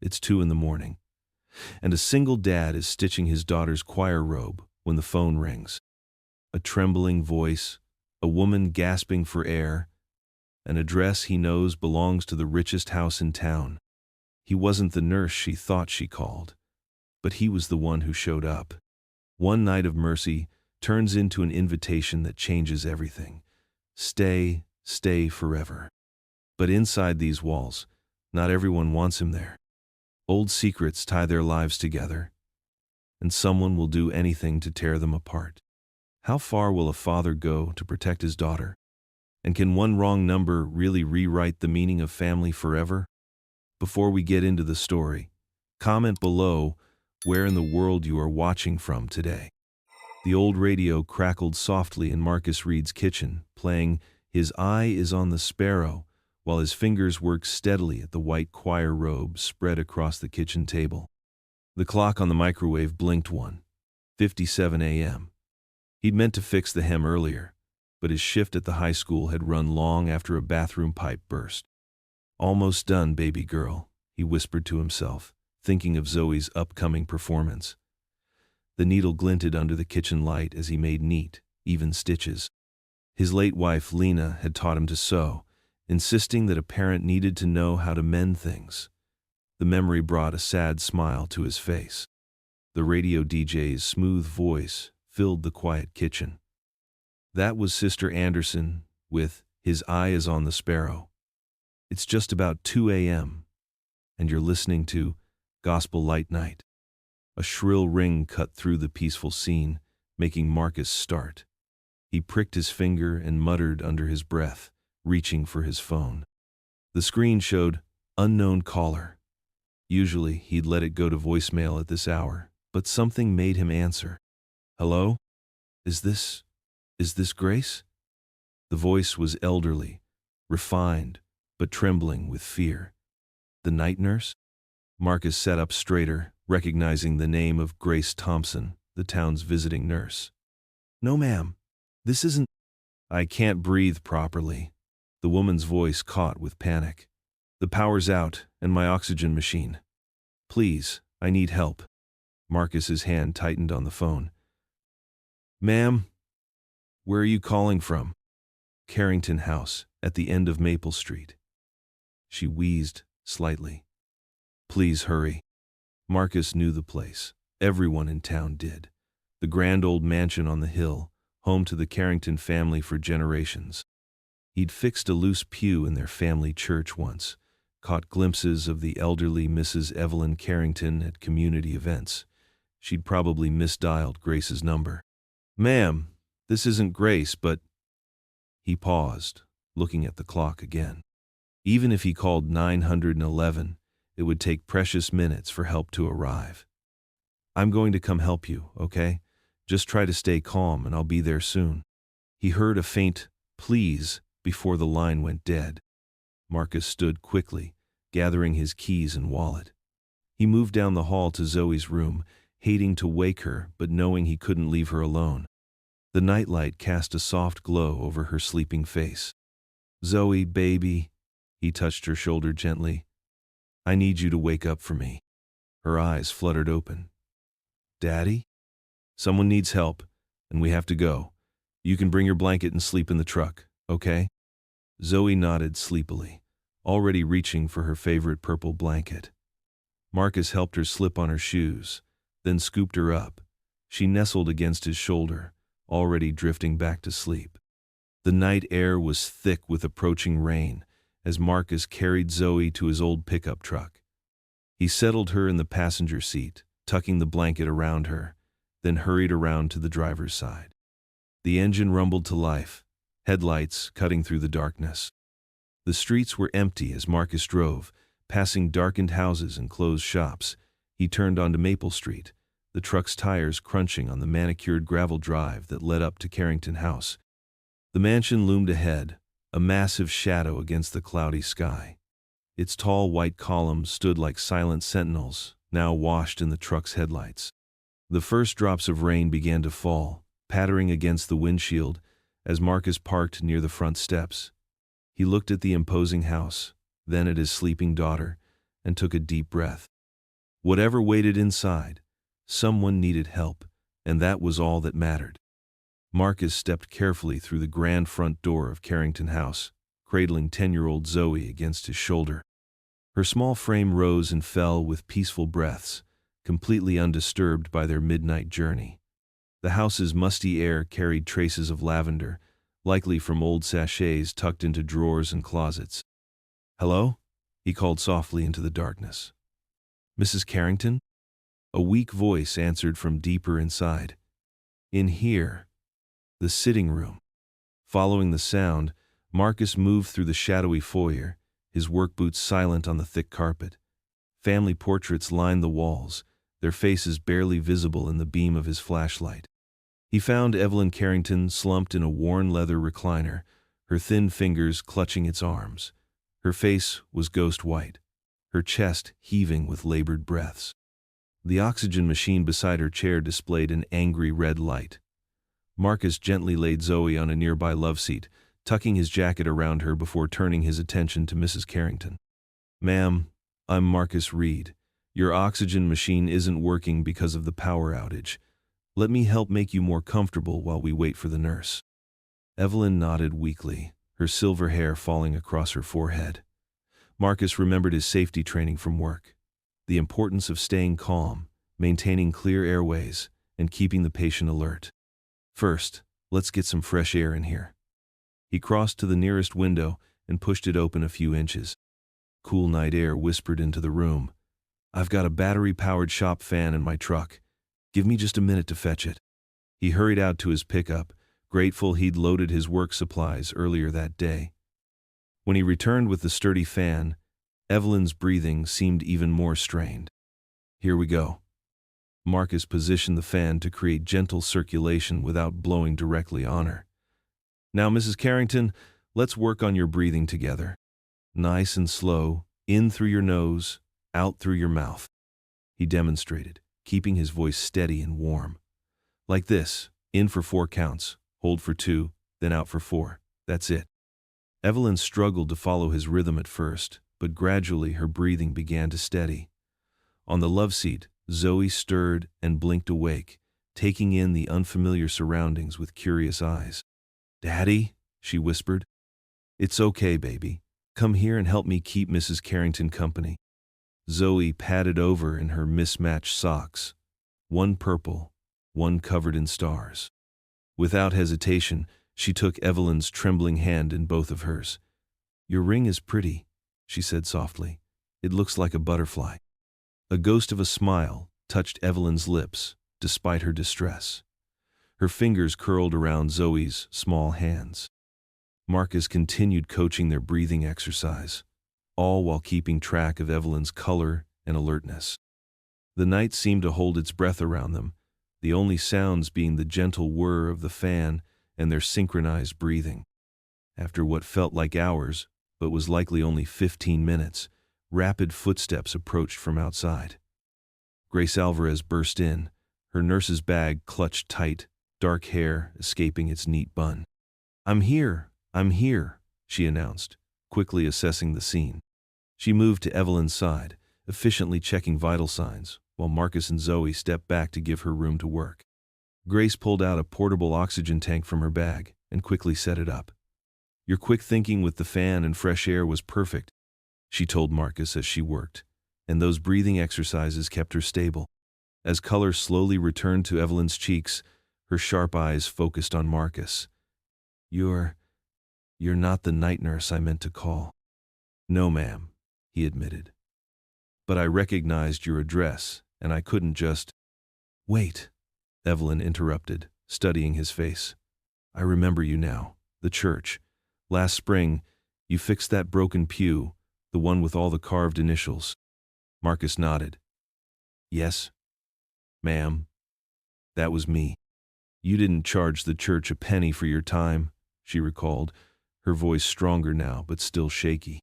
It's 2 in the morning. And a single dad is stitching his daughter's choir robe when the phone rings. A trembling voice, a woman gasping for air, an address he knows belongs to the richest house in town. He wasn't the nurse she thought she called, but he was the one who showed up. One night of mercy turns into an invitation that changes everything. Stay, stay forever. But inside these walls, not everyone wants him there. Old secrets tie their lives together, and someone will do anything to tear them apart. How far will a father go to protect his daughter? And can one wrong number really rewrite the meaning of family forever? Before we get into the story, comment below where in the world you are watching from today. The old radio crackled softly in Marcus Reed's kitchen, playing "His Eye is on the Sparrow," while his fingers worked steadily at the white choir robe spread across the kitchen table. The clock on the microwave blinked 1:57 a.m. He'd meant to fix the hem earlier, but his shift at the high school had run long after a bathroom pipe burst. "Almost done, baby girl," he whispered to himself, thinking of Zoe's upcoming performance. The needle glinted under the kitchen light as he made neat, even stitches. His late wife, Lena, had taught him to sew, insisting that a parent needed to know how to mend things. The memory brought a sad smile to his face. The radio DJ's smooth voice filled the quiet kitchen. That was Sister Anderson with "His Eye is on the Sparrow." It's just about 2 a.m., and you're listening to Gospel Light Night. A shrill ring cut through the peaceful scene, making Marcus start. He pricked his finger and muttered under his breath, reaching for his phone. The screen showed "Unknown Caller." Usually, he'd let it go to voicemail at this hour, but something made him answer. "Hello? Is this Grace?" The voice was elderly, refined, but trembling with fear. "The night nurse?" Marcus sat up straighter, recognizing the name of Grace Thompson, the town's visiting nurse. "No, ma'am. This isn't—" "I can't breathe properly." The woman's voice caught with panic. "The power's out, and my oxygen machine. Please, I need help." Marcus's hand tightened on the phone. "Ma'am, where are you calling from?" "Carrington House, at the end of Maple Street." She wheezed slightly. "Please hurry." Marcus knew the place. Everyone in town did. The grand old mansion on the hill, home to the Carrington family for generations. He'd fixed a loose pew in their family church once, caught glimpses of the elderly Mrs. Evelyn Carrington at community events. She'd probably misdialed Grace's number. "Ma'am, this isn't Grace, but—" He paused, looking at the clock again. Even if he called 911, it would take precious minutes for help to arrive. "I'm going to come help you, okay? Just try to stay calm and I'll be there soon." He heard a faint "please" before the line went dead. Marcus stood quickly, gathering his keys and wallet. He moved down the hall to Zoe's room, hating to wake her but knowing he couldn't leave her alone. The nightlight cast a soft glow over her sleeping face. "Zoe, baby," he touched her shoulder gently. "I need you to wake up for me." Her eyes fluttered open. "Daddy? Someone needs help, and we have to go. You can bring your blanket and sleep in the truck, okay?" Zoe nodded sleepily, already reaching for her favorite purple blanket. Marcus helped her slip on her shoes, then scooped her up. She nestled against his shoulder, already drifting back to sleep. The night air was thick with approaching rain as Marcus carried Zoe to his old pickup truck. He settled her in the passenger seat, tucking the blanket around her, then hurried around to the driver's side. The engine rumbled to life, headlights cutting through the darkness. The streets were empty as Marcus drove, passing darkened houses and closed shops. He turned onto Maple Street, the truck's tires crunching on the manicured gravel drive that led up to Carrington House. The mansion loomed ahead, a massive shadow against the cloudy sky. Its tall white columns stood like silent sentinels, now washed in the truck's headlights. The first drops of rain began to fall, pattering against the windshield as Marcus parked near the front steps. He looked at the imposing house, then at his sleeping daughter, and took a deep breath. Whatever waited inside, someone needed help, and that was all that mattered. Marcus stepped carefully through the grand front door of Carrington House, cradling 10-year-old Zoe against his shoulder. Her small frame rose and fell with peaceful breaths, completely undisturbed by their midnight journey. The house's musty air carried traces of lavender, likely from old sachets tucked into drawers and closets. "Hello?" he called softly into the darkness. "Mrs. Carrington?" A weak voice answered from deeper inside. "In here." The sitting room. Following the sound, Marcus moved through the shadowy foyer, his work boots silent on the thick carpet. Family portraits lined the walls, their faces barely visible in the beam of his flashlight. He found Evelyn Carrington slumped in a worn leather recliner, her thin fingers clutching its arms. Her face was ghost white, her chest heaving with labored breaths. The oxygen machine beside her chair displayed an angry red light. Marcus gently laid Zoe on a nearby loveseat, tucking his jacket around her before turning his attention to Mrs. Carrington. "Ma'am, I'm Marcus Reed. Your oxygen machine isn't working because of the power outage. Let me help make you more comfortable while we wait for the nurse." Evelyn nodded weakly, her silver hair falling across her forehead. Marcus remembered his safety training from work. The importance of staying calm, maintaining clear airways, and keeping the patient alert. "First, let's get some fresh air in here." He crossed to the nearest window and pushed it open a few inches. Cool night air whispered into the room. "I've got a battery-powered shop fan in my truck. Give me just a minute to fetch it." He hurried out to his pickup, grateful he'd loaded his work supplies earlier that day. When he returned with the sturdy fan, Evelyn's breathing seemed even more strained. "Here we go." Marcus positioned the fan to create gentle circulation without blowing directly on her. "Now, Mrs. Carrington, let's work on your breathing together. Nice and slow, in through your nose, out through your mouth." He demonstrated, keeping his voice steady and warm. "Like this, in for 4 counts, hold for 2, then out for 4. That's it." Evelyn struggled to follow his rhythm at first, but gradually her breathing began to steady. On the loveseat, Zoe stirred and blinked awake, taking in the unfamiliar surroundings with curious eyes. "Daddy?" she whispered. "It's okay, baby. Come here and help me keep Mrs. Carrington company." Zoe padded over in her mismatched socks, one purple, one covered in stars. Without hesitation, she took Evelyn's trembling hand in both of hers. "Your ring is pretty," she said softly. "It looks like a butterfly." A ghost of a smile touched Evelyn's lips, despite her distress. Her fingers curled around Zoe's small hands. Marcus continued coaching their breathing exercise, all while keeping track of Evelyn's color and alertness. The night seemed to hold its breath around them, the only sounds being the gentle whir of the fan and their synchronized breathing. After what felt like hours, but was likely only 15 minutes, rapid footsteps approached from outside. Grace Alvarez burst in, her nurse's bag clutched tight, dark hair escaping its neat bun. I'm here," she announced, quickly assessing the scene. She moved to Evelyn's side, efficiently checking vital signs, while Marcus and Zoe stepped back to give her room to work. Grace pulled out a portable oxygen tank from her bag and quickly set it up. "Your quick thinking with the fan and fresh air was perfect," she told Marcus as she worked, and those breathing exercises kept her stable. As color slowly returned to Evelyn's cheeks, her sharp eyes focused on Marcus. You're not the night nurse I meant to call." "No, ma'am," he admitted. "But I recognized your address, and I couldn't just—" "Wait," Evelyn interrupted, studying his face. "I remember you now. The church. Last spring, you fixed that broken pew, the one with all the carved initials." Marcus nodded. "Yes, ma'am. That was me." "You didn't charge the church a penny for your time," she recalled, her voice stronger now but still shaky.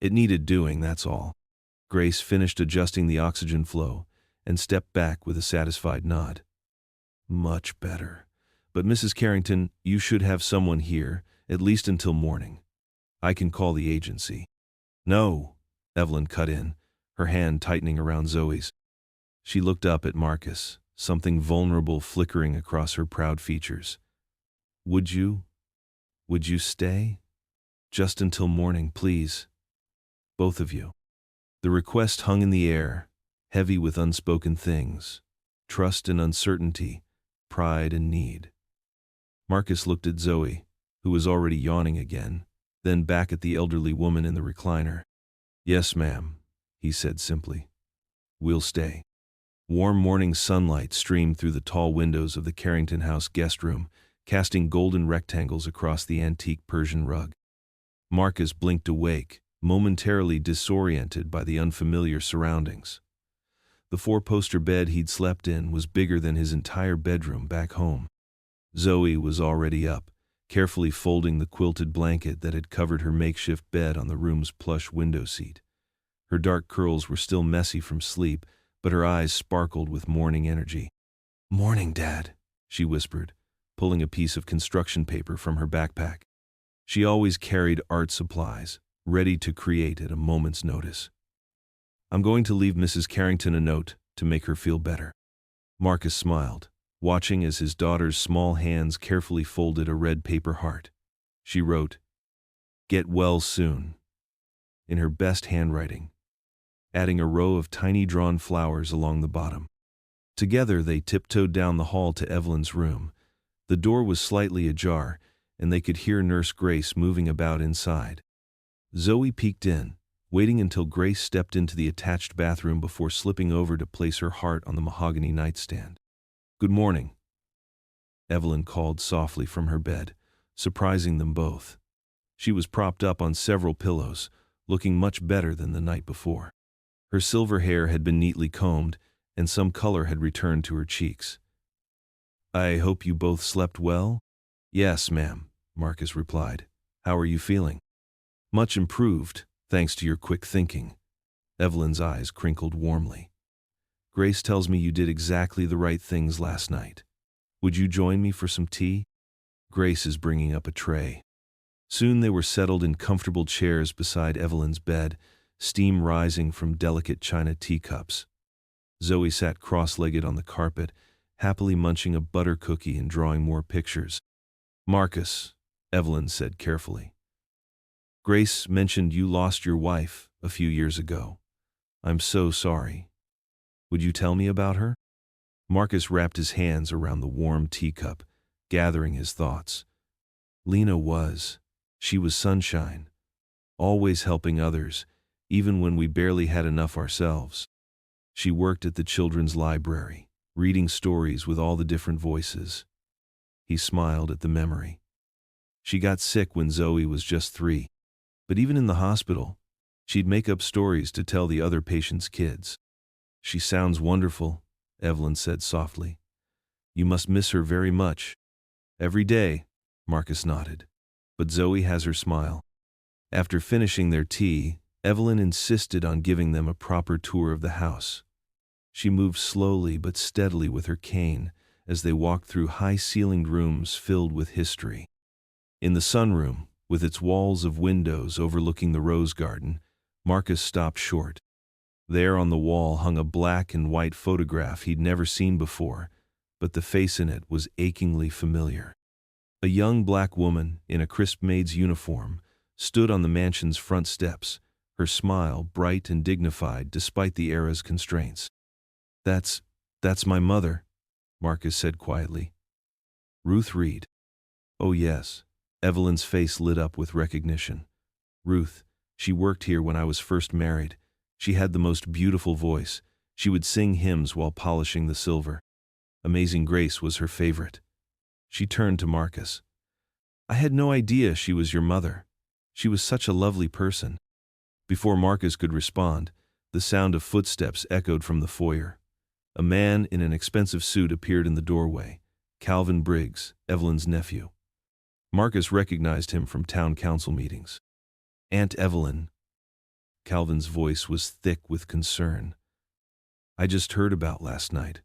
"It needed doing, that's all." Grace finished adjusting the oxygen flow and stepped back with a satisfied nod. "Much better. But Mrs. Carrington, you should have someone here, at least until morning. I can call the agency." "No," Evelyn cut in, her hand tightening around Zoe's. She looked up at Marcus, something vulnerable flickering across her proud features. Would you stay? Just until morning, please. Both of you. The request hung in the air, heavy with unspoken things, trust and uncertainty, pride and need. Marcus looked at Zoe, who was already yawning again, then back at the elderly woman in the recliner. Yes, ma'am, he said simply. We'll stay. Warm morning sunlight streamed through the tall windows of the Carrington House guest room, casting golden rectangles across the antique Persian rug. Marcus blinked awake, momentarily disoriented by the unfamiliar surroundings. The four-poster bed he'd slept in was bigger than his entire bedroom back home. Zoe was already up, carefully folding the quilted blanket that had covered her makeshift bed on the room's plush window seat. Her dark curls were still messy from sleep, but her eyes sparkled with morning energy. Morning, Dad, she whispered, pulling a piece of construction paper from her backpack. She always carried art supplies, ready to create at a moment's notice. I'm going to leave Mrs. Carrington a note to make her feel better. Marcus smiled, watching as his daughter's small hands carefully folded a red paper heart. She wrote, "Get well soon," in her best handwriting, adding a row of tiny drawn flowers along the bottom. Together they tiptoed down the hall to Evelyn's room. The door was slightly ajar, and they could hear Nurse Grace moving about inside. Zoe peeked in, waiting until Grace stepped into the attached bathroom before slipping over to place her heart on the mahogany nightstand. Good morning, Evelyn called softly from her bed, surprising them both. She was propped up on several pillows, looking much better than the night before. Her silver hair had been neatly combed, and some color had returned to her cheeks. I hope you both slept well? Yes, ma'am, Marcus replied. How are you feeling? Much improved, thanks to your quick thinking. Evelyn's eyes crinkled warmly. Grace tells me you did exactly the right things last night. Would you join me for some tea? Grace is bringing up a tray. Soon they were settled in comfortable chairs beside Evelyn's bed, steam rising from delicate china teacups. Zoe sat cross-legged on the carpet, happily munching a butter cookie and drawing more pictures. Marcus, Evelyn said carefully. Grace mentioned you lost your wife a few years ago. I'm so sorry. Would you tell me about her? Marcus wrapped his hands around the warm teacup, gathering his thoughts. She was sunshine, always helping others, even when we barely had enough ourselves. She worked at the children's library, reading stories with all the different voices. He smiled at the memory. She got sick when Zoe was just 3, but even in the hospital, she'd make up stories to tell the other patients' kids. She sounds wonderful, Evelyn said softly. You must miss her very much. Every day, Marcus nodded. But Zoe has her smile. After finishing their tea, Evelyn insisted on giving them a proper tour of the house. She moved slowly but steadily with her cane as they walked through high-ceilinged rooms filled with history. In the sunroom, with its walls of windows overlooking the rose garden, Marcus stopped short. There on the wall hung a black and white photograph he'd never seen before, but the face in it was achingly familiar. A young black woman in a crisp maid's uniform stood on the mansion's front steps, her smile bright and dignified despite the era's constraints. That's my mother, Marcus said quietly. Ruth Reed. Oh yes, Evelyn's face lit up with recognition. Ruth, she worked here when I was first married. She had the most beautiful voice. She would sing hymns while polishing the silver. Amazing Grace was her favorite. She turned to Marcus. I had no idea she was your mother. She was such a lovely person. Before Marcus could respond, the sound of footsteps echoed from the foyer. A man in an expensive suit appeared in the doorway, Calvin Briggs, Evelyn's nephew. Marcus recognized him from town council meetings. Aunt Evelyn. Calvin's voice was thick with concern. I just heard about last night.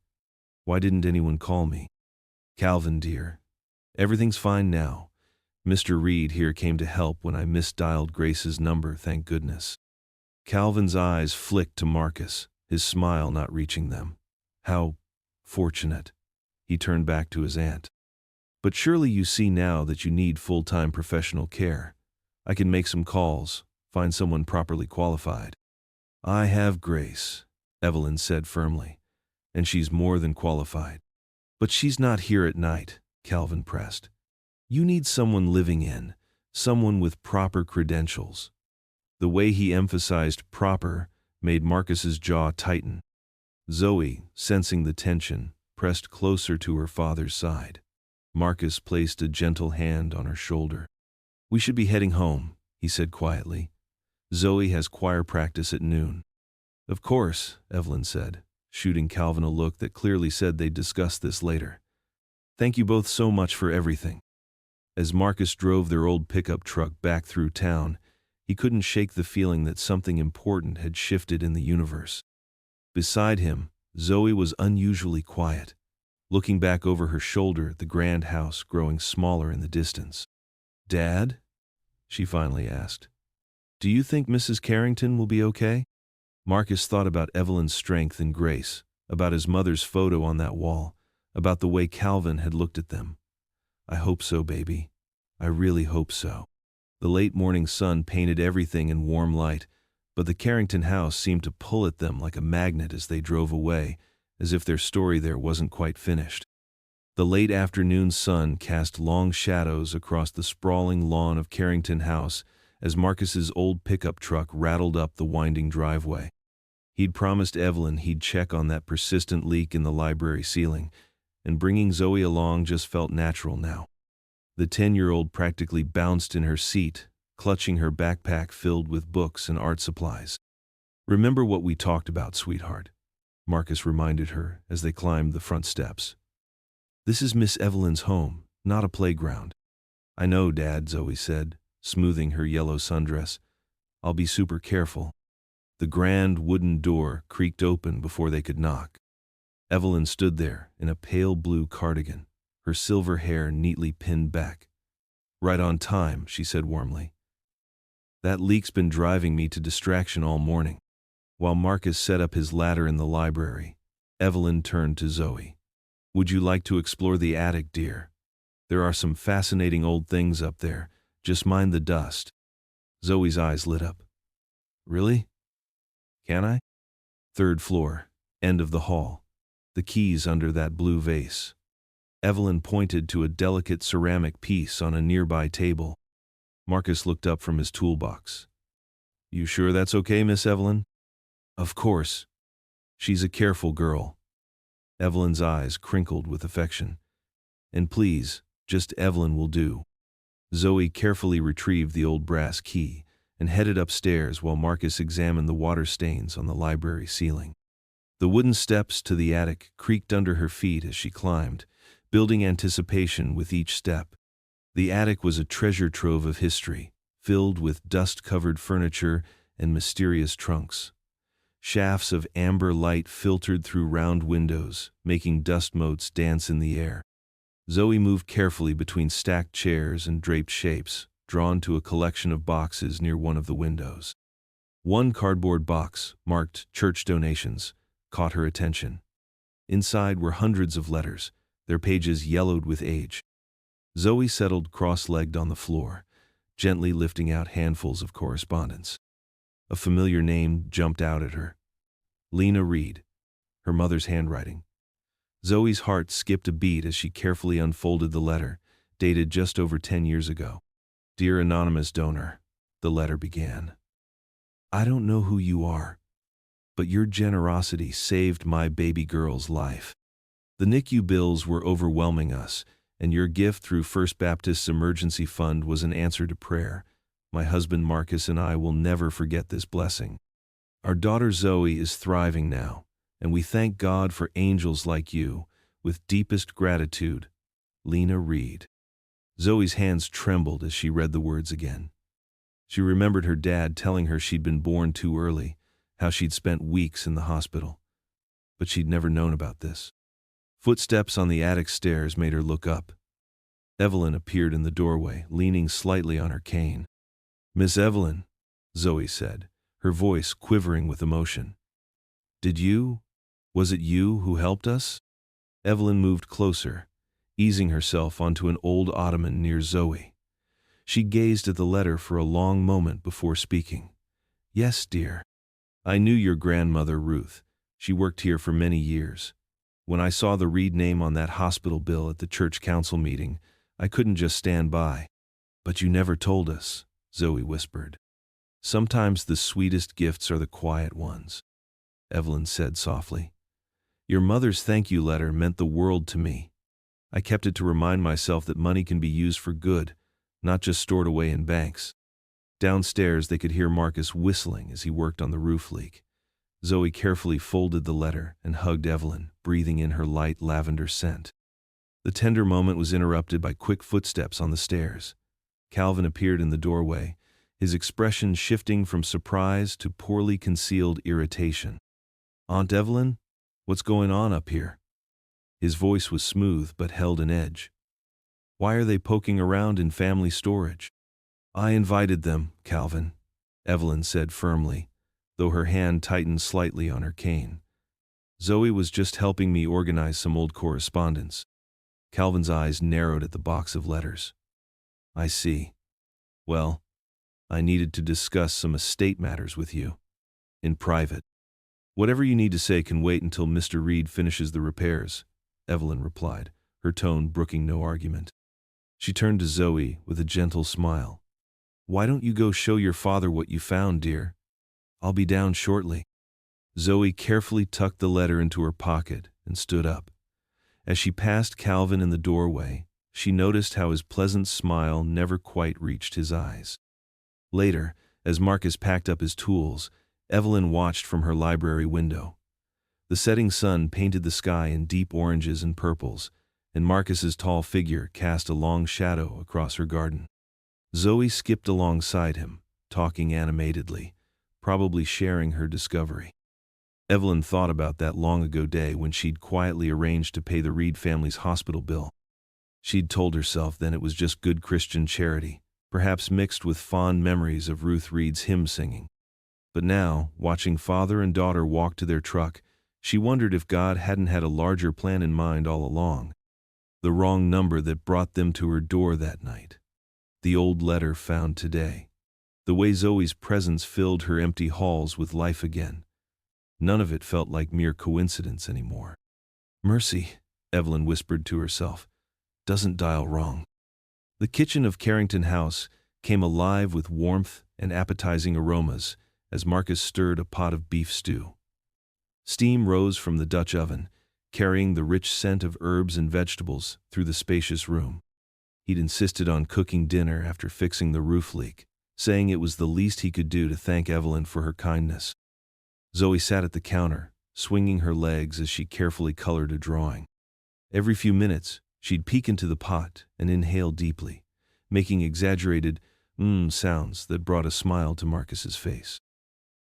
Why didn't anyone call me? Calvin, dear. Everything's fine now. Mr. Reed here came to help when I misdialed Grace's number, thank goodness. Calvin's eyes flicked to Marcus, his smile not reaching them. How fortunate. He turned back to his aunt. But surely you see now that you need full-time professional care. I can make some calls, find someone properly qualified. I have Grace, Evelyn said firmly, and she's more than qualified. But she's not here at night, Calvin pressed. You need someone living in, someone with proper credentials. The way he emphasized proper made Marcus's jaw tighten. Zoe, sensing the tension, pressed closer to her father's side. Marcus placed a gentle hand on her shoulder. We should be heading home, he said quietly. Zoe has choir practice at noon. Of course, Evelyn said, shooting Calvin a look that clearly said they'd discuss this later. Thank you both so much for everything. As Marcus drove their old pickup truck back through town, he couldn't shake the feeling that something important had shifted in the universe. Beside him, Zoe was unusually quiet, looking back over her shoulder at the grand house growing smaller in the distance. Dad? She finally asked. Do you think Mrs. Carrington will be okay? Marcus thought about Evelyn's strength and grace, about his mother's photo on that wall, about the way Calvin had looked at them. I hope so, baby. I really hope so. The late morning sun painted everything in warm light, but the Carrington house seemed to pull at them like a magnet as they drove away, as if their story there wasn't quite finished. The late afternoon sun cast long shadows across the sprawling lawn of Carrington House as Marcus's old pickup truck rattled up the winding driveway. He'd promised Evelyn he'd check on that persistent leak in the library ceiling, and bringing Zoe along just felt natural now. The 10-year-old practically bounced in her seat, clutching her backpack filled with books and art supplies. Remember what we talked about, sweetheart, Marcus reminded her as they climbed the front steps. This is Miss Evelyn's home, not a playground. I know, Dad, Zoe said, smoothing her yellow sundress. I'll be super careful. The grand wooden door creaked open before they could knock. Evelyn stood there in a pale blue cardigan, her silver hair neatly pinned back. Right on time, she said warmly. That leak's been driving me to distraction all morning. While Marcus set up his ladder in the library, Evelyn turned to Zoe. Would you like to explore the attic, dear? There are some fascinating old things up there. Just mind the dust. Zoe's eyes lit up. Really? Can I? Third floor, end of the hall. The keys under that blue vase. Evelyn pointed to a delicate ceramic piece on a nearby table. Marcus looked up from his toolbox. You sure that's okay, Miss Evelyn? Of course. She's a careful girl. Evelyn's eyes crinkled with affection. And please, just Evelyn will do. Zoe carefully retrieved the old brass key and headed upstairs while Marcus examined the water stains on the library ceiling. The wooden steps to the attic creaked under her feet as she climbed, building anticipation with each step. The attic was a treasure trove of history, filled with dust-covered furniture and mysterious trunks. Shafts of amber light filtered through round windows, making dust motes dance in the air. Zoe moved carefully between stacked chairs and draped shapes, drawn to a collection of boxes near one of the windows. One cardboard box, marked church donations, caught her attention. Inside were hundreds of letters, their pages yellowed with age. Zoe settled cross-legged on the floor, gently lifting out handfuls of correspondence. A familiar name jumped out at her. Lena Reed, her mother's handwriting. Zoe's heart skipped a beat as she carefully unfolded the letter, dated just over 10 years ago. Dear anonymous donor, the letter began. I don't know who you are, but your generosity saved my baby girl's life. The NICU bills were overwhelming us, and your gift through First Baptist's emergency fund was an answer to prayer. My husband Marcus and I will never forget this blessing. Our daughter Zoe is thriving now, and we thank God for angels like you. With deepest gratitude, Lena Reed. Zoe's hands trembled as she read the words again. She remembered her dad telling her she'd been born too early, how she'd spent weeks in the hospital. But she'd never known about this. Footsteps on the attic stairs made her look up. Evelyn appeared in the doorway, leaning slightly on her cane. Miss Evelyn, Zoe said, her voice quivering with emotion. Was it you who helped us? Evelyn moved closer, easing herself onto an old ottoman near Zoe. She gazed at the letter for a long moment before speaking. Yes, dear. I knew your grandmother, Ruth. She worked here for many years. When I saw the Reed name on that hospital bill at the church council meeting, I couldn't just stand by. But you never told us, Zoe whispered. Sometimes the sweetest gifts are the quiet ones, Evelyn said softly. Your mother's thank you letter meant the world to me. I kept it to remind myself that money can be used for good, not just stored away in banks. Downstairs, they could hear Marcus whistling as he worked on the roof leak. Zoe carefully folded the letter and hugged Evelyn, breathing in her light lavender scent. The tender moment was interrupted by quick footsteps on the stairs. Calvin appeared in the doorway, his expression shifting from surprise to poorly concealed irritation. Aunt Evelyn, what's going on up here? His voice was smooth but held an edge. Why are they poking around in family storage? I invited them, Calvin, Evelyn said firmly, though her hand tightened slightly on her cane. Zoe was just helping me organize some old correspondence. Calvin's eyes narrowed at the box of letters. I see. Well, I needed to discuss some estate matters with you. In private. Whatever you need to say can wait until Mr. Reed finishes the repairs, Evelyn replied, her tone brooking no argument. She turned to Zoe with a gentle smile. Why don't you go show your father what you found, dear? I'll be down shortly. Zoe carefully tucked the letter into her pocket and stood up. As she passed Calvin in the doorway, she noticed how his pleasant smile never quite reached his eyes. Later, as Marcus packed up his tools, Evelyn watched from her library window. The setting sun painted the sky in deep oranges and purples, and Marcus's tall figure cast a long shadow across her garden. Zoe skipped alongside him, talking animatedly, probably sharing her discovery. Evelyn thought about that long-ago day when she'd quietly arranged to pay the Reed family's hospital bill. She'd told herself then it was just good Christian charity, perhaps mixed with fond memories of Ruth Reed's hymn singing. But now, watching father and daughter walk to their truck, she wondered if God hadn't had a larger plan in mind all along. The wrong number that brought them to her door that night. The old letter found today. The way Zoe's presence filled her empty halls with life again. None of it felt like mere coincidence anymore. Mercy, Evelyn whispered to herself, doesn't dial wrong. The kitchen of Carrington House came alive with warmth and appetizing aromas as Marcus stirred a pot of beef stew. Steam rose from the Dutch oven, carrying the rich scent of herbs and vegetables through the spacious room. He'd insisted on cooking dinner after fixing the roof leak, saying it was the least he could do to thank Evelyn for her kindness. Zoe sat at the counter, swinging her legs as she carefully colored a drawing. Every few minutes, she'd peek into the pot and inhale deeply, making exaggerated sounds that brought a smile to Marcus's face.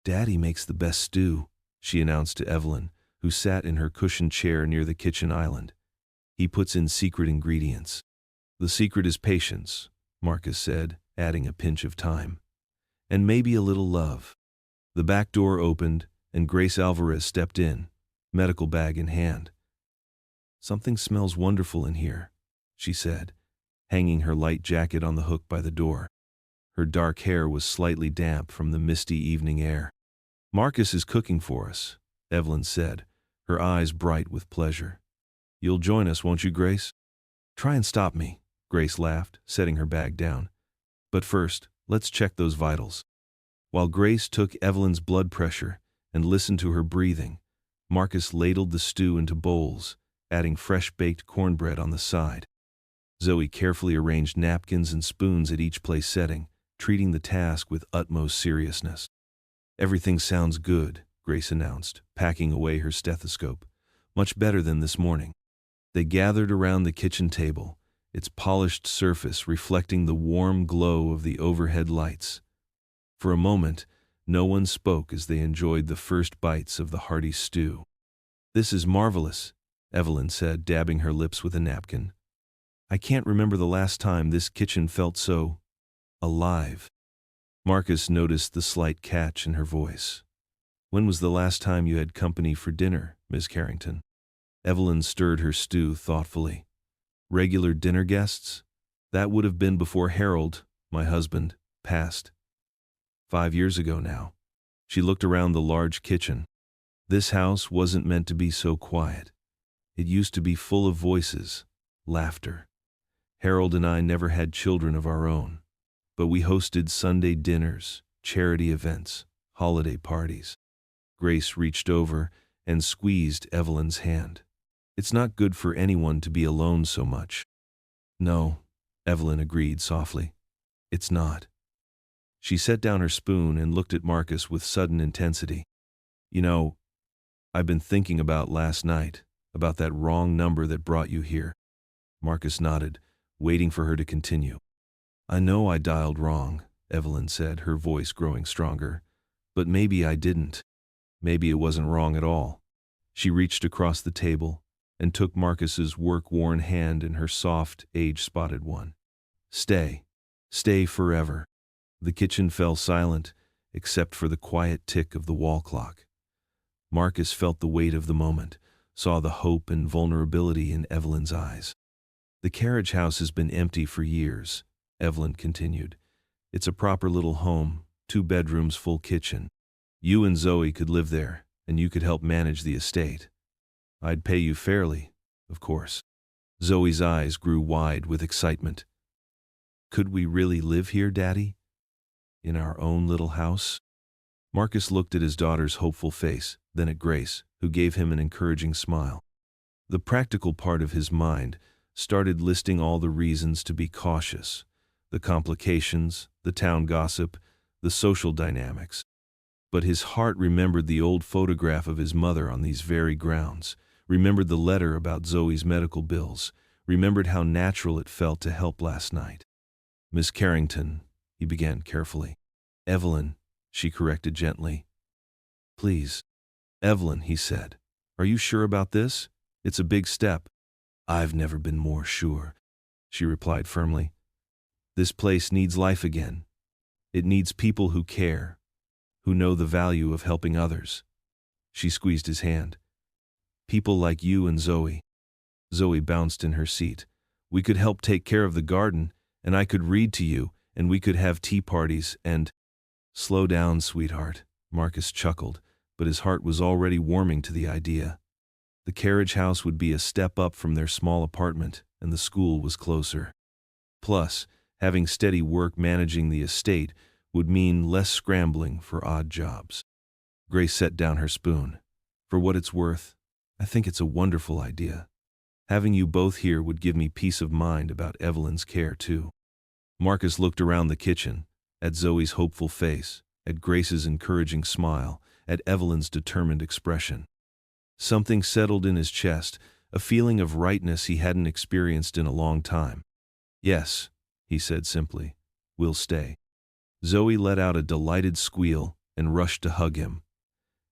Daddy makes the best stew, she announced to Evelyn, who sat in her cushioned chair near the kitchen island. He puts in secret ingredients. The secret is patience, Marcus said, adding a pinch of thyme. And maybe a little love. The back door opened, and Grace Alvarez stepped in, medical bag in hand. Something smells wonderful in here, she said, hanging her light jacket on the hook by the door. Her dark hair was slightly damp from the misty evening air. Marcus is cooking for us, Evelyn said, her eyes bright with pleasure. You'll join us, won't you, Grace? Try and stop me, Grace laughed, setting her bag down. But first, let's check those vitals. While Grace took Evelyn's blood pressure and listened to her breathing, Marcus ladled the stew into bowls, adding fresh-baked cornbread on the side. Zoe carefully arranged napkins and spoons at each place setting, treating the task with utmost seriousness. Everything sounds good, Grace announced, packing away her stethoscope. Much better than this morning. They gathered around the kitchen table, its polished surface reflecting the warm glow of the overhead lights. For a moment, no one spoke as they enjoyed the first bites of the hearty stew. This is marvelous, Evelyn said, dabbing her lips with a napkin. I can't remember the last time this kitchen felt so alive. Marcus noticed the slight catch in her voice. "When was the last time you had company for dinner, Miss Carrington?" Evelyn stirred her stew thoughtfully. "Regular dinner guests? That would have been before Harold, my husband, passed. 5 years ago now." She looked around the large kitchen. This house wasn't meant to be so quiet. It used to be full of voices, laughter. Harold and I never had children of our own, but we hosted Sunday dinners, charity events, holiday parties. Grace reached over and squeezed Evelyn's hand. "It's not good for anyone to be alone so much." "No," Evelyn agreed softly. "It's not." She set down her spoon and looked at Marcus with sudden intensity. "You know, I've been thinking about last night, about that wrong number that brought you here." Marcus nodded, waiting for her to continue. "I know I dialed wrong," Evelyn said, her voice growing stronger. "But maybe I didn't. Maybe it wasn't wrong at all." She reached across the table and took Marcus's work-worn hand in her soft, age-spotted one. "Stay. Stay forever." The kitchen fell silent, except for the quiet tick of the wall clock. Marcus felt the weight of the moment, saw the hope and vulnerability in Evelyn's eyes. "The carriage house has been empty for years," Evelyn continued. "It's a proper little home, 2 bedrooms, full kitchen. You and Zoe could live there, and you could help manage the estate. I'd pay you fairly, of course." Zoe's eyes grew wide with excitement. "Could we really live here, Daddy? In our own little house?" Marcus looked at his daughter's hopeful face, then at Grace, who gave him an encouraging smile. The practical part of his mind started listing all the reasons to be cautious: the complications, the town gossip, the social dynamics. But his heart remembered the old photograph of his mother on these very grounds, remembered the letter about Zoe's medical bills, remembered how natural it felt to help last night. "Miss Carrington," he began carefully. "Evelyn," she corrected gently. "Please." "Evelyn," he said. "Are you sure about this? It's a big step." "I've never been more sure," she replied firmly. "This place needs life again. It needs people who care, who know the value of helping others." She squeezed his hand. "People like you and Zoe." Zoe bounced in her seat. "We could help take care of the garden, and I could read to you, and we could have tea parties, and—" "Slow down, sweetheart," Marcus chuckled, but his heart was already warming to the idea. The carriage house would be a step up from their small apartment, and the school was closer. Plus, having steady work managing the estate would mean less scrambling for odd jobs. Grace set down her spoon. "For what it's worth, I think it's a wonderful idea. Having you both here would give me peace of mind about Evelyn's care, too." Marcus looked around the kitchen, at Zoe's hopeful face, at Grace's encouraging smile, at Evelyn's determined expression. Something settled in his chest, a feeling of rightness he hadn't experienced in a long time. "Yes," he said simply, "we'll stay." Zoe let out a delighted squeal and rushed to hug him.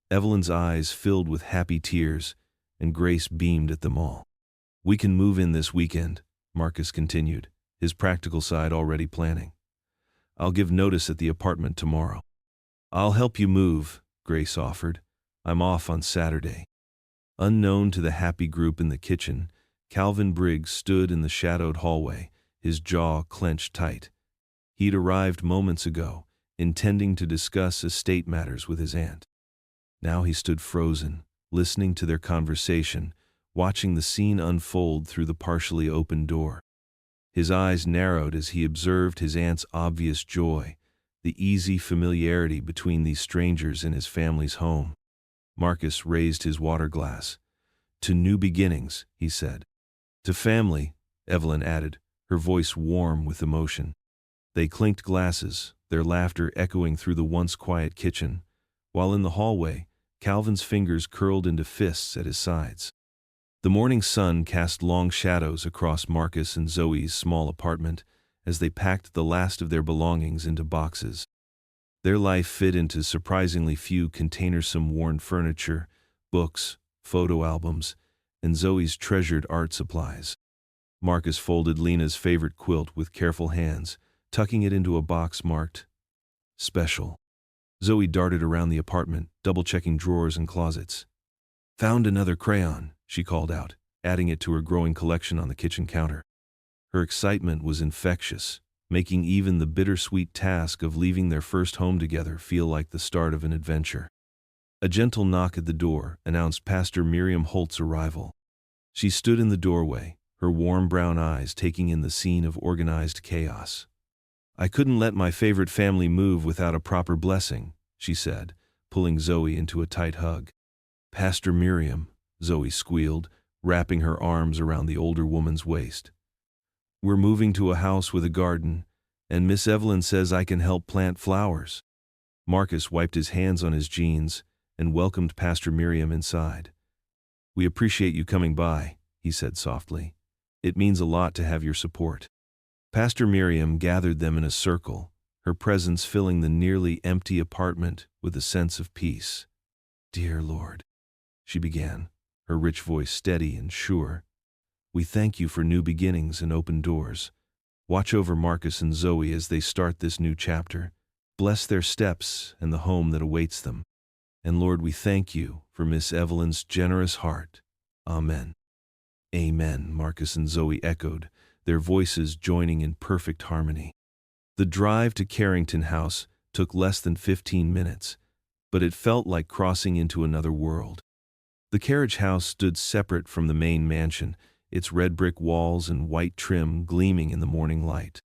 Evelyn's eyes filled with happy tears, and Grace beamed at them all. "We can move in this weekend," Marcus continued, his practical side already planning. "I'll give notice at the apartment tomorrow." "I'll help you move," Grace offered. "I'm off on Saturday." Unknown to the happy group in the kitchen, Calvin Briggs stood in the shadowed hallway, his jaw clenched tight. He'd arrived moments ago, intending to discuss estate matters with his aunt. Now he stood frozen, listening to their conversation, watching the scene unfold through the partially open door. His eyes narrowed as he observed his aunt's obvious joy, the easy familiarity between these strangers in his family's home. Marcus raised his water glass. "To new beginnings," he said. "To family," Evelyn added, her voice warm with emotion. They clinked glasses, their laughter echoing through the once quiet kitchen, while in the hallway, Calvin's fingers curled into fists at his sides. The morning sun cast long shadows across Marcus and Zoe's small apartment as they packed the last of their belongings into boxes. Their life fit into surprisingly few containersome worn furniture, books, photo albums, and Zoe's treasured art supplies. Marcus folded Lena's favorite quilt with careful hands, tucking it into a box marked Special. Zoe darted around the apartment, double-checking drawers and closets. Found another crayon, she called out, adding it to her growing collection on the kitchen counter. Her excitement was infectious, making even the bittersweet task of leaving their first home together feel like the start of an adventure. A gentle knock at the door announced Pastor Miriam Holt's arrival. She stood in the doorway, her warm brown eyes taking in the scene of organized chaos. I couldn't let my favorite family move without a proper blessing, she said, pulling Zoe into a tight hug. Pastor Miriam, Zoe squealed, wrapping her arms around the older woman's waist. We're moving to a house with a garden, and Miss Evelyn says I can help plant flowers. Marcus wiped his hands on his jeans and welcomed Pastor Miriam inside. We appreciate you coming by, he said softly. It means a lot to have your support. Pastor Miriam gathered them in a circle, her presence filling the nearly empty apartment with a sense of peace. Dear Lord, she began, her rich voice steady and sure. We thank you for new beginnings and open doors. Watch over Marcus and Zoe as they start this new chapter. Bless their steps and the home that awaits them. And Lord, we thank you for Miss Evelyn's generous heart. Amen. Amen, Marcus and Zoe echoed, their voices joining in perfect harmony. The drive to Carrington House took less than 15 minutes, but it felt like crossing into another world. The carriage house stood separate from the main mansion, its red brick walls and white trim gleaming in the morning light.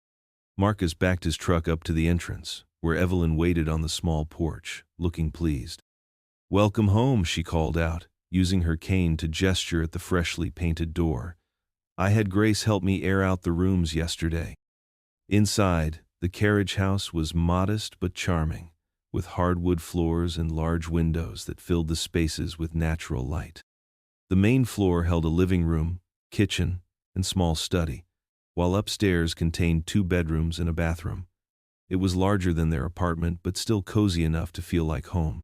Marcus backed his truck up to the entrance, where Evelyn waited on the small porch, looking pleased. Welcome home, she called out, using her cane to gesture at the freshly painted door. I had Grace help me air out the rooms yesterday. Inside, the carriage house was modest but charming, with hardwood floors and large windows that filled the spaces with natural light. The main floor held a living room, kitchen, and small study, while upstairs contained 2 bedrooms and a bathroom. It was larger than their apartment, but still cozy enough to feel like home.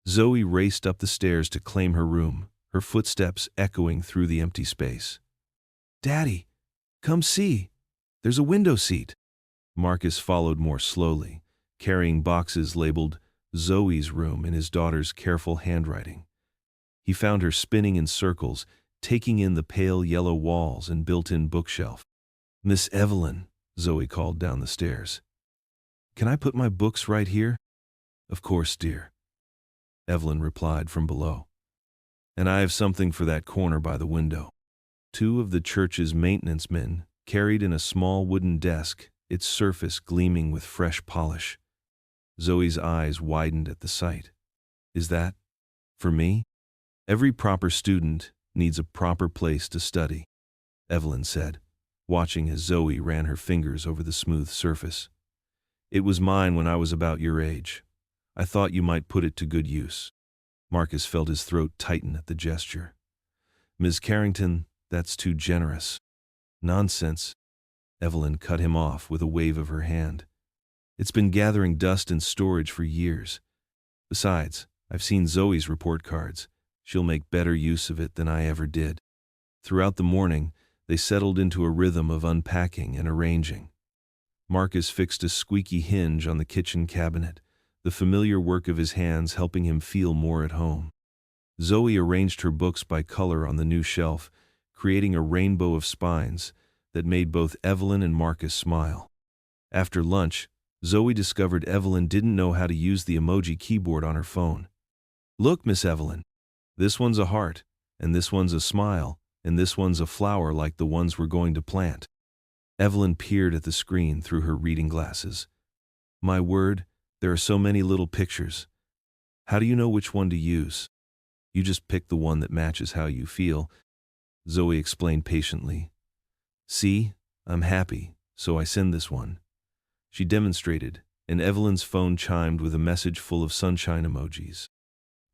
Zoe raced up the stairs to claim her room, her footsteps echoing through the empty space. Daddy, come see. There's a window seat. Marcus followed more slowly, carrying boxes labeled Zoe's room in his daughter's careful handwriting. He found her spinning in circles, taking in the pale yellow walls and built-in bookshelf. Miss Evelyn, Zoe called down the stairs. Can I put my books right here? Of course, dear. Evelyn replied from below. And I have something for that corner by the window. 2 of the church's maintenance men carried in a small wooden desk, its surface gleaming with fresh polish. Zoe's eyes widened at the sight. Is that for me? Every proper student needs a proper place to study, Evelyn said, watching as Zoe ran her fingers over the smooth surface. It was mine when I was about your age. I thought you might put it to good use. Marcus felt his throat tighten at the gesture. Ms. Carrington, that's too generous. Nonsense. Evelyn cut him off with a wave of her hand. It's been gathering dust in storage for years. Besides, I've seen Zoe's report cards. She'll make better use of it than I ever did. Throughout the morning, they settled into a rhythm of unpacking and arranging. Marcus fixed a squeaky hinge on the kitchen cabinet, the familiar work of his hands helping him feel more at home. Zoe arranged her books by color on the new shelf, creating a rainbow of spines that made both Evelyn and Marcus smile. After lunch, Zoe discovered Evelyn didn't know how to use the emoji keyboard on her phone. Look, Miss Evelyn. This one's a heart, and this one's a smile, and this one's a flower like the ones we're going to plant. Evelyn peered at the screen through her reading glasses. My word, there are so many little pictures. How do you know which one to use? You just pick the one that matches how you feel, Zoe explained patiently. See, I'm happy, so I send this one. She demonstrated, and Evelyn's phone chimed with a message full of sunshine emojis.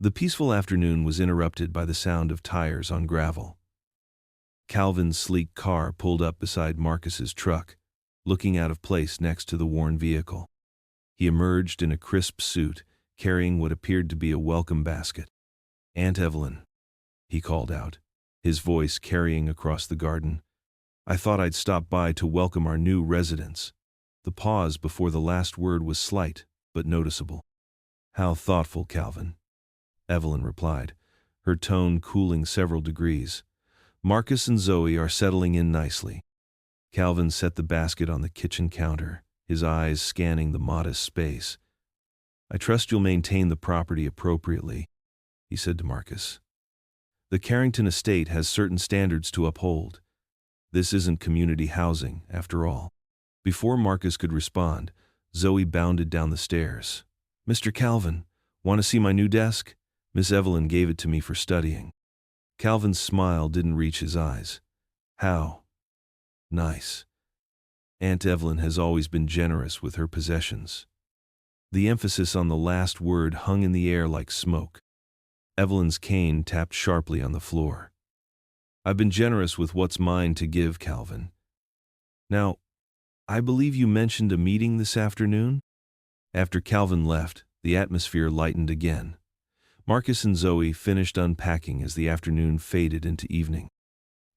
The peaceful afternoon was interrupted by the sound of tires on gravel. Calvin's sleek car pulled up beside Marcus's truck, looking out of place next to the worn vehicle. He emerged in a crisp suit, carrying what appeared to be a welcome basket. Aunt Evelyn, he called out, his voice carrying across the garden. I thought I'd stop by to welcome our new residents. The pause before the last word was slight, but noticeable. "How thoughtful, Calvin," Evelyn replied, her tone cooling several degrees. "Marcus and Zoe are settling in nicely." Calvin set the basket on the kitchen counter, his eyes scanning the modest space. "I trust you'll maintain the property appropriately," he said to Marcus. "The Carrington estate has certain standards to uphold. This isn't community housing, after all." Before Marcus could respond, Zoe bounded down the stairs. "Mr. Calvin, want to see my new desk? Miss Evelyn gave it to me for studying." Calvin's smile didn't reach his eyes. "How nice." Aunt Evelyn has always been generous with her possessions. The emphasis on the last word hung in the air like smoke. Evelyn's cane tapped sharply on the floor. "I've been generous with what's mine to give, Calvin. Now, I believe you mentioned a meeting this afternoon?" After Calvin left, the atmosphere lightened again. Marcus and Zoe finished unpacking as the afternoon faded into evening.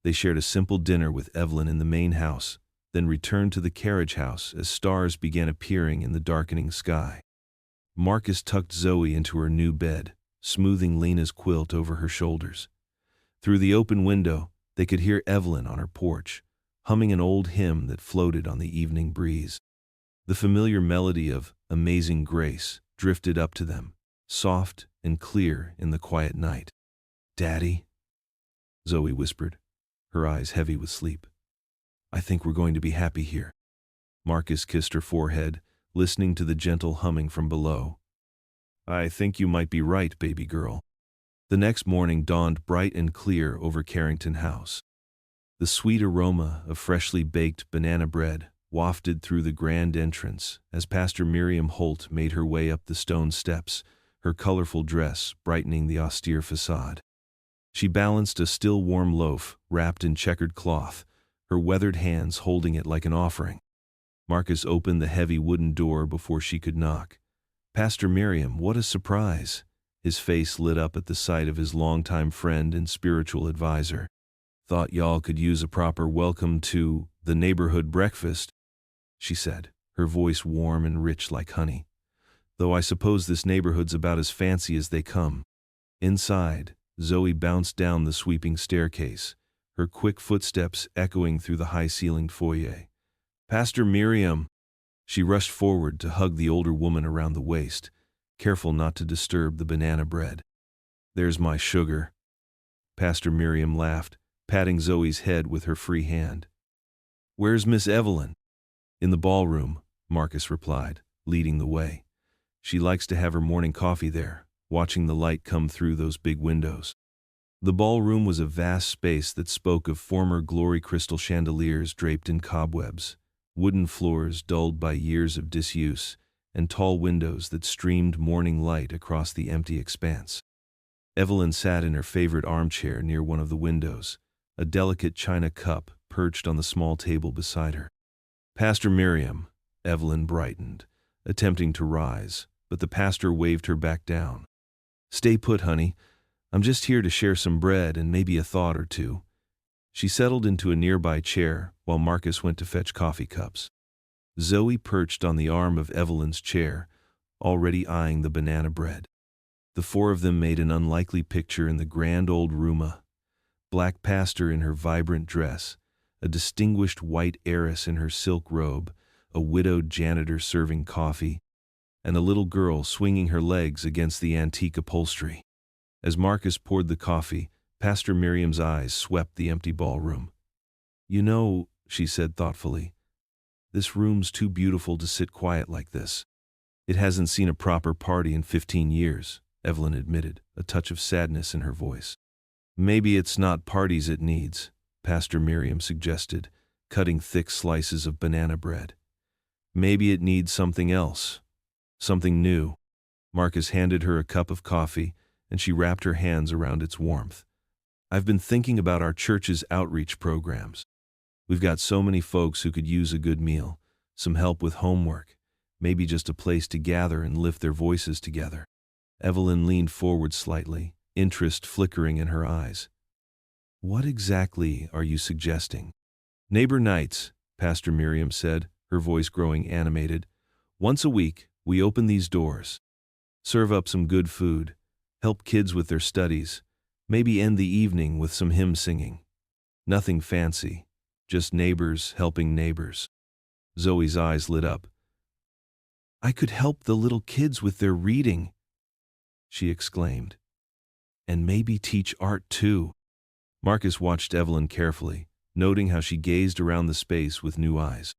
They shared a simple dinner with Evelyn in the main house, then returned to the carriage house as stars began appearing in the darkening sky. Marcus tucked Zoe into her new bed, smoothing Lena's quilt over her shoulders. Through the open window, they could hear Evelyn on her porch, humming an old hymn that floated on the evening breeze. The familiar melody of "Amazing Grace" drifted up to them, soft and clear in the quiet night. "Daddy," Zoe whispered, her eyes heavy with sleep. "I think we're going to be happy here." Marcus kissed her forehead, listening to the gentle humming from below. "I think you might be right, baby girl." The next morning dawned bright and clear over Carrington House. The sweet aroma of freshly baked banana bread wafted through the grand entrance as Pastor Miriam Holt made her way up the stone steps, her colorful dress brightening the austere facade. She balanced a still warm loaf wrapped in checkered cloth, her weathered hands holding it like an offering. Marcus opened the heavy wooden door before she could knock. "Pastor Miriam, what a surprise!" His face lit up at the sight of his longtime friend and spiritual advisor. "Thought y'all could use a proper welcome to the neighborhood breakfast," she said, her voice warm and rich like honey. "Though I suppose this neighborhood's about as fancy as they come." Inside, Zoe bounced down the sweeping staircase, her quick footsteps echoing through the high-ceilinged foyer. "Pastor Miriam!" She rushed forward to hug the older woman around the waist, careful not to disturb the banana bread. "There's my sugar." Pastor Miriam laughed, patting Zoe's head with her free hand. "Where's Miss Evelyn?" "In the ballroom," Marcus replied, leading the way. "She likes to have her morning coffee there, watching the light come through those big windows." The ballroom was a vast space that spoke of former glory crystal chandeliers draped in cobwebs, wooden floors dulled by years of disuse, and tall windows that streamed morning light across the empty expanse. Evelyn sat in her favorite armchair near one of the windows, a delicate china cup perched on the small table beside her. "Pastor Miriam," Evelyn brightened, attempting to rise, but the pastor waved her back down. "Stay put, honey. I'm just here to share some bread and maybe a thought or two." She settled into a nearby chair while Marcus went to fetch coffee cups. Zoe perched on the arm of Evelyn's chair, already eyeing the banana bread. The four of them made an unlikely picture in the grand old rooma. Black pastor in her vibrant dress, a distinguished white heiress in her silk robe, a widowed janitor serving coffee, and a little girl swinging her legs against the antique upholstery. As Marcus poured the coffee, Pastor Miriam's eyes swept the empty ballroom. "You know," she said thoughtfully, "this room's too beautiful to sit quiet like this." "It hasn't seen a proper party in 15 years, Evelyn admitted, a touch of sadness in her voice. "Maybe it's not parties it needs," Pastor Miriam suggested, cutting thick slices of banana bread. "Maybe it needs something else. Something new." Marcus handed her a cup of coffee, and she wrapped her hands around its warmth. "I've been thinking about our church's outreach programs. We've got so many folks who could use a good meal, some help with homework, maybe just a place to gather and lift their voices together." Evelyn leaned forward slightly, interest flickering in her eyes. "What exactly are you suggesting?" "Neighbor nights," Pastor Miriam said, her voice growing animated. "Once a week, We open these doors, serve up some good food, help kids with their studies, maybe end the evening with some hymn singing. Nothing fancy, just neighbors helping neighbors. Zoe's eyes lit up. I could help the little kids with their reading, she exclaimed. And maybe teach art too. Marcus watched Evelyn carefully, noting how she gazed around the space with new eyes.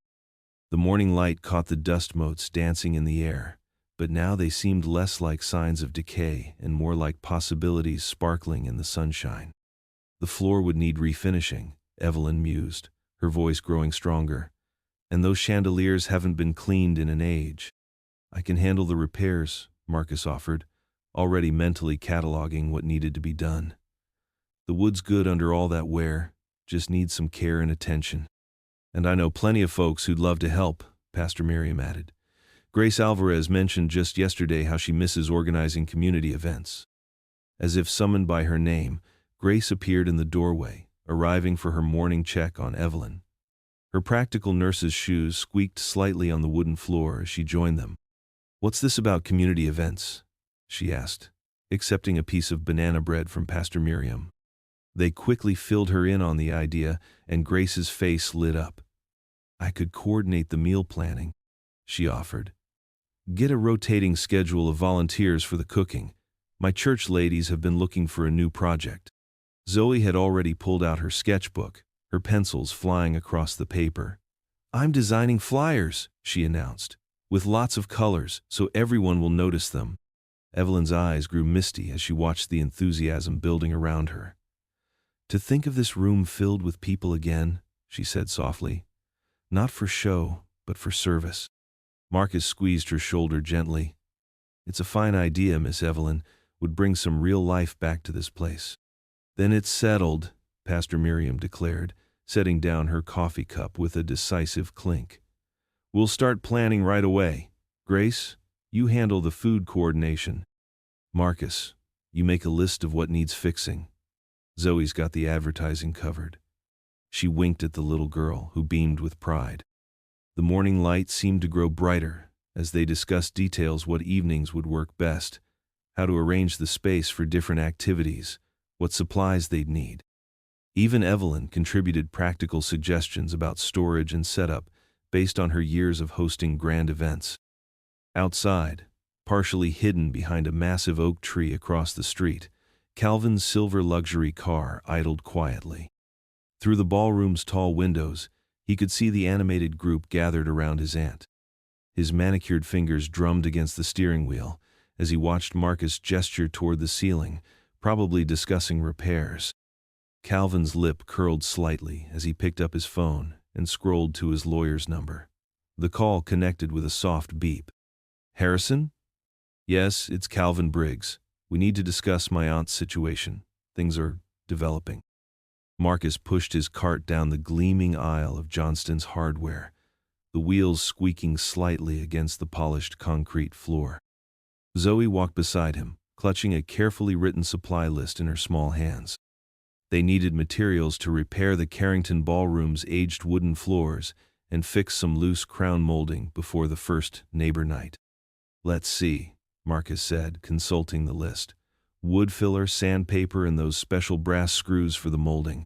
The morning light caught the dust motes dancing in the air, but now they seemed less like signs of decay and more like possibilities sparkling in the sunshine. The floor would need refinishing, Evelyn mused, her voice growing stronger. And those chandeliers haven't been cleaned in an age. I can handle the repairs, Marcus offered, already mentally cataloging what needed to be done. The wood's good under all that wear, just needs some care and attention. And I know plenty of folks who'd love to help, Pastor Miriam added. Grace Alvarez mentioned just yesterday how she misses organizing community events. As if summoned by her name, Grace appeared in the doorway, arriving for her morning check on Evelyn. Her practical nurse's shoes squeaked slightly on the wooden floor as she joined them. What's this about community events? She asked, accepting a piece of banana bread from Pastor Miriam. They quickly filled her in on the idea, and Grace's face lit up. I could coordinate the meal planning, she offered. Get a rotating schedule of volunteers for the cooking. My church ladies have been looking for a new project. Zoe had already pulled out her sketchbook, her pencils flying across the paper. I'm designing flyers, she announced, with lots of colors so everyone will notice them. Evelyn's eyes grew misty as she watched the enthusiasm building around her. To think of this room filled with people again, she said softly. Not for show, but for service. Marcus squeezed her shoulder gently. It's a fine idea, Miss Evelyn, would bring some real life back to this place. Then it's settled, Pastor Miriam declared, setting down her coffee cup with a decisive clink. We'll start planning right away. Grace, you handle the food coordination. Marcus, you make a list of what needs fixing. Zoe's got the advertising covered. She winked at the little girl, who beamed with pride. The morning light seemed to grow brighter as they discussed details what evenings would work best, how to arrange the space for different activities, what supplies they'd need. Even Evelyn contributed practical suggestions about storage and setup based on her years of hosting grand events. Outside, partially hidden behind a massive oak tree across the street, Calvin's silver luxury car idled quietly. Through the ballroom's tall windows, he could see the animated group gathered around his aunt. His manicured fingers drummed against the steering wheel as he watched Marcus gesture toward the ceiling, probably discussing repairs. Calvin's lip curled slightly as he picked up his phone and scrolled to his lawyer's number. The call connected with a soft beep. Harrison? Yes, it's Calvin Briggs. We need to discuss my aunt's situation. Things are developing. Marcus pushed his cart down the gleaming aisle of Johnston's hardware, the wheels squeaking slightly against the polished concrete floor. Zoe walked beside him, clutching a carefully written supply list in her small hands. They needed materials to repair the Carrington Ballroom's aged wooden floors and fix some loose crown molding before the first neighbor night. Let's see, Marcus said, consulting the list. Wood filler, sandpaper, and those special brass screws for the molding.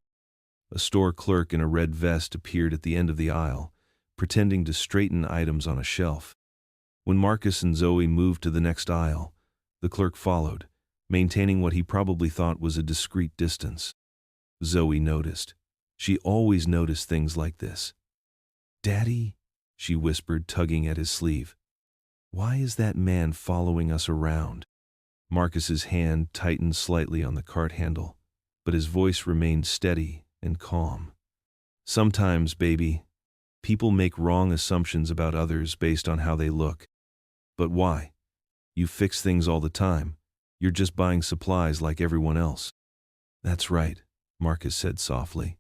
A store clerk in a red vest appeared at the end of the aisle, pretending to straighten items on a shelf. When Marcus and Zoe moved to the next aisle, the clerk followed, maintaining what he probably thought was a discreet distance. Zoe noticed. She always noticed things like this. Daddy, she whispered, tugging at his sleeve. Why is that man following us around? Marcus's hand tightened slightly on the cart handle, but his voice remained steady and calm. Sometimes, baby, people make wrong assumptions about others based on how they look. But why? You fix things all the time. You're just buying supplies like everyone else. That's right, Marcus said softly.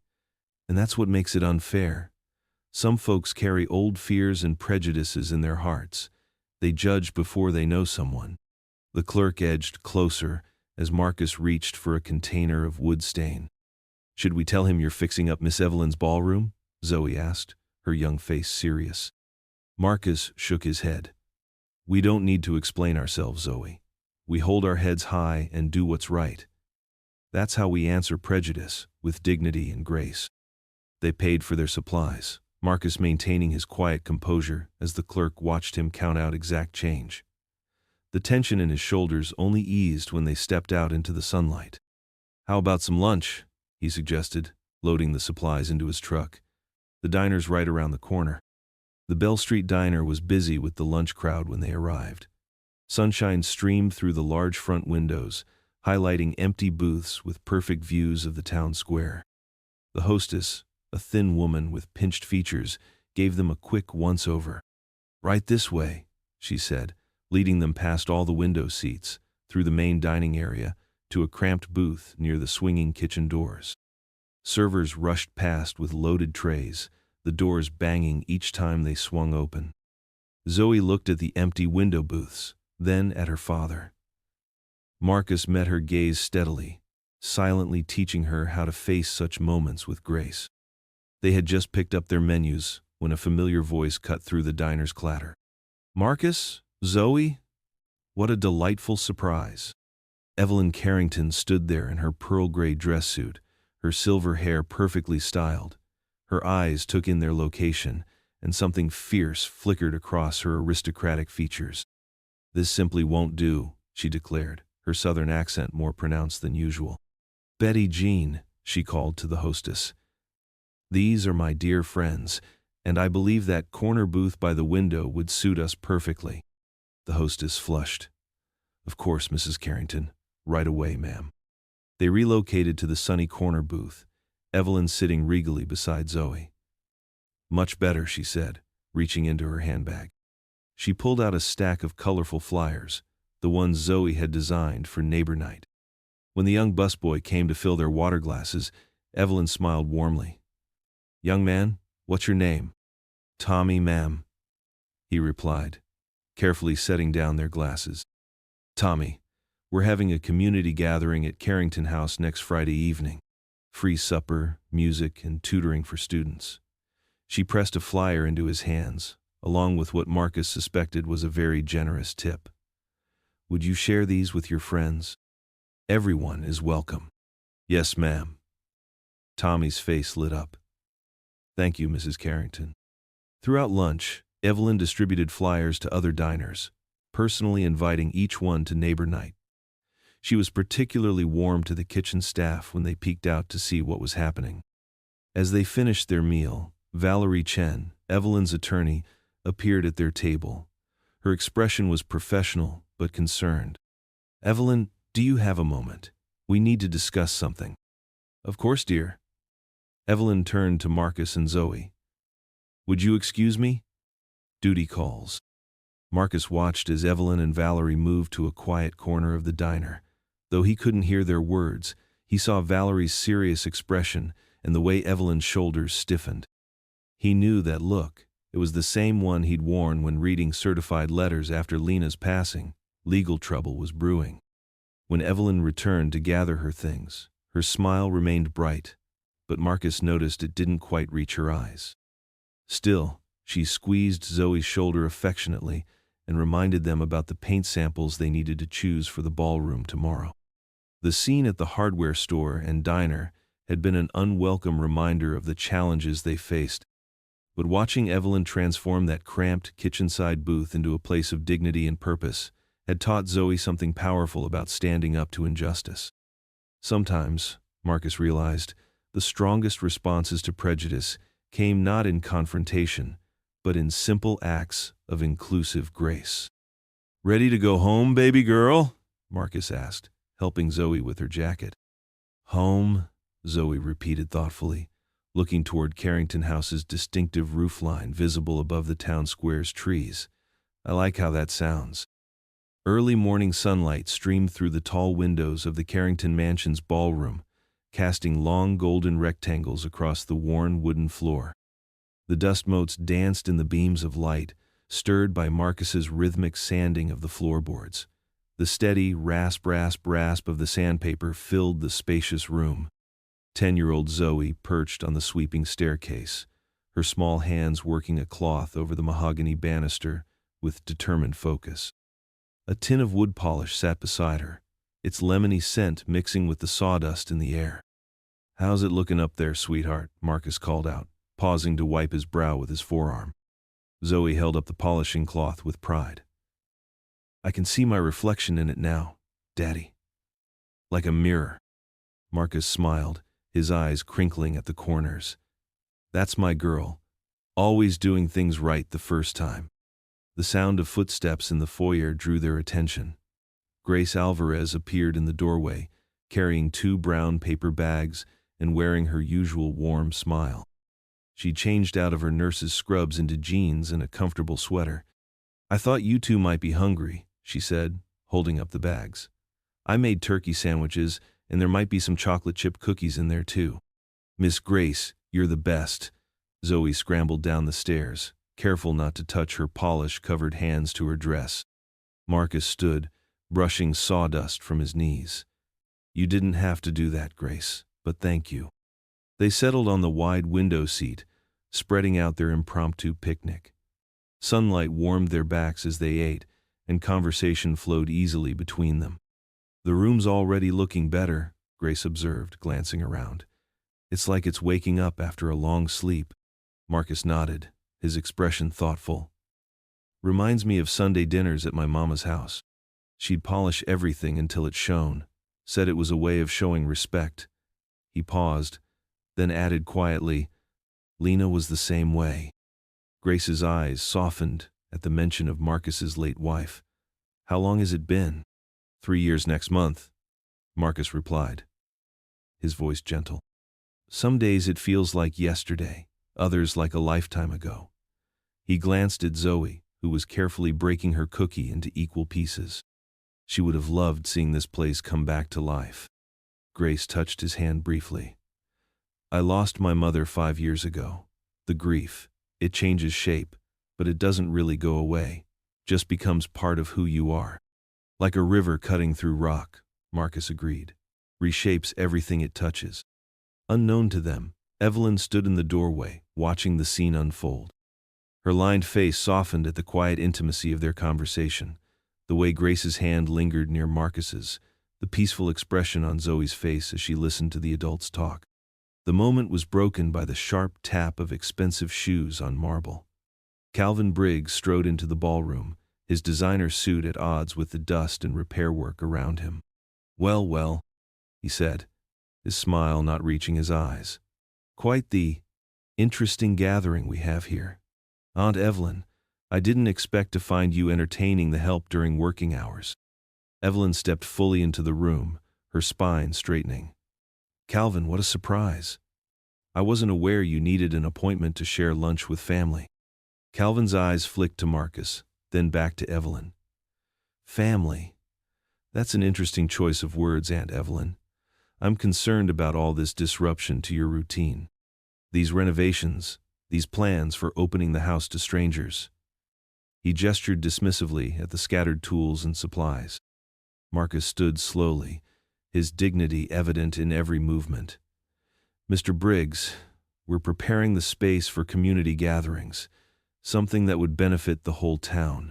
And that's what makes it unfair. Some folks carry old fears and prejudices in their hearts. They judge before they know someone. The clerk edged closer as Marcus reached for a container of wood stain. Should we tell him you're fixing up Miss Evelyn's ballroom? Zoe asked, her young face serious. Marcus shook his head. We don't need to explain ourselves, Zoe. We hold our heads high and do what's right. That's how we answer prejudice, with dignity and grace. They paid for their supplies, Marcus maintaining his quiet composure as the clerk watched him count out exact change. The tension in his shoulders only eased when they stepped out into the sunlight. "How about some lunch?" he suggested, loading the supplies into his truck. "The diner's right around the corner." The Bell Street diner was busy with the lunch crowd when they arrived. Sunshine streamed through the large front windows, highlighting empty booths with perfect views of the town square. The hostess, a thin woman with pinched features, gave them a quick once-over. "Right this way," she said, leading them past all the window seats, through the main dining area, to a cramped booth near the swinging kitchen doors. Servers rushed past with loaded trays, the doors banging each time they swung open. Zoe looked at the empty window booths, then at her father. Marcus met her gaze steadily, silently teaching her how to face such moments with grace. They had just picked up their menus when a familiar voice cut through the diner's clatter. "Marcus? Zoe? What a delightful surprise." Evelyn Carrington stood there in her pearl-gray dress suit, her silver hair perfectly styled. Her eyes took in their location, and something fierce flickered across her aristocratic features. "This simply won't do," she declared, her southern accent more pronounced than usual. "Betty Jean," she called to the hostess. "These are my dear friends, and I believe that corner booth by the window would suit us perfectly." The hostess flushed. "Of course, Mrs. Carrington. Right away, ma'am." They relocated to the sunny corner booth, Evelyn sitting regally beside Zoe. "Much better," she said, reaching into her handbag. She pulled out a stack of colorful flyers, the ones Zoe had designed for neighbor night. When the young busboy came to fill their water glasses, Evelyn smiled warmly. "Young man, what's your name?" "Tommy, ma'am," he replied, carefully setting down their glasses. "Tommy, we're having a community gathering at Carrington House next Friday evening. Free supper, music, and tutoring for students." She pressed a flyer into his hands, along with what Marcus suspected was a very generous tip. "Would you share these with your friends? Everyone is welcome." "Yes, ma'am." Tommy's face lit up. "Thank you, Mrs. Carrington." Throughout lunch, Evelyn distributed flyers to other diners, personally inviting each one to neighbor night. She was particularly warm to the kitchen staff when they peeked out to see what was happening. As they finished their meal, Valerie Chen, Evelyn's attorney, appeared at their table. Her expression was professional but concerned. "Evelyn, do you have a moment? We need to discuss something." "Of course, dear." Evelyn turned to Marcus and Zoe. "Would you excuse me? Duty calls." Marcus watched as Evelyn and Valerie moved to a quiet corner of the diner. Though he couldn't hear their words, he saw Valerie's serious expression and the way Evelyn's shoulders stiffened. He knew that look. It was the same one he'd worn when reading certified letters after Lena's passing. Legal trouble was brewing. When Evelyn returned to gather her things, her smile remained bright, but Marcus noticed it didn't quite reach her eyes. Still, she squeezed Zoe's shoulder affectionately and reminded them about the paint samples they needed to choose for the ballroom tomorrow. The scene at the hardware store and diner had been an unwelcome reminder of the challenges they faced, but watching Evelyn transform that cramped kitchen-side booth into a place of dignity and purpose had taught Zoe something powerful about standing up to injustice. Sometimes, Marcus realized, the strongest responses to prejudice came not in confrontation, but in simple acts of inclusive grace. "Ready to go home, baby girl?" Marcus asked, helping Zoe with her jacket. "Home," Zoe repeated thoughtfully, looking toward Carrington House's distinctive roofline visible above the town square's trees. "I like how that sounds." Early morning sunlight streamed through the tall windows of the Carrington Mansion's ballroom, casting long golden rectangles across the worn wooden floor. The dust motes danced in the beams of light, stirred by Marcus's rhythmic sanding of the floorboards. The steady rasp of the sandpaper filled the spacious room. 10-year-old Zoe perched on the sweeping staircase, her small hands working a cloth over the mahogany banister, with determined focus. A tin of wood polish sat beside her, its lemony scent mixing with the sawdust in the air. "How's it looking up there, sweetheart?" Marcus called out, pausing to wipe his brow with his forearm. Zoe held up the polishing cloth with pride. "I can see my reflection in it now, Daddy. Like a mirror." Marcus smiled, his eyes crinkling at the corners. "That's my girl, always doing things right the first time." The sound of footsteps in the foyer drew their attention. Grace Alvarez appeared in the doorway, carrying 2 brown paper bags and wearing her usual warm smile. She changed out of her nurse's scrubs into jeans and a comfortable sweater. "I thought you two might be hungry," she said, holding up the bags. "I made turkey sandwiches, and there might be some chocolate chip cookies in there too." "Miss Grace, you're the best." Zoe scrambled down the stairs, careful not to touch her polish-covered hands to her dress. Marcus stood, brushing sawdust from his knees. "You didn't have to do that, Grace, but thank you." They settled on the wide window seat, spreading out their impromptu picnic. Sunlight warmed their backs as they ate, and conversation flowed easily between them. "The room's already looking better," Grace observed, glancing around. "It's like it's waking up after a long sleep." Marcus nodded, his expression thoughtful. "Reminds me of Sunday dinners at my mama's house. She'd polish everything until it shone, said it was a way of showing respect." He paused, then added quietly, "Lena was the same way." Grace's eyes softened at the mention of Marcus's late wife. "How long has it been?" 3 years next month," Marcus replied, his voice gentle. "Some days it feels like yesterday, others like a lifetime ago." He glanced at Zoe, who was carefully breaking her cookie into equal pieces. She would have loved seeing this place come back to life. Grace touched his hand briefly. "I lost my mother 5 years ago. The grief, it changes shape, but it doesn't really go away, just becomes part of who you are." "Like a river cutting through rock," Marcus agreed, "reshapes everything it touches." Unknown to them, Evelyn stood in the doorway, watching the scene unfold. Her lined face softened at the quiet intimacy of their conversation, the way Grace's hand lingered near Marcus's, the peaceful expression on Zoe's face as she listened to the adults talk. The moment was broken by the sharp tap of expensive shoes on marble. Calvin Briggs strode into the ballroom, his designer suit at odds with the dust and repair work around him. "Well, well," he said, his smile not reaching his eyes. "Quite the interesting gathering we have here. Aunt Evelyn, I didn't expect to find you entertaining the help during working hours." Evelyn stepped fully into the room, her spine straightening. "Calvin, what a surprise. I wasn't aware you needed an appointment to share lunch with family." Calvin's eyes flicked to Marcus, then back to Evelyn. "Family. That's an interesting choice of words, Aunt Evelyn. I'm concerned about all this disruption to your routine. These renovations, these plans for opening the house to strangers." He gestured dismissively at the scattered tools and supplies. Marcus stood slowly, his dignity evident in every movement. "Mr. Briggs, we're preparing the space for community gatherings, something that would benefit the whole town."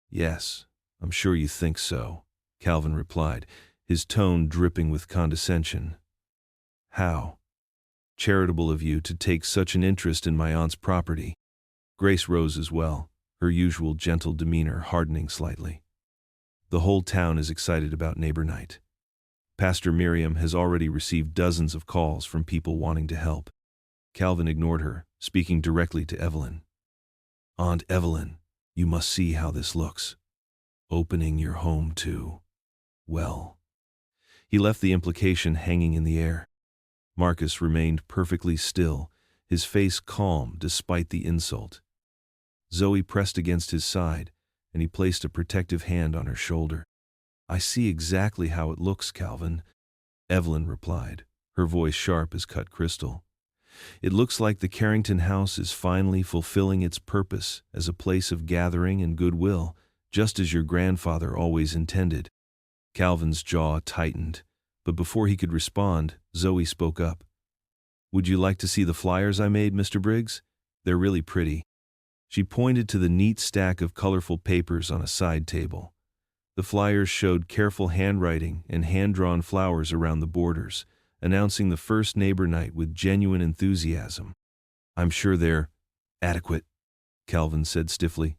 "Yes, I'm sure you think so," Calvin replied, his tone dripping with condescension. "How charitable of you to take such an interest in my aunt's property." Grace rose as well, her usual gentle demeanor hardening slightly. "The whole town is excited about neighbor night. Pastor Miriam has already received dozens of calls from people wanting to help." Calvin ignored her, speaking directly to Evelyn. "Aunt Evelyn, you must see how this looks. Opening your home to, well." He left the implication hanging in the air. Marcus remained perfectly still, his face calm despite the insult. Zoe pressed against his side, and he placed a protective hand on her shoulder. "I see exactly how it looks, Calvin," Evelyn replied, her voice sharp as cut crystal. "It looks like the Carrington house is finally fulfilling its purpose as a place of gathering and goodwill, just as your grandfather always intended." Calvin's jaw tightened, but before he could respond, Zoe spoke up. "Would you like to see the flyers I made, Mr. Briggs? They're really pretty." She pointed to the neat stack of colorful papers on a side table. The flyers showed careful handwriting and hand-drawn flowers around the borders, announcing the first neighbor night with genuine enthusiasm. "I'm sure they're adequate," Calvin said stiffly.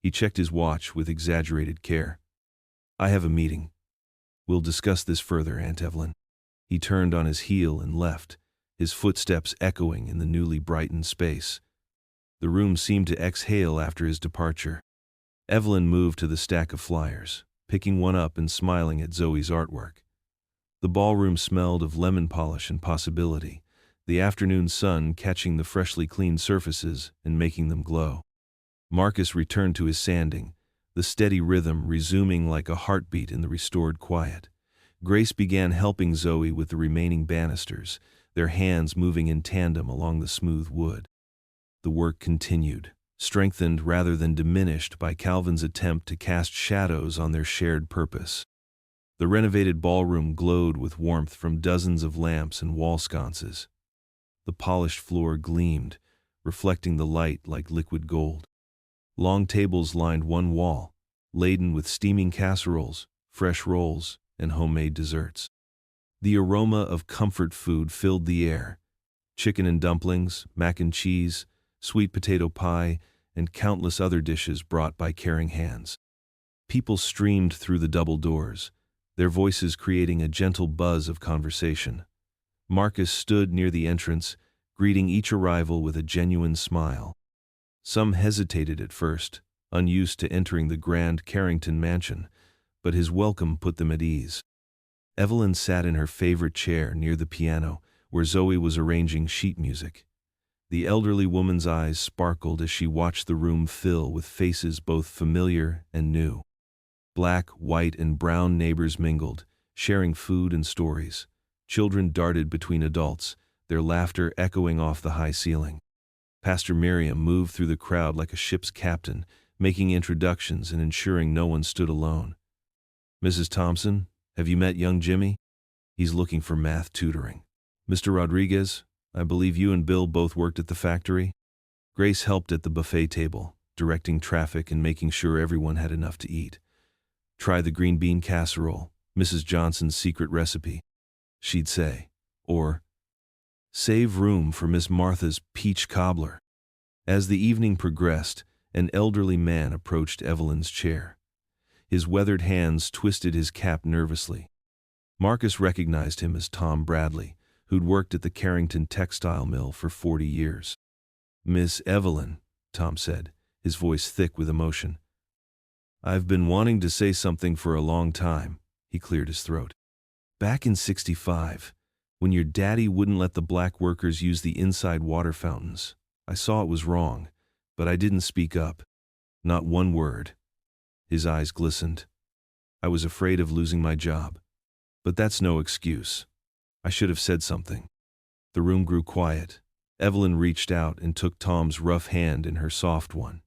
He checked his watch with exaggerated care. "I have a meeting. We'll discuss this further, Aunt Evelyn." He turned on his heel and left, his footsteps echoing in the newly brightened space. The room seemed to exhale after his departure. Evelyn moved to the stack of flyers, picking one up and smiling at Zoe's artwork. The ballroom smelled of lemon polish and possibility, the afternoon sun catching the freshly cleaned surfaces and making them glow. Marcus returned to his sanding, the steady rhythm resuming like a heartbeat in the restored quiet. Grace began helping Zoe with the remaining banisters, their hands moving in tandem along the smooth wood. The work continued, strengthened rather than diminished by Calvin's attempt to cast shadows on their shared purpose. The renovated ballroom glowed with warmth from dozens of lamps and wall sconces. The polished floor gleamed, reflecting the light like liquid gold. Long tables lined one wall, laden with steaming casseroles, fresh rolls, and homemade desserts. The aroma of comfort food filled the air: chicken and dumplings, mac and cheese, sweet potato pie, and countless other dishes brought by caring hands. People streamed through the double doors, their voices creating a gentle buzz of conversation. Marcus stood near the entrance, greeting each arrival with a genuine smile. Some hesitated at first, unused to entering the grand Carrington mansion, but his welcome put them at ease. Evelyn sat in her favorite chair near the piano, where Zoe was arranging sheet music. The elderly woman's eyes sparkled as she watched the room fill with faces both familiar and new. Black, white, and brown neighbors mingled, sharing food and stories. Children darted between adults, their laughter echoing off the high ceiling. Pastor Miriam moved through the crowd like a ship's captain, making introductions and ensuring no one stood alone. "Mrs. Thompson, have you met young Jimmy? He's looking for math tutoring. Mr. Rodriguez, I believe you and Bill both worked at the factory?" Grace helped at the buffet table, directing traffic and making sure everyone had enough to eat. "Try the green bean casserole, Mrs. Johnson's secret recipe," she'd say. Or, "Save room for Miss Martha's peach cobbler." As the evening progressed, an elderly man approached Evelyn's chair. His weathered hands twisted his cap nervously. Marcus recognized him as Tom Bradley, who'd worked at the Carrington textile mill for 40 years. "Miss Evelyn," Tom said, his voice thick with emotion. "I've been wanting to say something for a long time," he cleared his throat. "Back in '65, when your daddy wouldn't let the black workers use the inside water fountains, I saw it was wrong, but I didn't speak up. Not one word." His eyes glistened. "I was afraid of losing my job. But that's no excuse. I should have said something." The room grew quiet. Evelyn reached out and took Tom's rough hand in her soft one.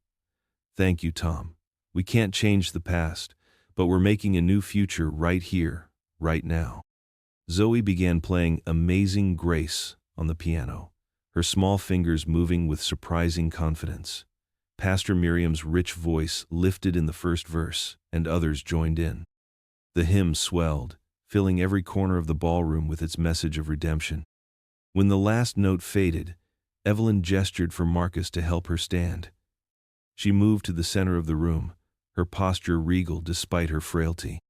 "Thank you, Tom. We can't change the past, but we're making a new future right here, right now." Zoe began playing Amazing Grace on the piano, her small fingers moving with surprising confidence. Pastor Miriam's rich voice lifted in the first verse, and others joined in. The hymn swelled, filling every corner of the ballroom with its message of redemption. When the last note faded, Evelyn gestured for Marcus to help her stand. She moved to the center of the room, her posture regal despite her frailty.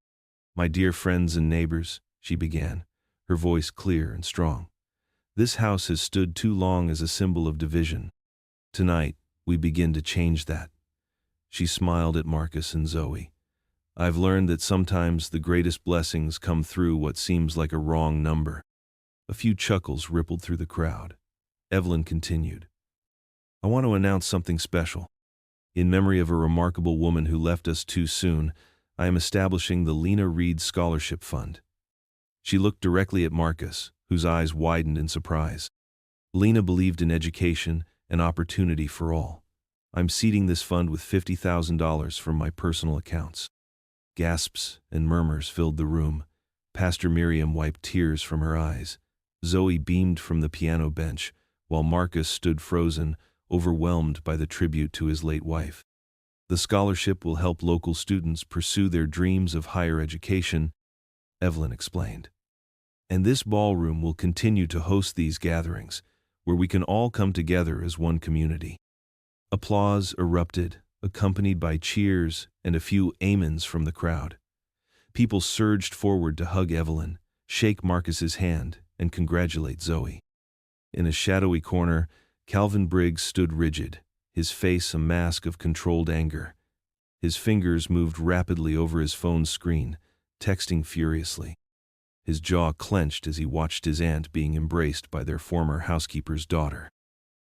"My dear friends and neighbors," she began, her voice clear and strong. "This house has stood too long as a symbol of division. Tonight, we begin to change that." She smiled at Marcus and Zoe. "I've learned that sometimes the greatest blessings come through what seems like a wrong number." A few chuckles rippled through the crowd. Evelyn continued. "I want to announce something special. In memory of a remarkable woman who left us too soon, I am establishing the Lena Reed Scholarship Fund." She looked directly at Marcus, whose eyes widened in surprise. "Lena believed in education and opportunity for all. I'm seeding this fund with $50,000 from my personal accounts." Gasps and murmurs filled the room. Pastor Miriam wiped tears from her eyes. Zoe beamed from the piano bench, while Marcus stood frozen, overwhelmed by the tribute to his late wife. The scholarship will help local students pursue their dreams of higher education, Evelyn explained. And this ballroom will continue to host these gatherings, where we can all come together as one community. Applause erupted, accompanied by cheers and a few amens from the crowd. People surged forward to hug Evelyn, shake Marcus's hand, and congratulate Zoe. In a shadowy corner, Calvin Briggs stood rigid, his face a mask of controlled anger. His fingers moved rapidly over his phone screen, texting furiously. His jaw clenched as he watched his aunt being embraced by their former housekeeper's daughter.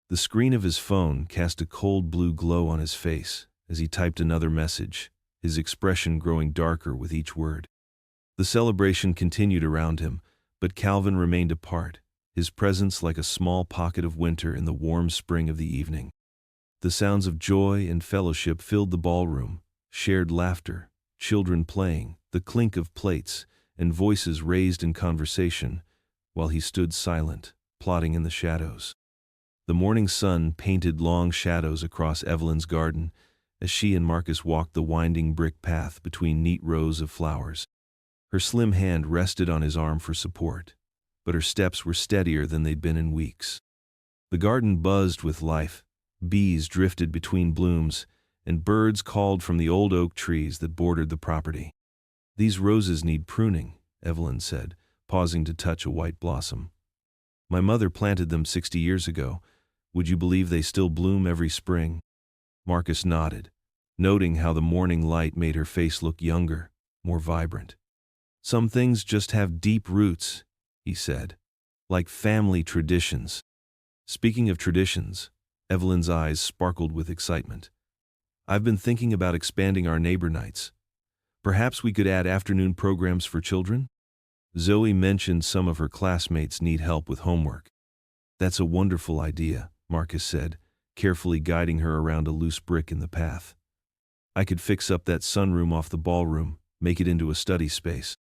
The screen of his phone cast a cold blue glow on his face as he typed another message, his expression growing darker with each word. The celebration continued around him, but Calvin remained apart, his presence like a small pocket of winter in the warm spring of the evening. The sounds of joy and fellowship filled the ballroom, shared laughter, children playing, the clink of plates, and voices raised in conversation, while he stood silent, plotting in the shadows. The morning sun painted long shadows across Evelyn's garden as she and Marcus walked the winding brick path between neat rows of flowers. Her slim hand rested on his arm for support, but her steps were steadier than they'd been in weeks. The garden buzzed with life, bees drifted between blooms, and birds called from the old oak trees that bordered the property. "These roses need pruning," Evelyn said, pausing to touch a white blossom. "My mother planted them 60 years ago. Would you believe they still bloom every spring?" Marcus nodded, noting how the morning light made her face look younger, more vibrant. "Some things just have deep roots," he said, "like family traditions." Speaking of traditions, Evelyn's eyes sparkled with excitement. "I've been thinking about expanding our neighbor nights. Perhaps we could add afternoon programs for children?" Zoe mentioned some of her classmates need help with homework. "That's a wonderful idea," Marcus said, carefully guiding her around a loose brick in the path. "I could fix up that sunroom off the ballroom, make it into a study space."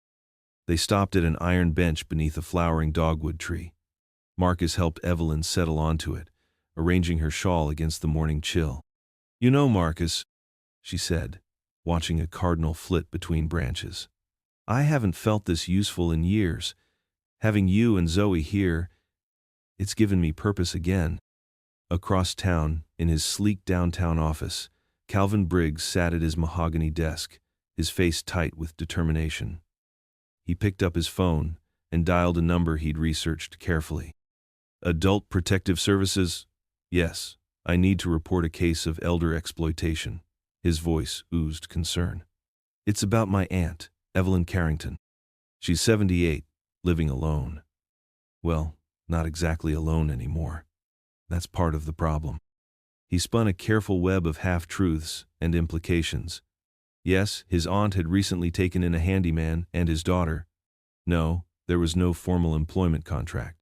They stopped at an iron bench beneath a flowering dogwood tree. Marcus helped Evelyn settle onto it, arranging her shawl against the morning chill. "You know, Marcus," she said, watching a cardinal flit between branches, "I haven't felt this useful in years. Having you and Zoe here, it's given me purpose again." Across town, in his sleek downtown office, Calvin Briggs sat at his mahogany desk, his face tight with determination. He picked up his phone and dialed a number he'd researched carefully. "Adult Protective Services? Yes, I need to report a case of elder exploitation." His voice oozed concern. "It's about my aunt, Evelyn Carrington. She's 78, living alone." "Well, not exactly alone anymore. That's part of the problem." He spun a careful web of half-truths and implications. Yes, his aunt had recently taken in a handyman and his daughter. No, there was no formal employment contract.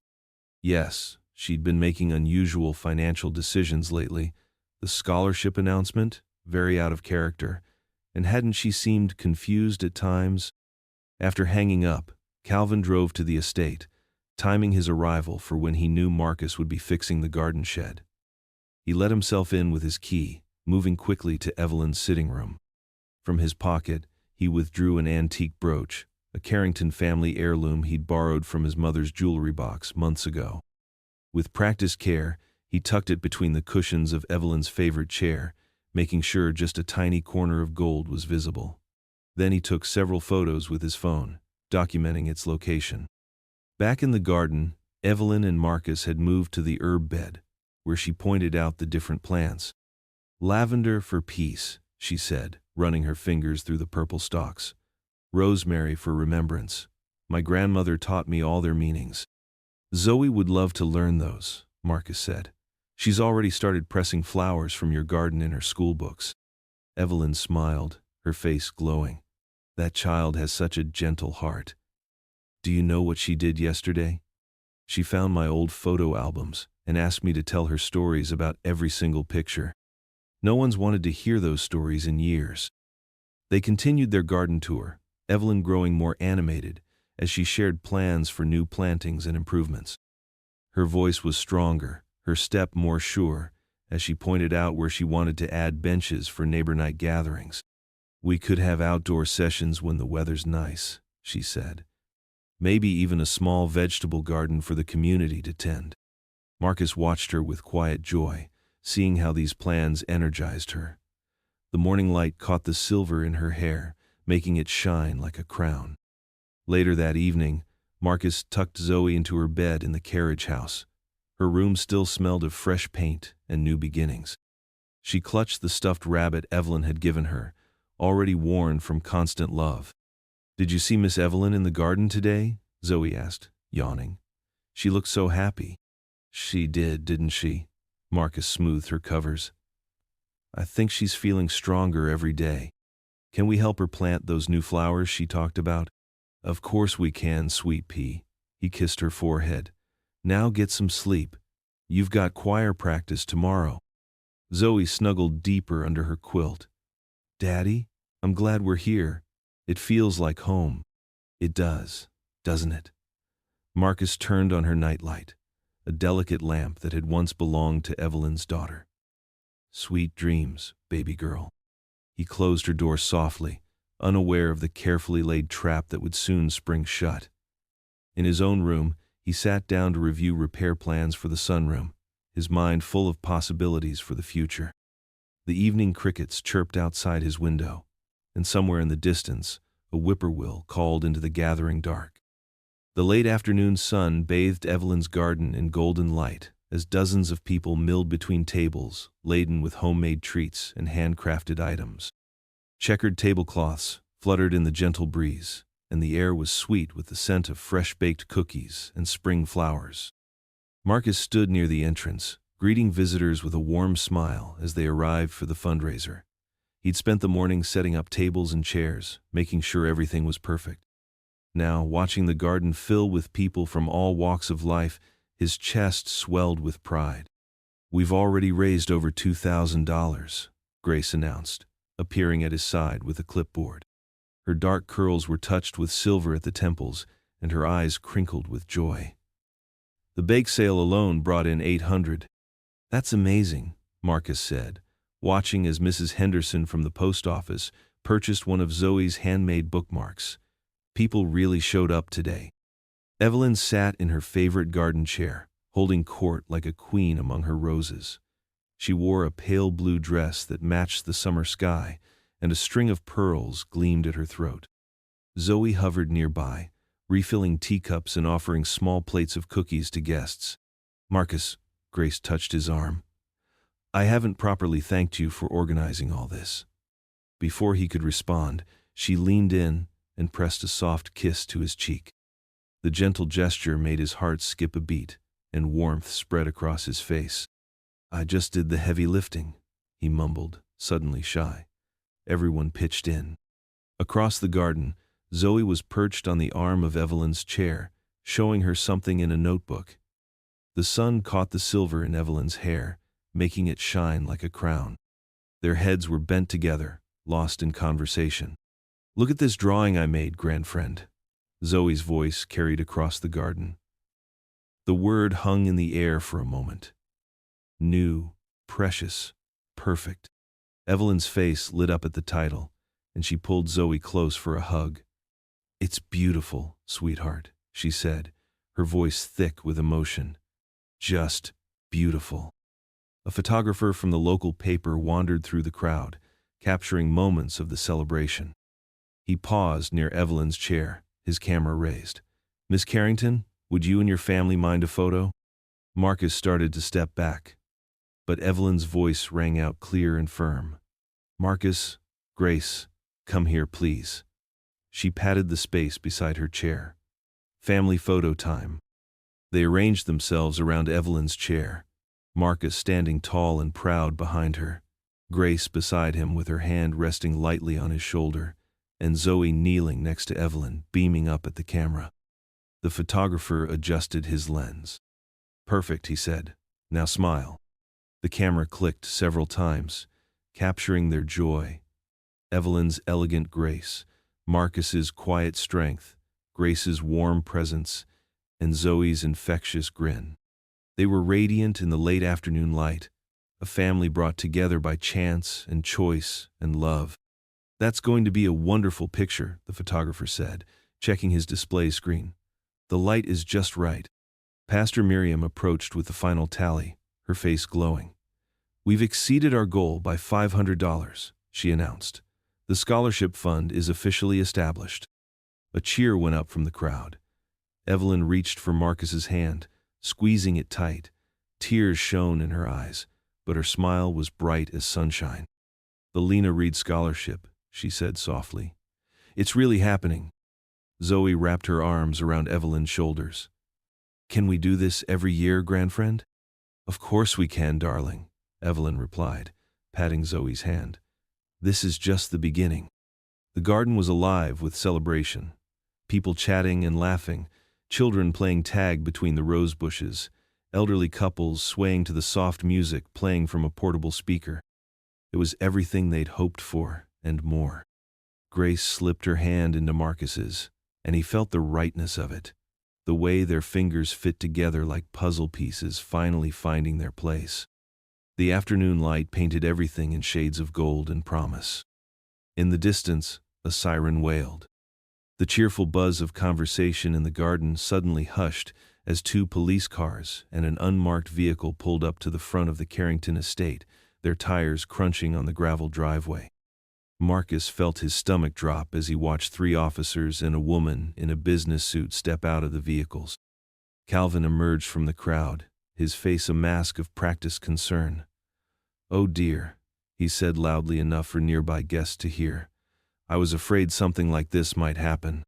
Yes, she'd been making unusual financial decisions lately. The scholarship announcement, very out of character, and hadn't she seemed confused at times? After hanging up, Calvin drove to the estate, timing his arrival for when he knew Marcus would be fixing the garden shed. He let himself in with his key, moving quickly to Evelyn's sitting room. From his pocket, he withdrew an antique brooch, a Carrington family heirloom he'd borrowed from his mother's jewelry box months ago. With practiced care, he tucked it between the cushions of Evelyn's favorite chair, making sure just a tiny corner of gold was visible. Then he took several photos with his phone, documenting its location. Back in the garden, Evelyn and Marcus had moved to the herb bed, where she pointed out the different plants. "Lavender for peace," she said, running her fingers through the purple stalks. "Rosemary for remembrance. My grandmother taught me all their meanings." "Zoe would love to learn those," Marcus said. "She's already started pressing flowers from your garden in her school books." Evelyn smiled, her face glowing. "That child has such a gentle heart. Do you know what she did yesterday? She found my old photo albums and asked me to tell her stories about every single picture. No one's wanted to hear those stories in years." They continued their garden tour, Evelyn growing more animated as she shared plans for new plantings and improvements. Her voice was stronger, her step more sure, as she pointed out where she wanted to add benches for neighbor night gatherings. "We could have outdoor sessions when the weather's nice," she said. "Maybe even a small vegetable garden for the community to tend." Marcus watched her with quiet joy, seeing how these plans energized her. The morning light caught the silver in her hair, making it shine like a crown. Later that evening, Marcus tucked Zoe into her bed in the carriage house. Her room still smelled of fresh paint and new beginnings. She clutched the stuffed rabbit Evelyn had given her, already worn from constant love. "Did you see Miss Evelyn in the garden today?" Zoe asked, yawning. "She looked so happy." "She did, didn't she?" Marcus smoothed her covers. "I think she's feeling stronger every day. Can we help her plant those new flowers she talked about?" "Of course we can, sweet pea." He kissed her forehead. "Now get some sleep. You've got choir practice tomorrow." Zoe snuggled deeper under her quilt. "Daddy, I'm glad we're here. It feels like home." "It does, doesn't it?" Marcus turned on her nightlight, a delicate lamp that had once belonged to Evelyn's daughter. "Sweet dreams, baby girl." He closed her door softly, unaware of the carefully laid trap that would soon spring shut. In his own room, he sat down to review repair plans for the sunroom, his mind full of possibilities for the future. The evening crickets chirped outside his window, and somewhere in the distance, a whippoorwill called into the gathering dark. The late afternoon sun bathed Evelyn's garden in golden light as dozens of people milled between tables laden with homemade treats and handcrafted items. Checkered tablecloths fluttered in the gentle breeze, and the air was sweet with the scent of fresh-baked cookies and spring flowers. Marcus stood near the entrance, greeting visitors with a warm smile as they arrived for the fundraiser. He'd spent the morning setting up tables and chairs, making sure everything was perfect. Now, watching the garden fill with people from all walks of life, his chest swelled with pride. "We've already raised over $2,000, Grace announced, appearing at his side with a clipboard. Her dark curls were touched with silver at the temples, and her eyes crinkled with joy. "The bake sale alone brought in $800. "That's amazing," Marcus said, watching as Mrs. Henderson from the post office purchased one of Zoe's handmade bookmarks. "People really showed up today." Evelyn sat in her favorite garden chair, holding court like a queen among her roses. She wore a pale blue dress that matched the summer sky, and a string of pearls gleamed at her throat. Zoe hovered nearby, refilling teacups and offering small plates of cookies to guests. "Marcus," Grace touched his arm, "I haven't properly thanked you for organizing all this." Before he could respond, she leaned in and pressed a soft kiss to his cheek. The gentle gesture made his heart skip a beat, and warmth spread across his face. "I just did the heavy lifting," he mumbled, suddenly shy. Everyone pitched in. Across the garden, Zoe was perched on the arm of Evelyn's chair, showing her something in a notebook. The sun caught the silver in Evelyn's hair, making it shine like a crown. Their heads were bent together, lost in conversation. "Look at this drawing I made, grandfriend." Zoe's voice carried across the garden. The word hung in the air for a moment. New, precious, perfect. Evelyn's face lit up at the title, and she pulled Zoe close for a hug. "It's beautiful, sweetheart," she said, her voice thick with emotion. "Just beautiful." A photographer from the local paper wandered through the crowd, capturing moments of the celebration. He paused near Evelyn's chair, his camera raised. "Miss Carrington, would you and your family mind a photo?" Marcus started to step back, but Evelyn's voice rang out clear and firm. "Marcus, Grace, come here, please." She patted the space beside her chair. "Family photo time." They arranged themselves around Evelyn's chair, Marcus standing tall and proud behind her, Grace beside him with her hand resting lightly on his shoulder, and Zoe kneeling next to Evelyn, beaming up at the camera. The photographer adjusted his lens. "Perfect," he said. "Now smile." The camera clicked several times, capturing their joy. Evelyn's elegant grace, Marcus's quiet strength, Grace's warm presence, and Zoe's infectious grin. They were radiant in the late afternoon light, a family brought together by chance and choice and love. "That's going to be a wonderful picture," the photographer said, checking his display screen. "The light is just right." Pastor Miriam approached with the final tally, her face glowing. "We've exceeded our goal by $500, she announced. "The scholarship fund is officially established." A cheer went up from the crowd. Evelyn reached for Marcus's hand, squeezing it tight. Tears shone in her eyes, but her smile was bright as sunshine. "The Lena Reed Scholarship," she said softly. "It's really happening." Zoe wrapped her arms around Evelyn's shoulders. "Can we do this every year, grandfriend?" "Of course we can, darling," Evelyn replied, patting Zoe's hand. "This is just the beginning." The garden was alive with celebration. People chatting and laughing, children playing tag between the rose bushes, elderly couples swaying to the soft music playing from a portable speaker. It was everything they'd hoped for, and more. Grace slipped her hand into Marcus's, and he felt the rightness of it, the way their fingers fit together like puzzle pieces finally finding their place. The afternoon light painted everything in shades of gold and promise. In the distance, a siren wailed. The cheerful buzz of conversation in the garden suddenly hushed as 2 police cars and an unmarked vehicle pulled up to the front of the Carrington estate, their tires crunching on the gravel driveway. Marcus felt his stomach drop as he watched 3 officers and a woman in a business suit step out of the vehicles. Calvin emerged from the crowd, his face a mask of practiced concern. "Oh dear," he said loudly enough for nearby guests to hear. "I was afraid something like this might happen."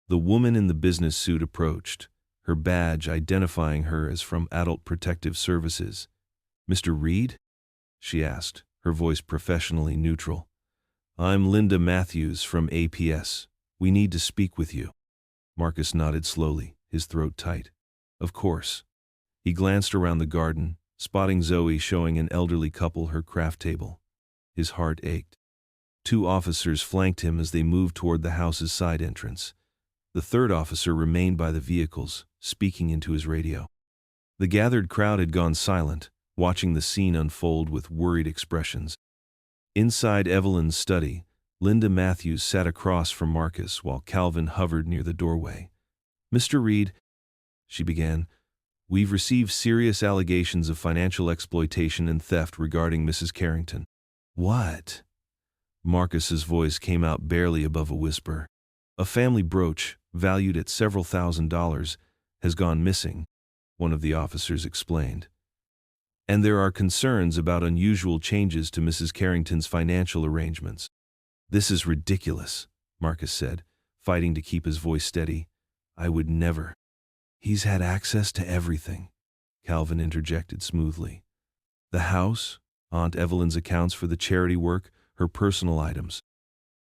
The woman in the business suit approached, her badge identifying her as from Adult Protective Services. "Mr. Reed?" she asked, her voice professionally neutral. "I'm Linda Matthews from APS. We need to speak with you." Marcus nodded slowly, his throat tight. "Of course." He glanced around the garden, spotting Zoe showing an elderly couple her craft table. His heart ached. 2 officers flanked him as they moved toward the house's side entrance. The 3rd officer remained by the vehicles, speaking into his radio. The gathered crowd had gone silent, watching the scene unfold with worried expressions. Inside Evelyn's study, Linda Matthews sat across from Marcus while Calvin hovered near the doorway. "Mr. Reed," she began, "we've received serious allegations of financial exploitation and theft regarding Mrs. Carrington." "What?" Marcus's voice came out barely above a whisper. "A family brooch, valued at several $1,000s, has gone missing," one of the officers explained. "And there are concerns about unusual changes to Mrs. Carrington's financial arrangements." "This is ridiculous," Marcus said, fighting to keep his voice steady. "I would never." "He's had access to everything," Calvin interjected smoothly. "The house, Aunt Evelyn's accounts for the charity work, her personal items."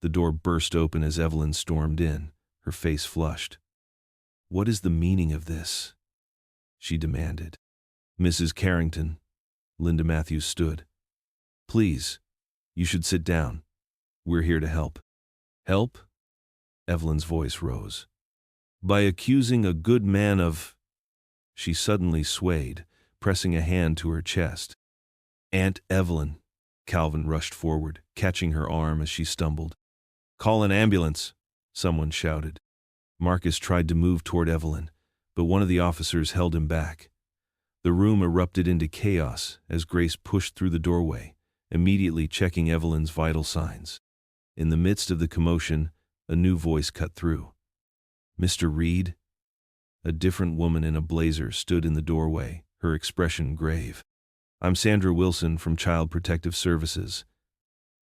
The door burst open as Evelyn stormed in, her face flushed. "What is the meaning of this?" she demanded. "Mrs. Carrington," Linda Matthews stood. "Please, you should sit down. We're here to help." "Help?" Evelyn's voice rose. "By accusing a good man of—" She suddenly swayed, pressing a hand to her chest. "Aunt Evelyn," Calvin rushed forward, catching her arm as she stumbled. "Call an ambulance," someone shouted. Marcus tried to move toward Evelyn, but one of the officers held him back. The room erupted into chaos as Grace pushed through the doorway, immediately checking Evelyn's vital signs. In the midst of the commotion, a new voice cut through. "Mr. Reed?" A different woman in a blazer stood in the doorway, her expression grave. "I'm Sandra Wilson from Child Protective Services.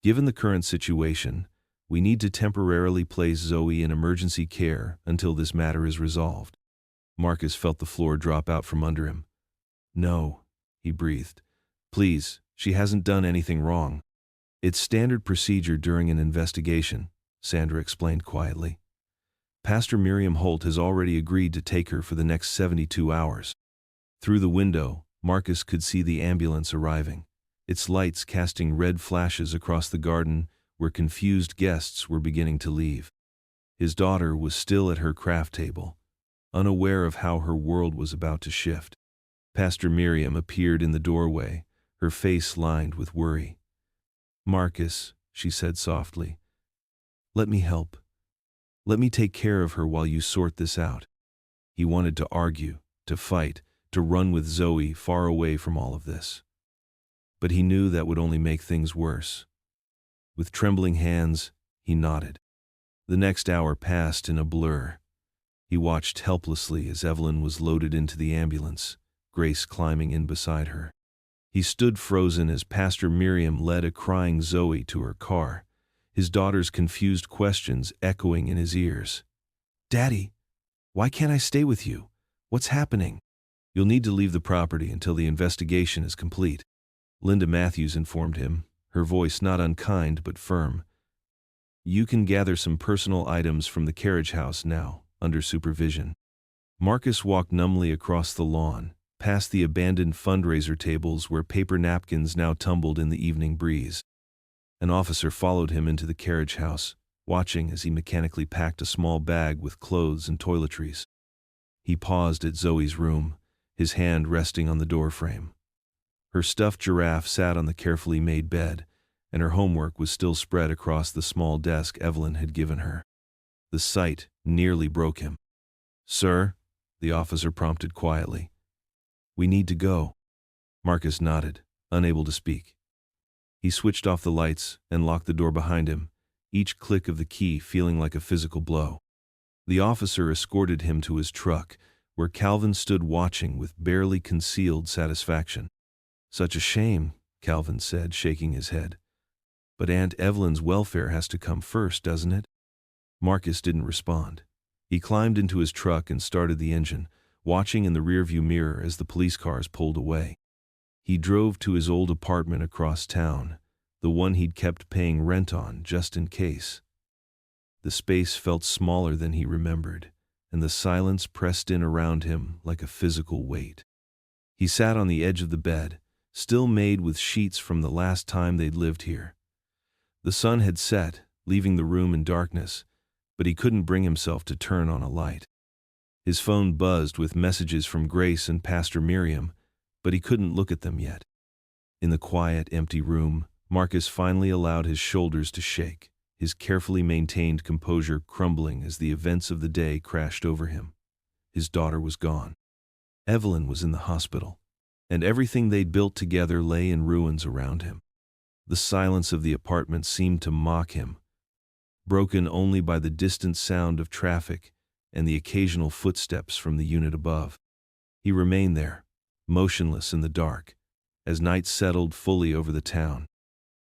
Given the current situation, we need to temporarily place Zoe in emergency care until this matter is resolved." Marcus felt the floor drop out from under him. "No," he breathed. "Please, she hasn't done anything wrong." "It's standard procedure during an investigation," Sandra explained quietly. "Pastor Miriam Holt has already agreed to take her for the next 72 hours. Through the window, Marcus could see the ambulance arriving, its lights casting red flashes across the garden where confused guests were beginning to leave. His daughter was still at her craft table, unaware of how her world was about to shift. Pastor Miriam appeared in the doorway, her face lined with worry. "Marcus," she said softly, "let me help. Let me take care of her while you sort this out." He wanted to argue, to fight, to run with Zoe far away from all of this. But he knew that would only make things worse. With trembling hands, he nodded. The next hour passed in a blur. He watched helplessly as Evelyn was loaded into the ambulance, Grace climbing in beside her. He stood frozen as Pastor Miriam led a crying Zoe to her car, his daughter's confused questions echoing in his ears. "Daddy, why can't I stay with you? What's happening?" "You'll need to leave the property until the investigation is complete," Linda Matthews informed him, her voice not unkind but firm. "You can gather some personal items from the carriage house now, under supervision." Marcus walked numbly across the lawn, past the abandoned fundraiser tables where paper napkins now tumbled in the evening breeze. An officer followed him into the carriage house, watching as he mechanically packed a small bag with clothes and toiletries. He paused at Zoe's room, his hand resting on the doorframe. Her stuffed giraffe sat on the carefully made bed, and her homework was still spread across the small desk Evelyn had given her. The sight nearly broke him. "Sir," the officer prompted quietly. "We need to go." Marcus nodded, unable to speak. He switched off the lights and locked the door behind him, each click of the key feeling like a physical blow. The officer escorted him to his truck, where Calvin stood watching with barely concealed satisfaction. "Such a shame," Calvin said, shaking his head. "But Aunt Evelyn's welfare has to come first, doesn't it?" Marcus didn't respond. He climbed into his truck and started the engine, watching in the rearview mirror as the police cars pulled away. He drove to his old apartment across town, the one he'd kept paying rent on just in case. The space felt smaller than he remembered, and the silence pressed in around him like a physical weight. He sat on the edge of the bed, still made with sheets from the last time they'd lived here. The sun had set, leaving the room in darkness, but he couldn't bring himself to turn on a light. His phone buzzed with messages from Grace and Pastor Miriam, but he couldn't look at them yet. In the quiet, empty room, Marcus finally allowed his shoulders to shake, his carefully maintained composure crumbling as the events of the day crashed over him. His daughter was gone. Evelyn was in the hospital, and everything they'd built together lay in ruins around him. The silence of the apartment seemed to mock him, broken only by the distant sound of traffic and the occasional footsteps from the unit above. He remained there, motionless in the dark, as night settled fully over the town.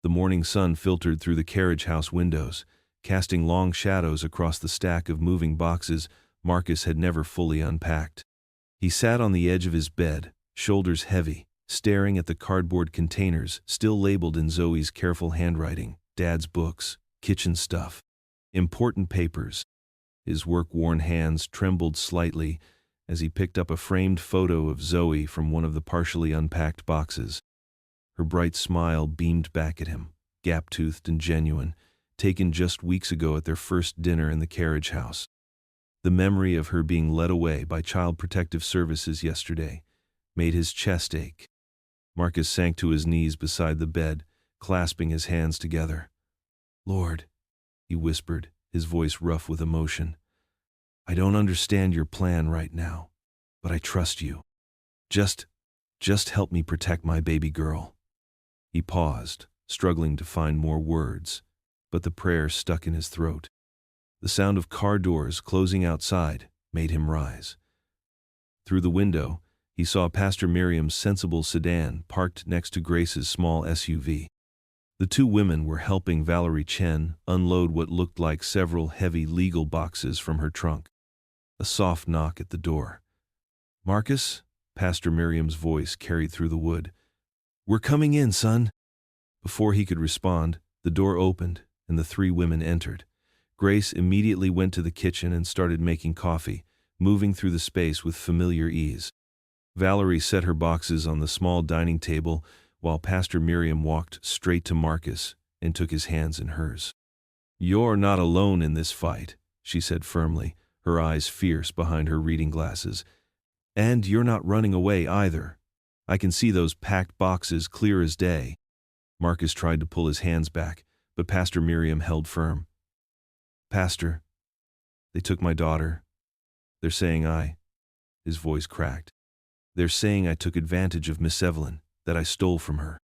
The morning sun filtered through the carriage house windows, casting long shadows across the stack of moving boxes Marcus had never fully unpacked. He sat on the edge of his bed, shoulders heavy, staring at the cardboard containers still labeled in Zoe's careful handwriting, Dad's books, kitchen stuff, important papers. His work-worn hands trembled slightly as he picked up a framed photo of Zoe from one of the partially unpacked boxes. Her bright smile beamed back at him, gap-toothed and genuine, taken just weeks ago at their first dinner in the carriage house. The memory of her being led away by Child Protective Services yesterday made his chest ache. Marcus sank to his knees beside the bed, clasping his hands together. "Lord," he whispered, his voice rough with emotion, "I don't understand your plan right now, but I trust you. Just help me protect my baby girl." He paused, struggling to find more words, but the prayer stuck in his throat. The sound of car doors closing outside made him rise. Through the window, he saw Pastor Miriam's sensible sedan parked next to Grace's small SUV. The two women were helping Valerie Chen unload what looked like several heavy legal boxes from her trunk. A soft knock at the door. "Marcus?" Pastor Miriam's voice carried through the wood. "We're coming in, son." Before he could respond, the door opened and the three women entered. Grace immediately went to the kitchen and started making coffee, moving through the space with familiar ease. Valerie set her boxes on the small dining table while Pastor Miriam walked straight to Marcus and took his hands in hers. "You're not alone in this fight," she said firmly, her eyes fierce behind her reading glasses. "And you're not running away either. I can see those packed boxes clear as day." Marcus tried to pull his hands back, but Pastor Miriam held firm. "Pastor, they took my daughter. They're saying His voice cracked. "They're saying I took advantage of Miss Evelyn, that I stole from her."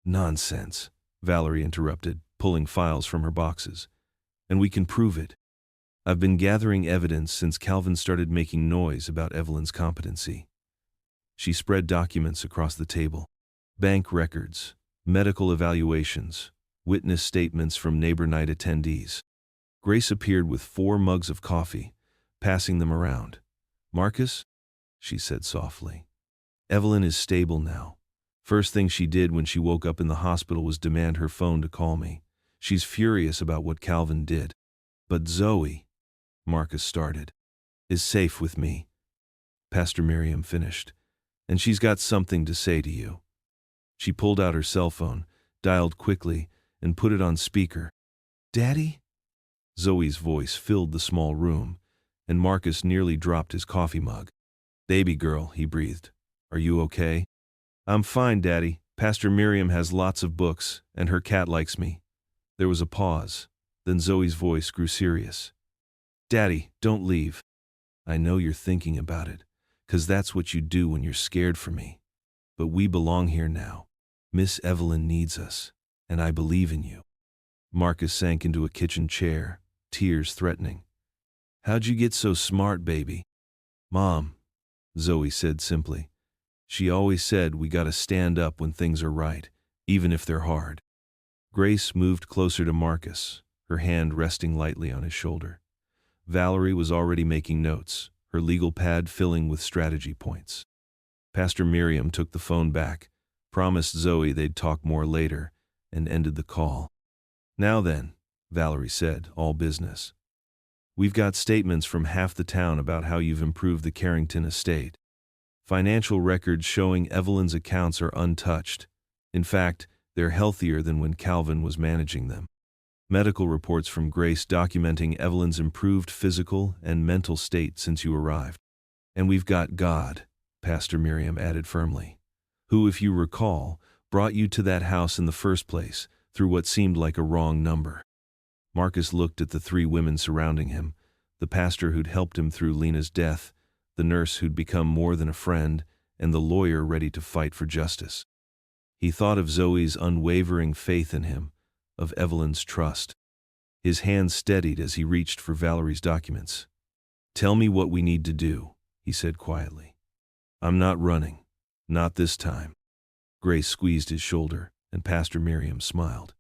"Nonsense," Valerie interrupted, pulling files from her boxes. "And we can prove it. I've been gathering evidence since Calvin started making noise about Evelyn's competency." She spread documents across the table. Bank records, medical evaluations, witness statements from neighbor night attendees. Grace appeared with 4 mugs of coffee, passing them around. "Marcus," she said softly, "Evelyn is stable now. First thing she did when she woke up in the hospital was demand her phone to call me. She's furious about what Calvin did. But Zoe," Marcus started, "is safe with me," Pastor Miriam finished, "and she's got something to say to you." She pulled out her cell phone, dialed quickly, and put it on speaker. "Daddy?" Zoe's voice filled the small room, and Marcus nearly dropped his coffee mug. "Baby girl," he breathed, "are you okay?" "I'm fine, Daddy. Pastor Miriam has lots of books, and her cat likes me." There was a pause, then Zoe's voice grew serious. "Daddy, don't leave. I know you're thinking about it, 'cause that's what you do when you're scared for me. But we belong here now. Miss Evelyn needs us, and I believe in you." Marcus sank into a kitchen chair, tears threatening. "How'd you get so smart, baby?" "Mom," Zoe said simply. "She always said we gotta stand up when things are right, even if they're hard." Grace moved closer to Marcus, her hand resting lightly on his shoulder. Valerie was already making notes, her legal pad filling with strategy points. Pastor Miriam took the phone back, promised Zoe they'd talk more later, and ended the call. "Now then," Valerie said, all business. "We've got statements from half the town about how you've improved the Carrington estate. Financial records showing Evelyn's accounts are untouched. In fact, they're healthier than when Calvin was managing them. Medical reports from Grace documenting Evelyn's improved physical and mental state since you arrived. And we've got God," Pastor Miriam added firmly, "who, if you recall, brought you to that house in the first place through what seemed like a wrong number." Marcus looked at the 3 women surrounding him, the pastor who'd helped him through Lena's death, the nurse who'd become more than a friend, and the lawyer ready to fight for justice. He thought of Zoe's unwavering faith in him, of Evelyn's trust. His hand steadied as he reached for Valerie's documents. "Tell me what we need to do," he said quietly. "I'm not running. Not this time." Grace squeezed his shoulder, and Pastor Miriam smiled.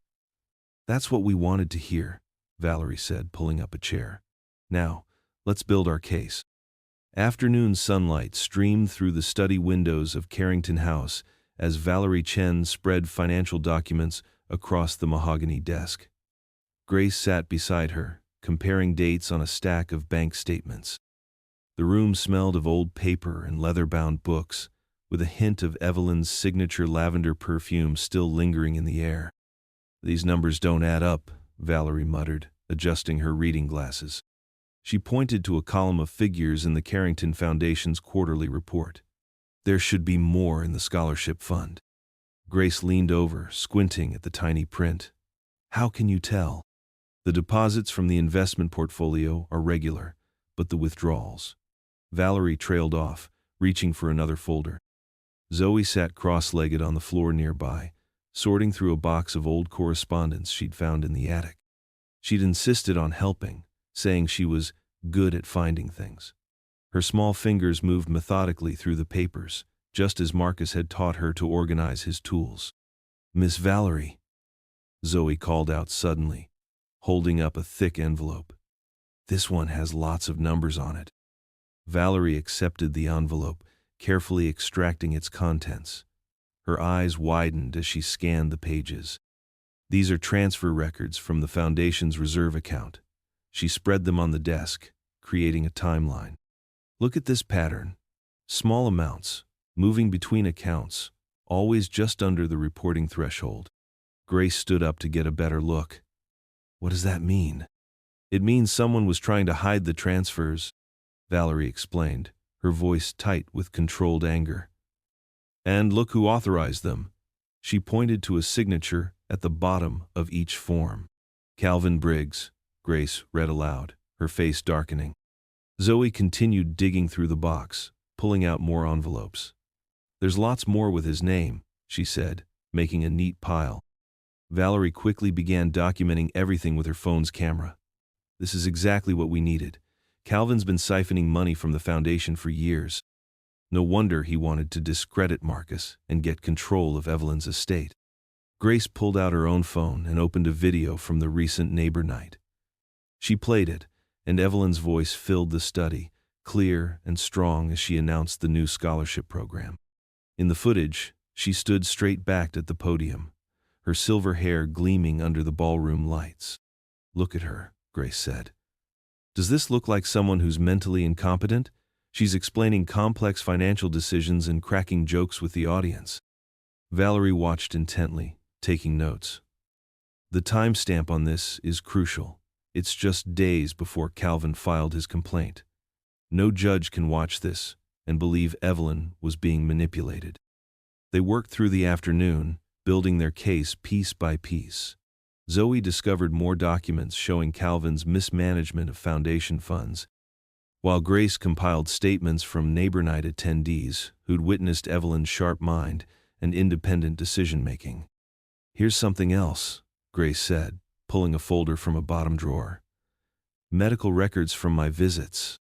"That's what we wanted to hear," Valerie said, pulling up a chair. "Now, let's build our case." Afternoon sunlight streamed through the study windows of Carrington House as Valerie Chen spread financial documents across the mahogany desk. Grace sat beside her, comparing dates on a stack of bank statements. The room smelled of old paper and leather-bound books, with a hint of Evelyn's signature lavender perfume still lingering in the air. "These numbers don't add up," Valerie muttered, adjusting her reading glasses. She pointed to a column of figures in the Carrington Foundation's quarterly report. "There should be more in the scholarship fund." Grace leaned over, squinting at the tiny print. "How can you tell?" "The deposits from the investment portfolio are regular, but the withdrawals." Valerie trailed off, reaching for another folder. Zoe sat cross-legged on the floor nearby, sorting through a box of old correspondence she'd found in the attic. She'd insisted on helping, saying she was good at finding things. Her small fingers moved methodically through the papers, just as Marcus had taught her to organize his tools. "Miss Valerie," Zoe called out suddenly, holding up a thick envelope. "This one has lots of numbers on it." Valerie accepted the envelope, carefully extracting its contents. Her eyes widened as she scanned the pages. "These are transfer records from the Foundation's reserve account." She spread them on the desk, creating a timeline. "Look at this pattern. Small amounts, moving between accounts, always just under the reporting threshold." Grace stood up to get a better look. "What does that mean?" "It means someone was trying to hide the transfers," Valerie explained, her voice tight with controlled anger. And look who authorized them. She pointed to a signature at the bottom of each form. Calvin Briggs, Grace read aloud, her face darkening. Zoe continued digging through the box, pulling out more envelopes. There's lots more with his name, she said, making a neat pile. Valerie quickly began documenting everything with her phone's camera. This is exactly what we needed. Calvin's been siphoning money from the foundation for years. No wonder he wanted to discredit Marcus and get control of Evelyn's estate. Grace pulled out her own phone and opened a video from the recent neighbor night. She played it, and Evelyn's voice filled the study, clear and strong as she announced the new scholarship program. In the footage, she stood straight-backed at the podium, her silver hair gleaming under the ballroom lights. "Look at her," Grace said. "Does this look like someone who's mentally incompetent? She's explaining complex financial decisions and cracking jokes with the audience." Valerie watched intently, taking notes. "The timestamp on this is crucial. It's just days before Calvin filed his complaint. No judge can watch this and believe Evelyn was being manipulated." They worked through the afternoon, building their case piece by piece. Zoe discovered more documents showing Calvin's mismanagement of foundation funds, while Grace compiled statements from neighbor night attendees who'd witnessed Evelyn's sharp mind and independent decision-making. "Here's something else," Grace said, pulling a folder from a bottom drawer. "Medical records from my visits.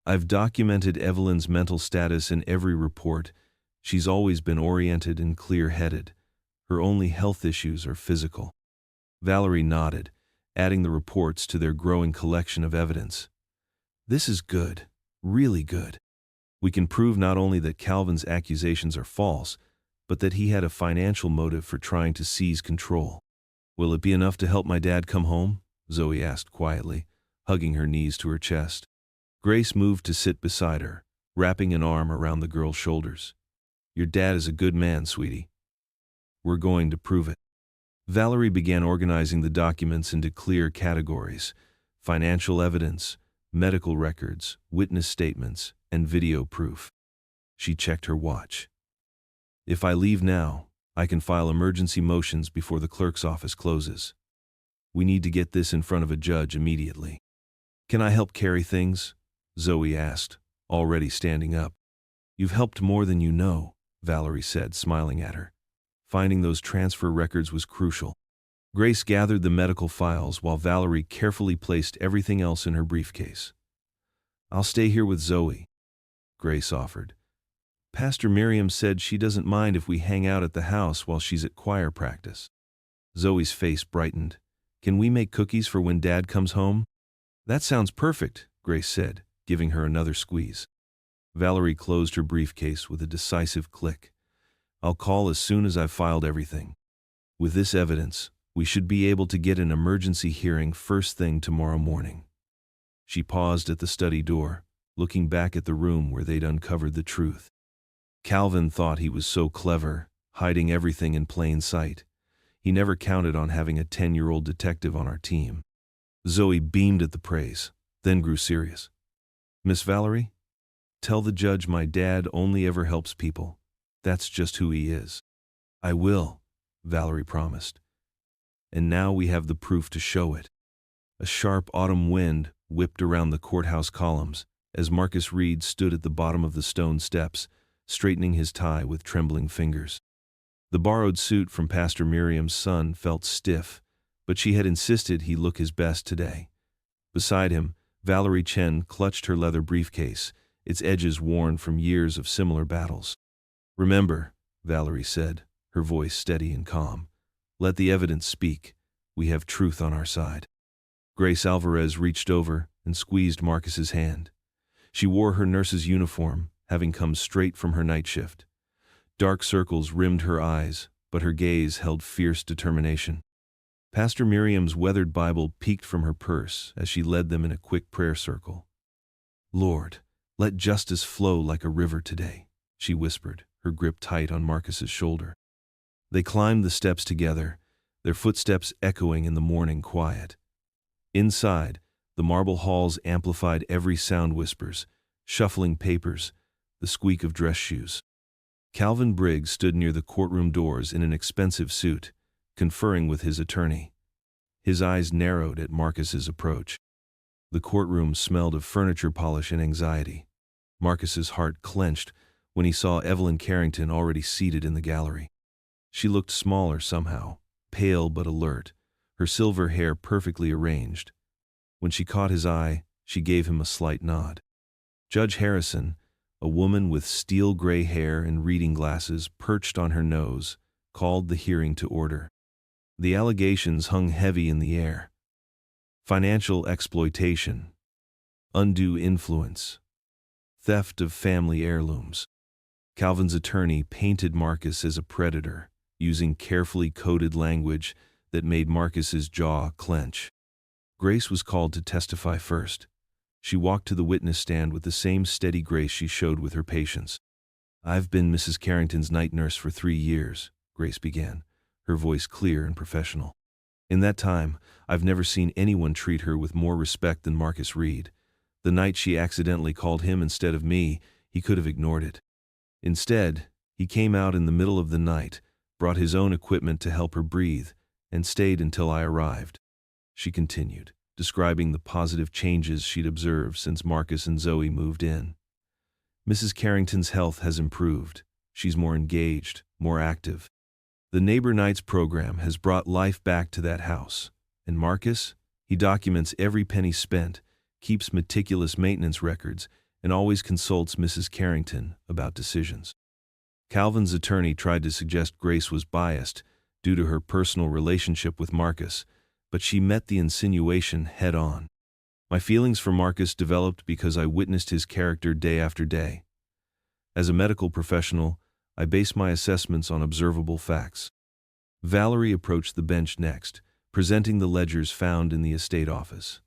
I've documented Evelyn's mental status in every report. She's always been oriented and clear-headed. Her only health issues are physical." Valerie nodded, adding the reports to their growing collection of evidence. "This is good, really good. We can prove not only that Calvin's accusations are false, but that he had a financial motive for trying to seize control." "Will it be enough to help my dad come home?" Zoe asked quietly, hugging her knees to her chest. Grace moved to sit beside her, wrapping an arm around the girl's shoulders. "Your dad is a good man, sweetie. We're going to prove it." Valerie began organizing the documents into clear categories: financial evidence, medical records, witness statements, and video proof. She checked her watch. "If I leave now, I can file emergency motions before the clerk's office closes. We need to get this in front of a judge immediately." "Can I help carry things?" Zoe asked, already standing up. "You've helped more than you know," Valerie said, smiling at her. Finding those transfer records was crucial. Grace gathered the medical files while Valerie carefully placed everything else in her briefcase. "I'll stay here with Zoe," Grace offered. "Pastor Miriam said she doesn't mind if we hang out at the house while she's at choir practice." Zoe's face brightened. "Can we make cookies for when Dad comes home?" "That sounds perfect," Grace said, giving her another squeeze. Valerie closed her briefcase with a decisive click. "I'll call as soon as I've filed everything. With this evidence, we should be able to get an emergency hearing first thing tomorrow morning." She paused at the study door, looking back at the room where they'd uncovered the truth. Calvin thought he was so clever, hiding everything in plain sight. He never counted on having a 10-year-old detective on our team. Zoe beamed at the praise, then grew serious. "Miss Valerie, tell the judge my dad only ever helps people. That's just who he is." "I will," Valerie promised. "And now we have the proof to show it." A sharp autumn wind whipped around the courthouse columns as Marcus Reed stood at the bottom of the stone steps, straightening his tie with trembling fingers. The borrowed suit from Pastor Miriam's son felt stiff, but she had insisted he look his best today. Beside him, Valerie Chen clutched her leather briefcase, its edges worn from years of similar battles. "Remember," Valerie said, her voice steady and calm, "let the evidence speak. We have truth on our side." Grace Alvarez reached over and squeezed Marcus's hand. She wore her nurse's uniform, having come straight from her night shift. Dark circles rimmed her eyes, but her gaze held fierce determination. Pastor Miriam's weathered Bible peeked from her purse as she led them in a quick prayer circle. "Lord, let justice flow like a river today," she whispered, her grip tight on Marcus's shoulder. They climbed the steps together, their footsteps echoing in the morning quiet. Inside, the marble halls amplified every sound: whispers, shuffling papers, the squeak of dress shoes. Calvin Briggs stood near the courtroom doors in an expensive suit, conferring with his attorney. His eyes narrowed at Marcus's approach. The courtroom smelled of furniture polish and anxiety. Marcus's heart clenched when he saw Evelyn Carrington already seated in the gallery. She looked smaller somehow, pale but alert, her silver hair perfectly arranged. When she caught his eye, she gave him a slight nod. Judge Harrison, a woman with steel-gray hair and reading glasses perched on her nose, called the hearing to order. The allegations hung heavy in the air. Financial exploitation, undue influence, theft of family heirlooms. Calvin's attorney painted Marcus as a predator, using carefully coded language that made Marcus's jaw clench. Grace was called to testify first. She walked to the witness stand with the same steady grace she showed with her patients. "I've been Mrs. Carrington's night nurse for 3 years," Grace began, her voice clear and professional. "In that time, I've never seen anyone treat her with more respect than Marcus Reed. The night she accidentally called him instead of me, he could have ignored it. Instead, he came out in the middle of the night, brought his own equipment to help her breathe, and stayed until I arrived." She continued, describing the positive changes she'd observed since Marcus and Zoe moved in. "Mrs. Carrington's health has improved. She's more engaged, more active. The Neighbor Nights program has brought life back to that house. And Marcus, he documents every penny spent, keeps meticulous maintenance records, and always consults Mrs. Carrington about decisions." Calvin's attorney tried to suggest Grace was biased due to her personal relationship with Marcus, but she met the insinuation head-on. "My feelings for Marcus developed because I witnessed his character day after day. As a medical professional, I base my assessments on observable facts." Valerie approached the bench next, presenting the ledgers found in the estate office.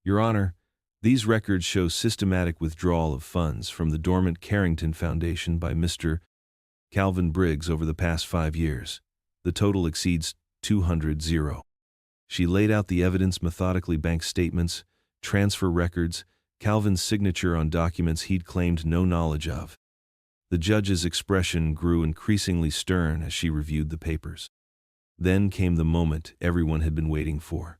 "Your Honor, these records show systematic withdrawal of funds from the dormant Carrington Foundation by Mr. Calvin Briggs over the past 5 years. The total exceeds 200. She laid out the evidence methodically: bank statements, transfer records, Calvin's signature on documents he'd claimed no knowledge of. The judge's expression grew increasingly stern as she reviewed the papers. Then came the moment everyone had been waiting for.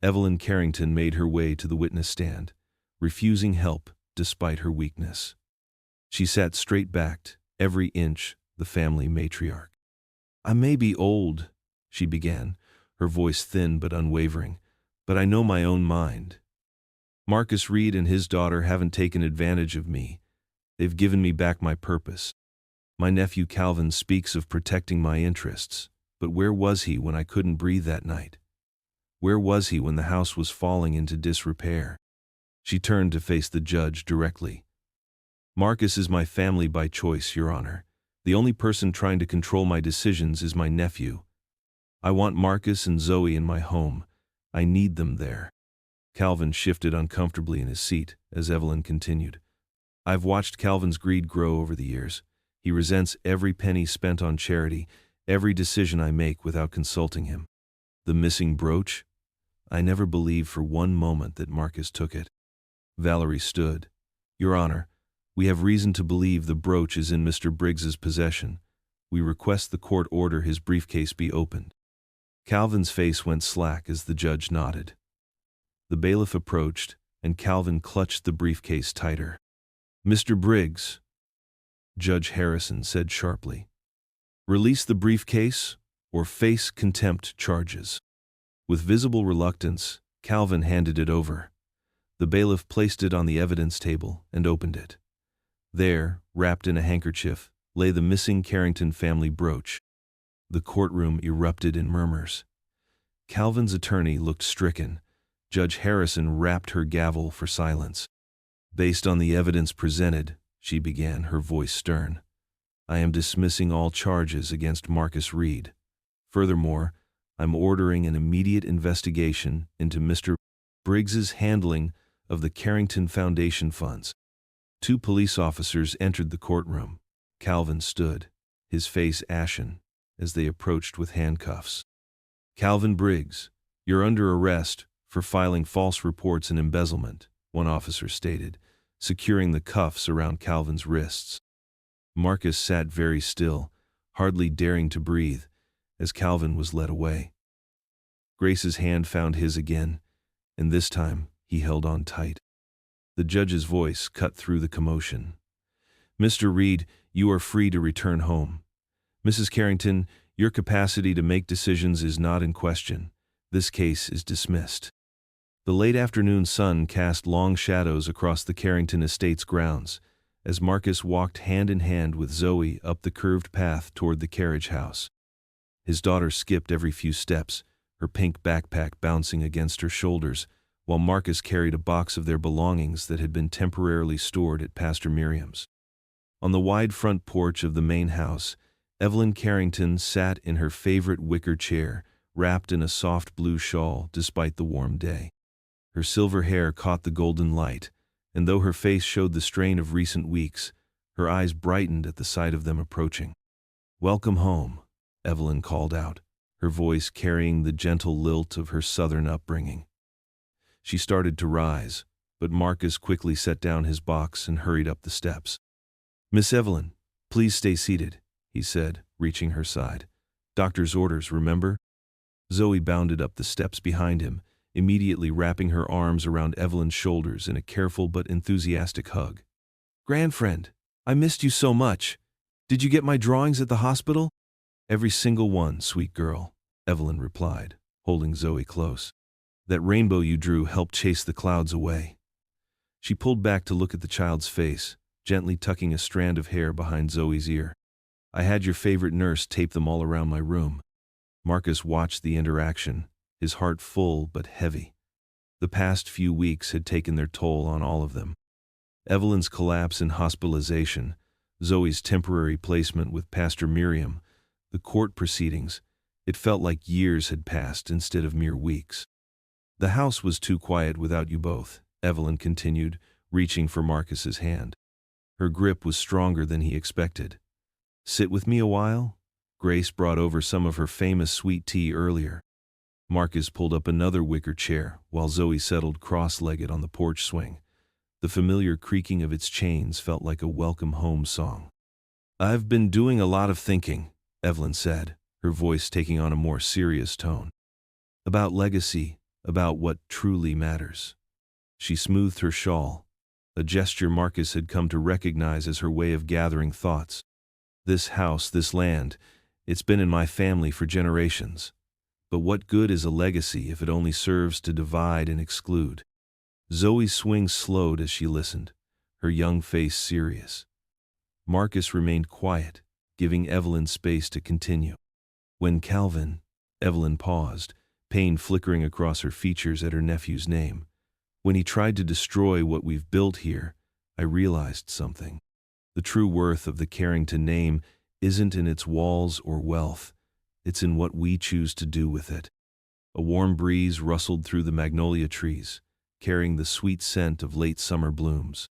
Evelyn Carrington made her way to the witness stand, refusing help despite her weakness. She sat straight-backed, every inch the family matriarch. "I may be old," she began, her voice thin but unwavering, "but I know my own mind. Marcus Reed and his daughter haven't taken advantage of me. They've given me back my purpose. My nephew Calvin speaks of protecting my interests, but where was he when I couldn't breathe that night? Where was he when the house was falling into disrepair?" She turned to face the judge directly. "Marcus is my family by choice, Your Honor. The only person trying to control my decisions is my nephew. I want Marcus and Zoe in my home. I need them there." Calvin shifted uncomfortably in his seat as Evelyn continued. "I've watched Calvin's greed grow over the years. He resents every penny spent on charity, every decision I make without consulting him. The missing brooch? I never believed for one moment that Marcus took it." Valerie stood. "Your Honor, we have reason to believe the brooch is in Mr. Briggs's possession. We request the court order his briefcase be opened." Calvin's face went slack as the judge nodded. The bailiff approached, and Calvin clutched the briefcase tighter. "Mr. Briggs," Judge Harrison said sharply, "release the briefcase or face contempt charges." With visible reluctance, Calvin handed it over. The bailiff placed it on the evidence table and opened it. There, wrapped in a handkerchief, lay the missing Carrington family brooch. The courtroom erupted in murmurs. Calvin's attorney looked stricken. Judge Harrison rapped her gavel for silence. "Based on the evidence presented," she began, her voice stern, "I am dismissing all charges against Marcus Reed. Furthermore, I'm ordering an immediate investigation into Mr. Briggs's handling of the Carrington Foundation funds." 2 police officers entered the courtroom. Calvin stood, his face ashen, as they approached with handcuffs. "Calvin Briggs, you're under arrest for filing false reports and embezzlement," one officer stated, securing the cuffs around Calvin's wrists. Marcus sat very still, hardly daring to breathe, as Calvin was led away. Grace's hand found his again, and this time he held on tight. The judge's voice cut through the commotion. "Mr. Reed, you are free to return home. Mrs. Carrington, your capacity to make decisions is not in question. This case is dismissed." The late afternoon sun cast long shadows across the Carrington estate's grounds, as Marcus walked hand in hand with Zoe up the curved path toward the carriage house. His daughter skipped every few steps, her pink backpack bouncing against her shoulders, while Marcus carried a box of their belongings that had been temporarily stored at Pastor Miriam's. On the wide front porch of the main house, Evelyn Carrington sat in her favorite wicker chair, wrapped in a soft blue shawl despite the warm day. Her silver hair caught the golden light, and though her face showed the strain of recent weeks, her eyes brightened at the sight of them approaching. "Welcome home," Evelyn called out, her voice carrying the gentle lilt of her southern upbringing. She started to rise, but Marcus quickly set down his box and hurried up the steps. "Miss Evelyn, please stay seated," he said, reaching her side. "Doctor's orders, remember?" Zoe bounded up the steps behind him, immediately wrapping her arms around Evelyn's shoulders in a careful but enthusiastic hug. "Grandfriend, I missed you so much. Did you get my drawings at the hospital?" "Every single one, sweet girl," Evelyn replied, holding Zoe close. "That rainbow you drew helped chase the clouds away." She pulled back to look at the child's face, gently tucking a strand of hair behind Zoe's ear. "I had your favorite nurse tape them all around my room." Marcus watched the interaction, his heart full but heavy. The past few weeks had taken their toll on all of them. Evelyn's collapse and hospitalization, Zoe's temporary placement with Pastor Miriam, the court proceedings, it felt like years had passed instead of mere weeks. "The house was too quiet without you both," Evelyn continued, reaching for Marcus's hand. Her grip was stronger than he expected. "Sit with me a while?" Grace brought over some of her famous sweet tea earlier. Marcus pulled up another wicker chair while Zoe settled cross-legged on the porch swing. The familiar creaking of its chains felt like a welcome home song. "I've been doing a lot of thinking," Evelyn said, her voice taking on a more serious tone. "About legacy, about what truly matters." She smoothed her shawl, a gesture Marcus had come to recognize as her way of gathering thoughts. "This house, this land, it's been in my family for generations. But what good is a legacy if it only serves to divide and exclude?" Zoe's swing slowed as she listened, her young face serious. Marcus remained quiet, giving Evelyn space to continue. "When Calvin," Evelyn paused, pain flickering across her features at her nephew's name. "When he tried to destroy what we've built here, I realized something. The true worth of the Carrington name isn't in its walls or wealth. It's in what we choose to do with it." A warm breeze rustled through the magnolia trees, carrying the sweet scent of late summer blooms.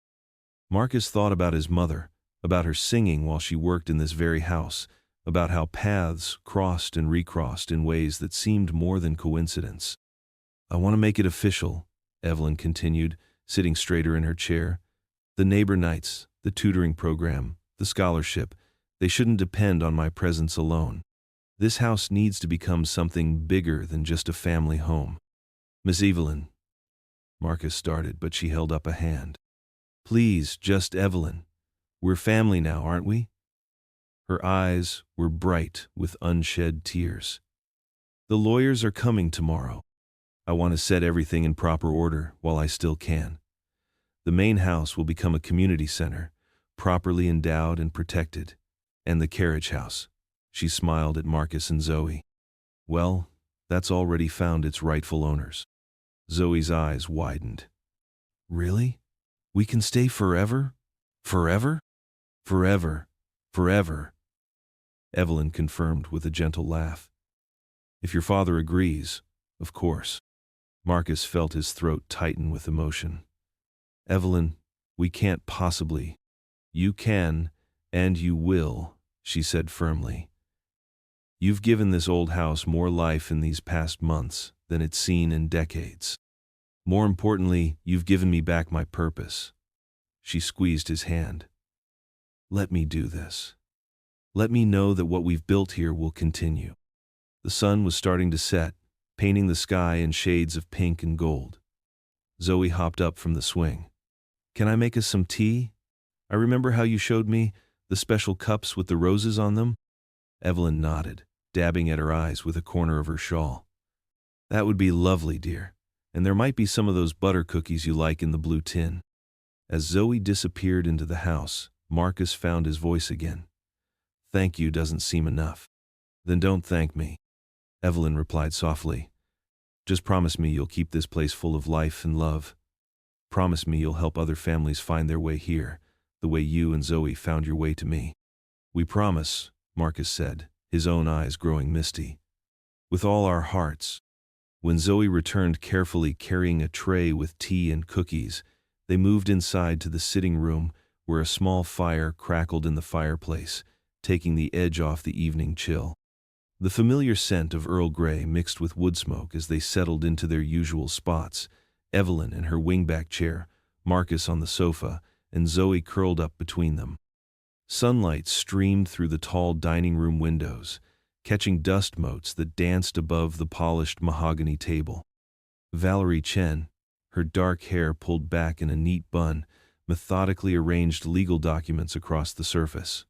Marcus thought about his mother, about her singing while she worked in this very house, about how paths crossed and recrossed in ways that seemed more than coincidence. "I want to make it official," Evelyn continued, sitting straighter in her chair. "The neighbor nights, the tutoring program, the scholarship, they shouldn't depend on my presence alone. This house needs to become something bigger than just a family home." "Miss Evelyn," Marcus started, but she held up a hand. "Please, just Evelyn. We're family now, aren't we?" Her eyes were bright with unshed tears. "The lawyers are coming tomorrow. I want to set everything in proper order while I still can. The main house will become a community center, properly endowed and protected, and the carriage house." She smiled at Marcus and Zoe. "Well, that's already found its rightful owners." Zoe's eyes widened. "Really? We can stay forever? Forever? Forever. Forever." Evelyn confirmed with a gentle laugh. "If your father agrees, of course." Marcus felt his throat tighten with emotion. "Evelyn, we can't possibly." "You can, and you will," she said firmly. "You've given this old house more life in these past months than it's seen in decades. More importantly, you've given me back my purpose." She squeezed his hand. Let me do this. Let me know that what we've built here will continue. The sun was starting to set, painting the sky in shades of pink and gold. Zoe hopped up from the swing. Can I make us some tea? I remember how you showed me the special cups with the roses on them. Evelyn nodded, dabbing at her eyes with a corner of her shawl. That would be lovely, dear. And there might be some of those butter cookies you like in the blue tin. As Zoe disappeared into the house, Marcus found his voice again. Thank you doesn't seem enough. Then don't thank me. Evelyn replied softly. Just promise me you'll keep this place full of life and love. Promise me you'll help other families find their way here, the way you and Zoe found your way to me. We promise, Marcus said, his own eyes growing misty. With all our hearts. When Zoe returned carefully carrying a tray with tea and cookies, they moved inside to the sitting room where a small fire crackled in the fireplace, taking the edge off the evening chill. The familiar scent of Earl Grey mixed with wood smoke as they settled into their usual spots, Evelyn in her wingback chair, Marcus on the sofa, and Zoe curled up between them. Sunlight streamed through the tall dining room windows, catching dust motes that danced above the polished mahogany table. Valerie Chen, her dark hair pulled back in a neat bun, methodically arranged legal documents across the surface.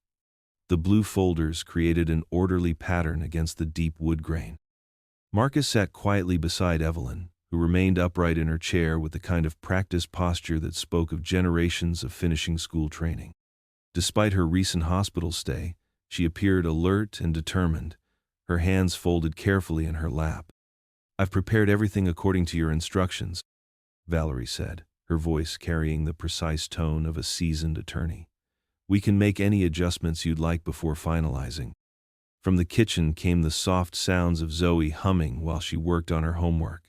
The blue folders created an orderly pattern against the deep wood grain. Marcus sat quietly beside Evelyn, who remained upright in her chair with the kind of practiced posture that spoke of generations of finishing school training. Despite her recent hospital stay, she appeared alert and determined, her hands folded carefully in her lap. I've prepared everything according to your instructions, Valerie said, her voice carrying the precise tone of a seasoned attorney. We can make any adjustments you'd like before finalizing. From the kitchen came the soft sounds of Zoe humming while she worked on her homework.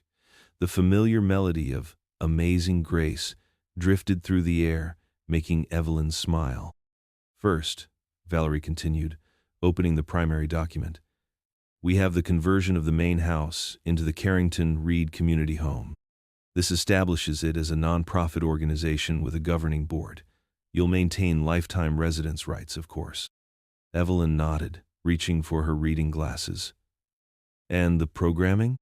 The familiar melody of Amazing Grace drifted through the air, making Evelyn smile. First, Valerie continued, opening the primary document, we have the conversion of the main house into the Carrington Reed Community Home. This establishes it as a non-profit organization with a governing board. You'll maintain lifetime residence rights, of course. Evelyn nodded, reaching for her reading glasses. And the programming?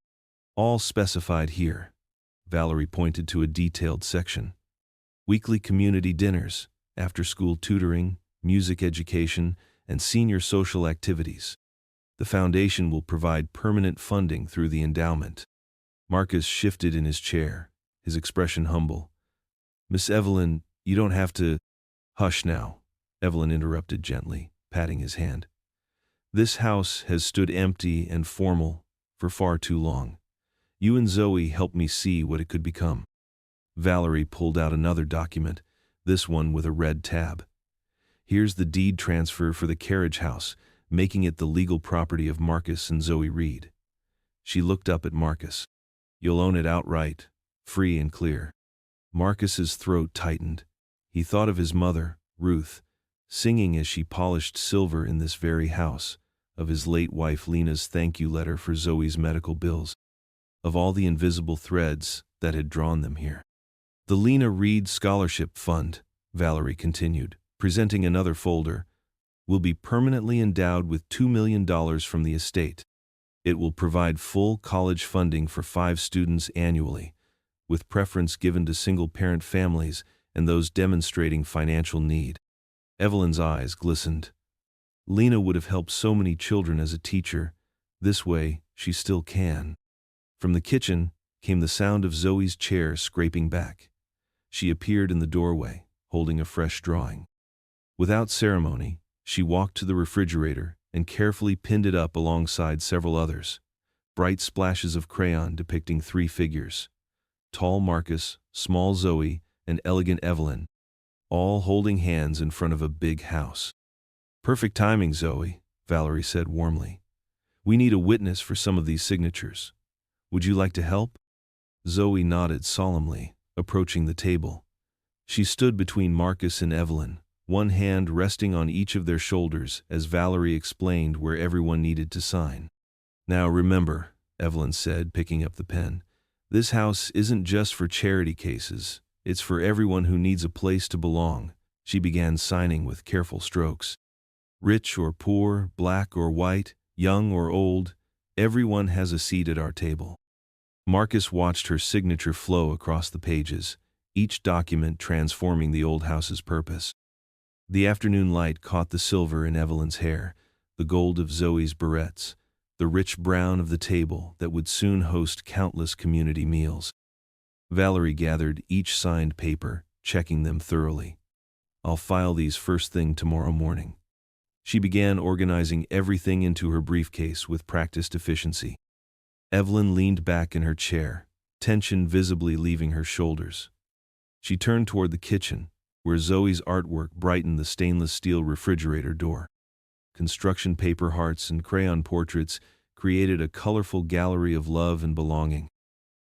All specified here. Valerie pointed to a detailed section. Weekly community dinners, after-school tutoring, music education, and senior social activities. The foundation will provide permanent funding through the endowment. Marcus shifted in his chair, his expression humble. Miss Evelyn, you don't have to... Hush now, Evelyn interrupted gently, patting his hand. This house has stood empty and formal for far too long. You and Zoe helped me see what it could become. Valerie pulled out another document, this one with a red tab. Here's the deed transfer for the carriage house, making it the legal property of Marcus and Zoe Reed. She looked up at Marcus. You'll own it outright, free and clear. Marcus's throat tightened. He thought of his mother, Ruth, singing as she polished silver in this very house, of his late wife Lena's thank you letter for Zoe's medical bills, of all the invisible threads that had drawn them here. The Lena Reed Scholarship Fund, Valerie continued, presenting another folder, will be permanently endowed with $2 million from the estate. It will provide full college funding for 5 students annually, with preference given to single-parent families and those demonstrating financial need. Evelyn's eyes glistened. Lena would have helped so many children as a teacher. This way, she still can. From the kitchen came the sound of Zoe's chair scraping back. She appeared in the doorway, holding a fresh drawing. Without ceremony, she walked to the refrigerator and carefully pinned it up alongside several others. Bright splashes of crayon depicting 3 figures. Tall Marcus, small Zoe, and elegant Evelyn, all holding hands in front of a big house. Perfect timing, Zoe, Valerie said warmly. We need a witness for some of these signatures. Would you like to help? Zoe nodded solemnly, approaching the table. She stood between Marcus and Evelyn, one hand resting on each of their shoulders as Valerie explained where everyone needed to sign. Now remember, Evelyn said, picking up the pen, this house isn't just for charity cases, it's for everyone who needs a place to belong. She began signing with careful strokes. Rich or poor, black or white, young or old, everyone has a seat at our table. Marcus watched her signature flow across the pages, each document transforming the old house's purpose. The afternoon light caught the silver in Evelyn's hair, the gold of Zoe's barrettes, the rich brown of the table that would soon host countless community meals. Valerie gathered each signed paper, checking them thoroughly. "I'll file these first thing tomorrow morning." She began organizing everything into her briefcase with practiced efficiency. Evelyn leaned back in her chair, tension visibly leaving her shoulders. She turned toward the kitchen, where Zoe's artwork brightened the stainless steel refrigerator door. Construction paper hearts and crayon portraits created a colorful gallery of love and belonging.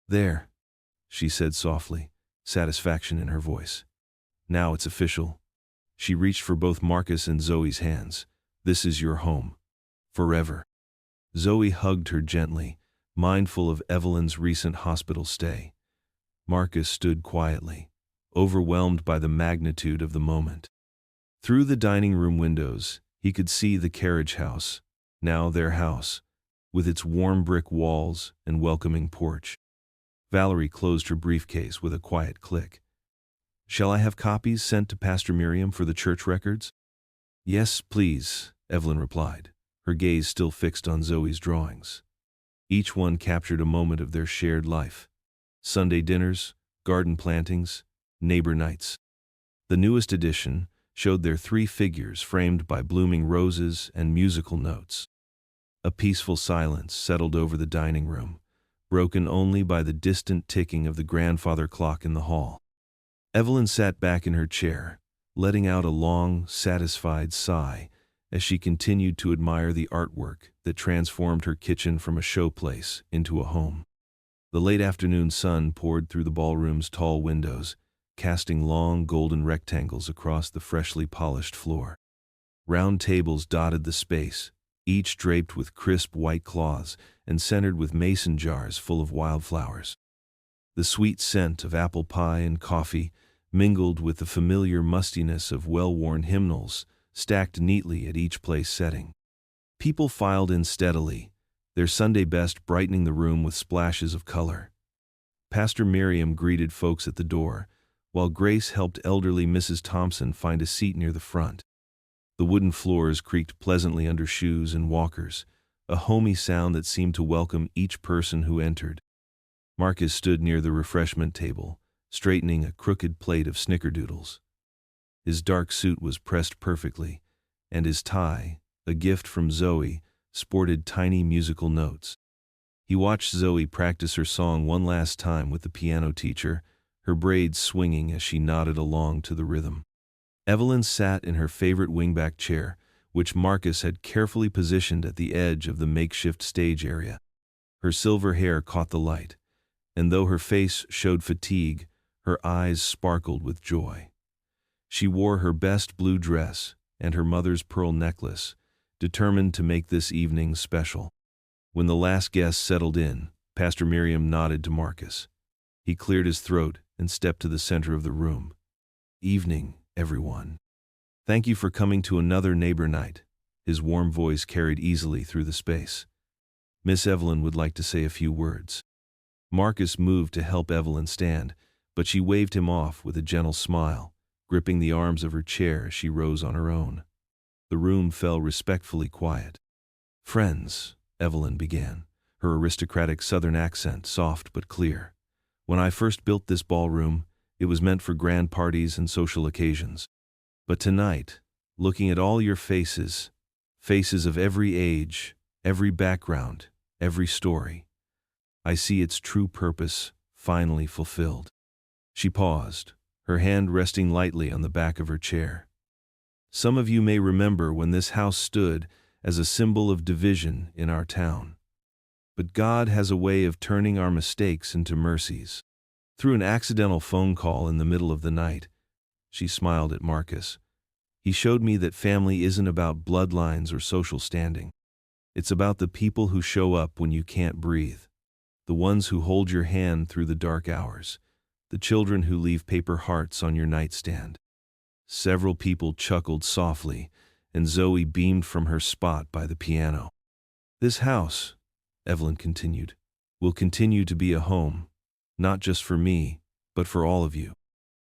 "There," she said softly, satisfaction in her voice. "Now it's official." She reached for both Marcus and Zoe's hands. "This is your home. Forever." Zoe hugged her gently, mindful of Evelyn's recent hospital stay. Marcus stood quietly, overwhelmed by the magnitude of the moment. Through the dining room windows, he could see the carriage house, now their house, with its warm brick walls and welcoming porch. Valerie closed her briefcase with a quiet click. "Shall I have copies sent to Pastor Miriam for the church records?" "Yes, please," Evelyn replied, her gaze still fixed on Zoe's drawings. Each one captured a moment of their shared life. Sunday dinners, garden plantings, neighbor nights. The newest edition showed their three figures framed by blooming roses and musical notes. A peaceful silence settled over the dining room, broken only by the distant ticking of the grandfather clock in the hall. Evelyn sat back in her chair, letting out a long, satisfied sigh as she continued to admire the artwork that transformed her kitchen from a showplace into a home. The late afternoon sun poured through the ballroom's tall windows, casting long golden rectangles across the freshly polished floor. Round tables dotted the space, each draped with crisp white cloths and centered with mason jars full of wildflowers. The sweet scent of apple pie and coffee mingled with the familiar mustiness of well-worn hymnals stacked neatly at each place setting. People filed in steadily, their Sunday best brightening the room with splashes of color. Pastor Miriam greeted folks at the door, while Grace helped elderly Mrs. Thompson find a seat near the front. The wooden floors creaked pleasantly under shoes and walkers, a homey sound that seemed to welcome each person who entered. Marcus stood near the refreshment table, straightening a crooked plate of snickerdoodles. His dark suit was pressed perfectly, and his tie, a gift from Zoe, sported tiny musical notes. He watched Zoe practice her song one last time with the piano teacher, her braids swinging as she nodded along to the rhythm. Evelyn sat in her favorite wingback chair, which Marcus had carefully positioned at the edge of the makeshift stage area. Her silver hair caught the light, and though her face showed fatigue, her eyes sparkled with joy. She wore her best blue dress and her mother's pearl necklace, determined to make this evening special. When the last guest settled in, Pastor Miriam nodded to Marcus. He cleared his throat and stepped to the center of the room. "Evening, everyone. Thank you for coming to another neighbor night." His warm voice carried easily through the space. "Miss Evelyn would like to say a few words." Marcus moved to help Evelyn stand, but she waved him off with a gentle smile, gripping the arms of her chair as she rose on her own. The room fell respectfully quiet. "Friends," Evelyn began, her aristocratic southern accent soft but clear. "When I first built this ballroom, it was meant for grand parties and social occasions. But tonight, looking at all your faces, faces of every age, every background, every story, I see its true purpose finally fulfilled." She paused, her hand resting lightly on the back of her chair. "Some of you may remember when this house stood as a symbol of division in our town. But God has a way of turning our mistakes into mercies. Through an accidental phone call in the middle of the night," she smiled at Marcus, "he showed me that family isn't about bloodlines or social standing. It's about the people who show up when you can't breathe, the ones who hold your hand through the dark hours, the children who leave paper hearts on your nightstand." Several people chuckled softly, and Zoe beamed from her spot by the piano. "This house," Evelyn continued, "will continue to be a home, not just for me, but for all of you.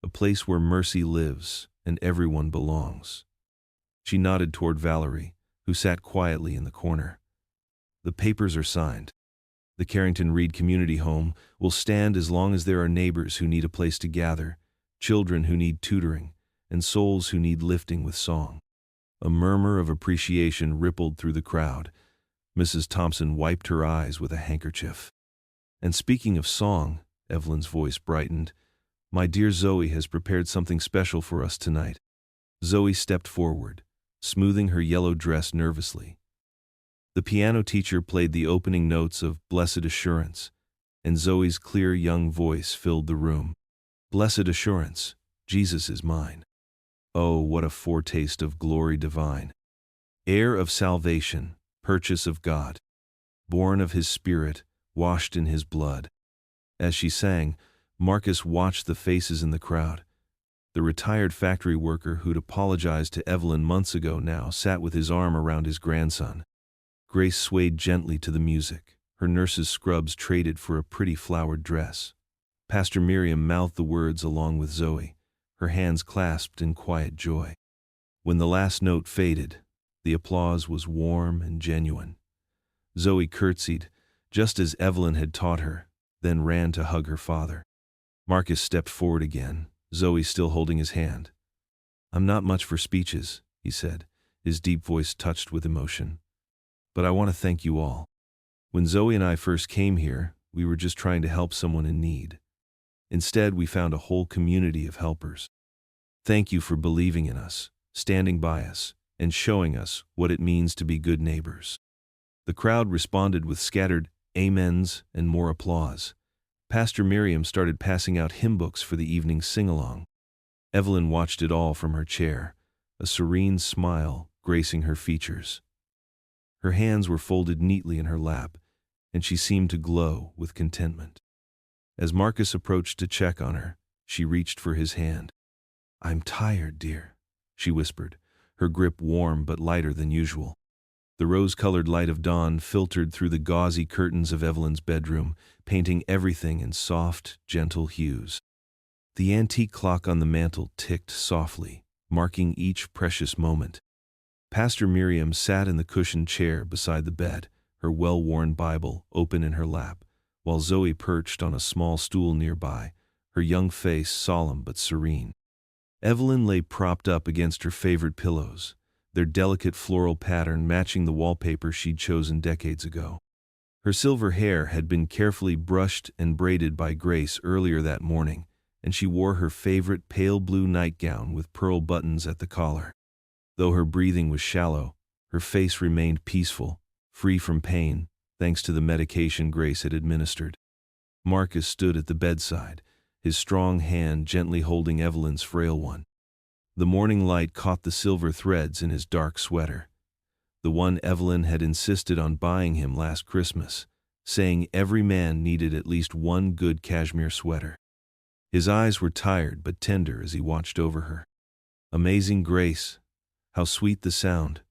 A place where mercy lives and everyone belongs." She nodded toward Valerie, who sat quietly in the corner. "The papers are signed. The Carrington Reed Community Home will stand as long as there are neighbors who need a place to gather, children who need tutoring, and souls who need lifting with song." A murmur of appreciation rippled through the crowd. Mrs. Thompson wiped her eyes with a handkerchief. "And speaking of song," Evelyn's voice brightened, "my dear Zoe has prepared something special for us tonight." Zoe stepped forward, smoothing her yellow dress nervously. The piano teacher played the opening notes of Blessed Assurance, and Zoe's clear young voice filled the room. "Blessed assurance, Jesus is mine. Oh, what a foretaste of glory divine. Heir of salvation, purchase of God, born of his Spirit, washed in his blood." As she sang, Marcus watched the faces in the crowd. The retired factory worker who'd apologized to Evelyn months ago now sat with his arm around his grandson. Grace swayed gently to the music, her nurse's scrubs traded for a pretty flowered dress. Pastor Miriam mouthed the words along with Zoe, her hands clasped in quiet joy. When the last note faded, the applause was warm and genuine. Zoe curtsied, just as Evelyn had taught her, then ran to hug her father. Marcus stepped forward again, Zoe still holding his hand. "I'm not much for speeches," he said, his deep voice touched with emotion. "But I want to thank you all. When Zoe and I first came here, we were just trying to help someone in need. Instead, we found a whole community of helpers. Thank you for believing in us, standing by us, and showing us what it means to be good neighbors." The crowd responded with scattered amens and more applause. Pastor Miriam started passing out hymn books for the evening sing-along. Evelyn watched it all from her chair, a serene smile gracing her features. Her hands were folded neatly in her lap, and she seemed to glow with contentment. As Marcus approached to check on her, she reached for his hand. "I'm tired, dear," she whispered, her grip warm but lighter than usual. The rose-colored light of dawn filtered through the gauzy curtains of Evelyn's bedroom, painting everything in soft, gentle hues. The antique clock on the mantel ticked softly, marking each precious moment. Pastor Miriam sat in the cushioned chair beside the bed, her well-worn Bible open in her lap, while Zoe perched on a small stool nearby, her young face solemn but serene. Evelyn lay propped up against her favorite pillows, their delicate floral pattern matching the wallpaper she'd chosen decades ago. Her silver hair had been carefully brushed and braided by Grace earlier that morning, and she wore her favorite pale blue nightgown with pearl buttons at the collar. Though her breathing was shallow, her face remained peaceful, free from pain, thanks to the medication Grace had administered. Marcus stood at the bedside, his strong hand gently holding Evelyn's frail one. The morning light caught the silver threads in his dark sweater, the one Evelyn had insisted on buying him last Christmas, saying every man needed at least one good cashmere sweater. His eyes were tired but tender as he watched over her. "Amazing Grace, how sweet the sound."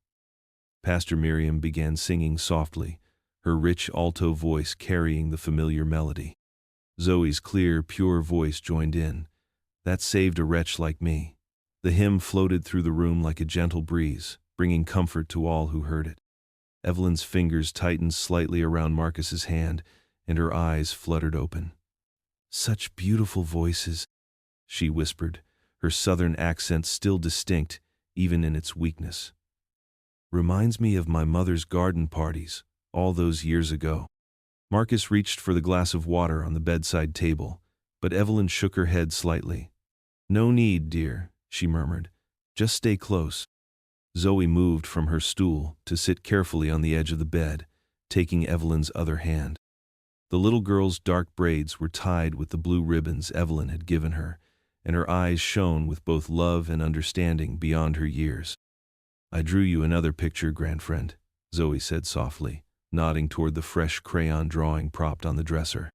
Pastor Miriam began singing softly, her rich alto voice carrying the familiar melody. Zoe's clear, pure voice joined in. "That saved a wretch like me." The hymn floated through the room like a gentle breeze, bringing comfort to all who heard it. Evelyn's fingers tightened slightly around Marcus's hand, and her eyes fluttered open. "Such beautiful voices," she whispered, her southern accent still distinct, even in its weakness. "Reminds me of my mother's garden parties, all those years ago." Marcus reached for the glass of water on the bedside table, but Evelyn shook her head slightly. "No need, dear," she murmured. "Just stay close." Zoe moved from her stool to sit carefully on the edge of the bed, taking Evelyn's other hand. The little girl's dark braids were tied with the blue ribbons Evelyn had given her, and her eyes shone with both love and understanding beyond her years. "I drew you another picture, grandfriend," Zoe said softly, nodding toward the fresh crayon drawing propped on the dresser.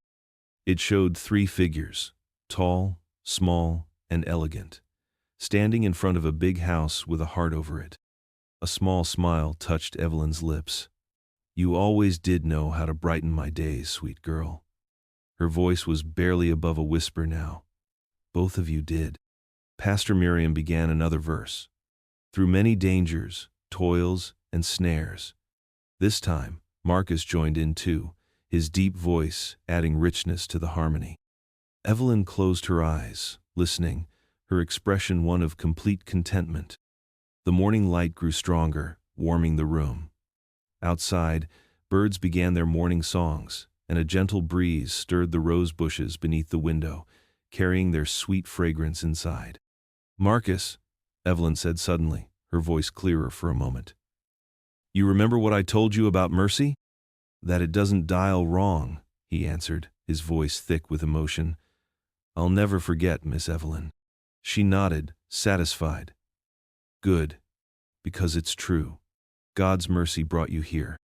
It showed 3 figures, tall, small, and elegant, standing in front of a big house with a heart over it. A small smile touched Evelyn's lips. "You always did know how to brighten my days, sweet girl." Her voice was barely above a whisper now. "Both of you did." Pastor Miriam began another verse. "Through many dangers, toils, and snares." This time, Marcus joined in too, his deep voice adding richness to the harmony. Evelyn closed her eyes, listening, her expression one of complete contentment. The morning light grew stronger, warming the room. Outside, birds began their morning songs, and a gentle breeze stirred the rose bushes beneath the window, carrying their sweet fragrance inside. "Marcus," Evelyn said suddenly, her voice clearer for a moment. "You remember what I told you about mercy?" "That it doesn't dial wrong," he answered, his voice thick with emotion. "I'll never forget, Miss Evelyn." She nodded, satisfied. "Good, because it's true. God's mercy brought you here,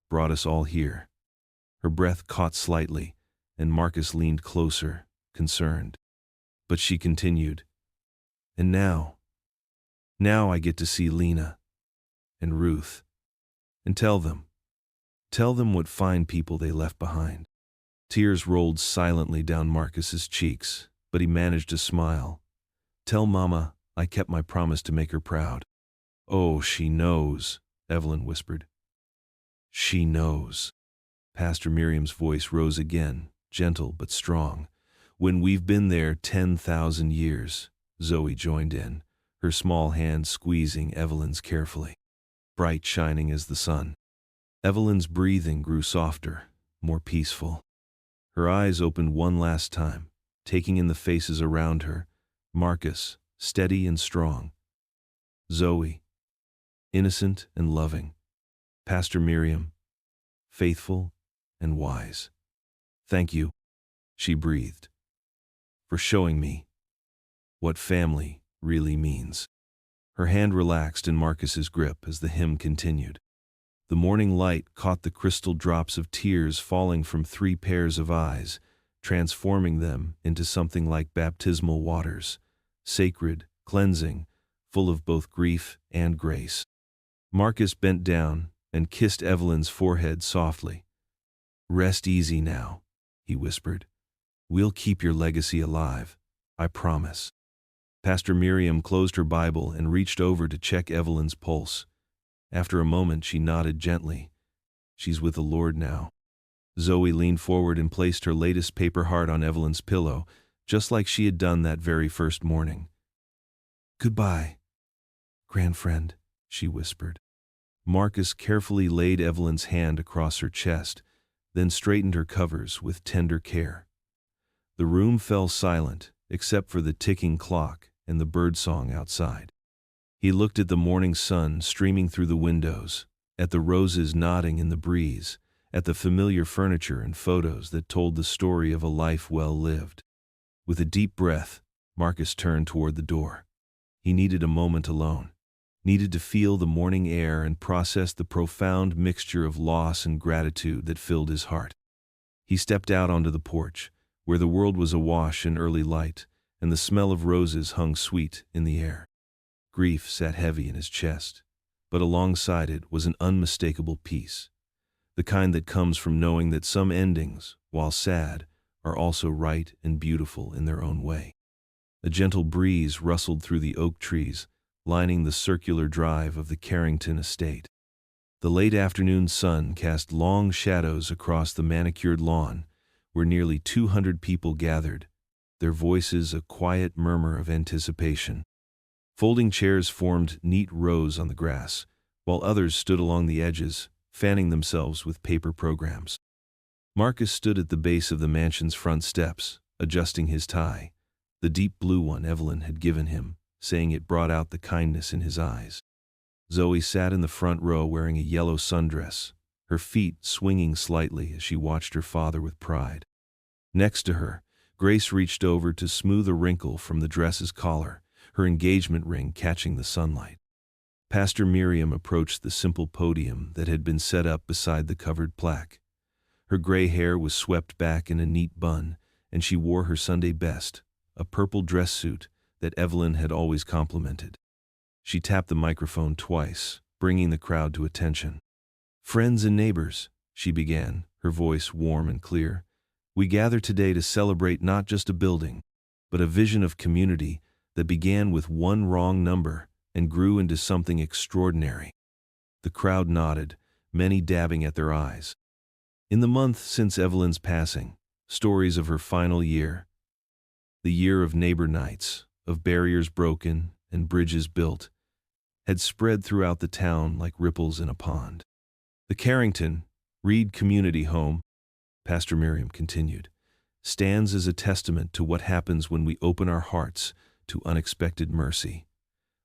brought us all here." Her breath caught slightly, and Marcus leaned closer, concerned. But she continued, "And now I get to see Lena and Ruth, and tell them what fine people they left behind." Tears rolled silently down Marcus's cheeks, but he managed to smile. "Tell Mama I kept my promise to make her proud." "Oh, she knows," Evelyn whispered. "She knows." Pastor Miriam's voice rose again, gentle but strong. "When we've been there 10,000 years, Zoe joined in, her small hand squeezing Evelyn's carefully, bright shining as the sun. Evelyn's breathing grew softer, more peaceful. Her eyes opened one last time, taking in the faces around her. Marcus, steady and strong. Zoe, innocent and loving. Pastor Miriam, faithful and wise. "Thank you," she breathed, "for showing me what family really means." Her hand relaxed in Marcus's grip as the hymn continued. The morning light caught the crystal drops of tears falling from 3 pairs of eyes, transforming them into something like baptismal waters, sacred, cleansing, full of both grief and grace. Marcus bent down and kissed Evelyn's forehead softly. "Rest easy now," he whispered. "We'll keep your legacy alive, I promise." Pastor Miriam closed her Bible and reached over to check Evelyn's pulse. After a moment, she nodded gently. "She's with the Lord now." Zoe leaned forward and placed her latest paper heart on Evelyn's pillow, just like she had done that very first morning. "Goodbye, grand friend," she whispered. Marcus carefully laid Evelyn's hand across her chest, then straightened her covers with tender care. The room fell silent, except for the ticking clock and the birdsong outside. He looked at the morning sun streaming through the windows, at the roses nodding in the breeze, at the familiar furniture and photos that told the story of a life well lived. With a deep breath, Marcus turned toward the door. He needed a moment alone, needed to feel the morning air and process the profound mixture of loss and gratitude that filled his heart. He stepped out onto the porch, where the world was awash in early light, and the smell of roses hung sweet in the air. Grief sat heavy in his chest, but alongside it was an unmistakable peace, the kind that comes from knowing that some endings, while sad, are also right and beautiful in their own way. A gentle breeze rustled through the oak trees, lining the circular drive of the Carrington estate. The late afternoon sun cast long shadows across the manicured lawn, where nearly 200 people gathered, their voices a quiet murmur of anticipation. Folding chairs formed neat rows on the grass, while others stood along the edges, fanning themselves with paper programs. Marcus stood at the base of the mansion's front steps, adjusting his tie, the deep blue one Evelyn had given him, saying it brought out the kindness in his eyes. Zoe sat in the front row wearing a yellow sundress, her feet swinging slightly as she watched her father with pride. Next to her, Grace reached over to smooth a wrinkle from the dress's collar, her engagement ring catching the sunlight. Pastor Miriam approached the simple podium that had been set up beside the covered plaque. Her gray hair was swept back in a neat bun, and she wore her Sunday best, a purple dress suit that Evelyn had always complimented. She tapped the microphone twice, bringing the crowd to attention. "Friends and neighbors," she began, her voice warm and clear, "we gather today to celebrate not just a building, but a vision of community that began with one wrong number and grew into something extraordinary." The crowd nodded, many dabbing at their eyes. In the month since Evelyn's passing, stories of her final year, the year of neighbor nights, of barriers broken and bridges built, had spread throughout the town like ripples in a pond. The Carrington Reed Community Home, Pastor Miriam continued, stands as a testament to what happens when we open our hearts to unexpected mercy,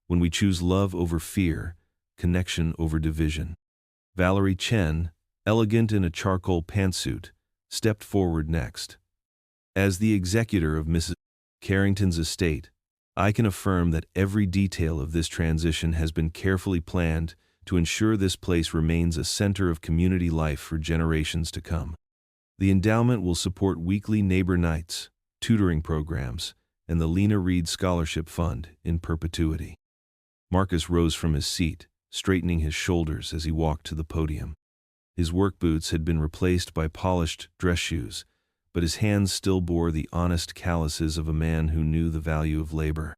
when we choose love over fear, connection over division. Valerie Chen, elegant in a charcoal pantsuit, stepped forward next. "As the executor of Mrs. Carrington's estate, I can affirm that every detail of this transition has been carefully planned to ensure this place remains a center of community life for generations to come. The endowment will support weekly neighbor nights, tutoring programs, and the Lena Reed Scholarship Fund in perpetuity." Marcus rose from his seat, straightening his shoulders as he walked to the podium. His work boots had been replaced by polished dress shoes, but his hands still bore the honest calluses of a man who knew the value of labor.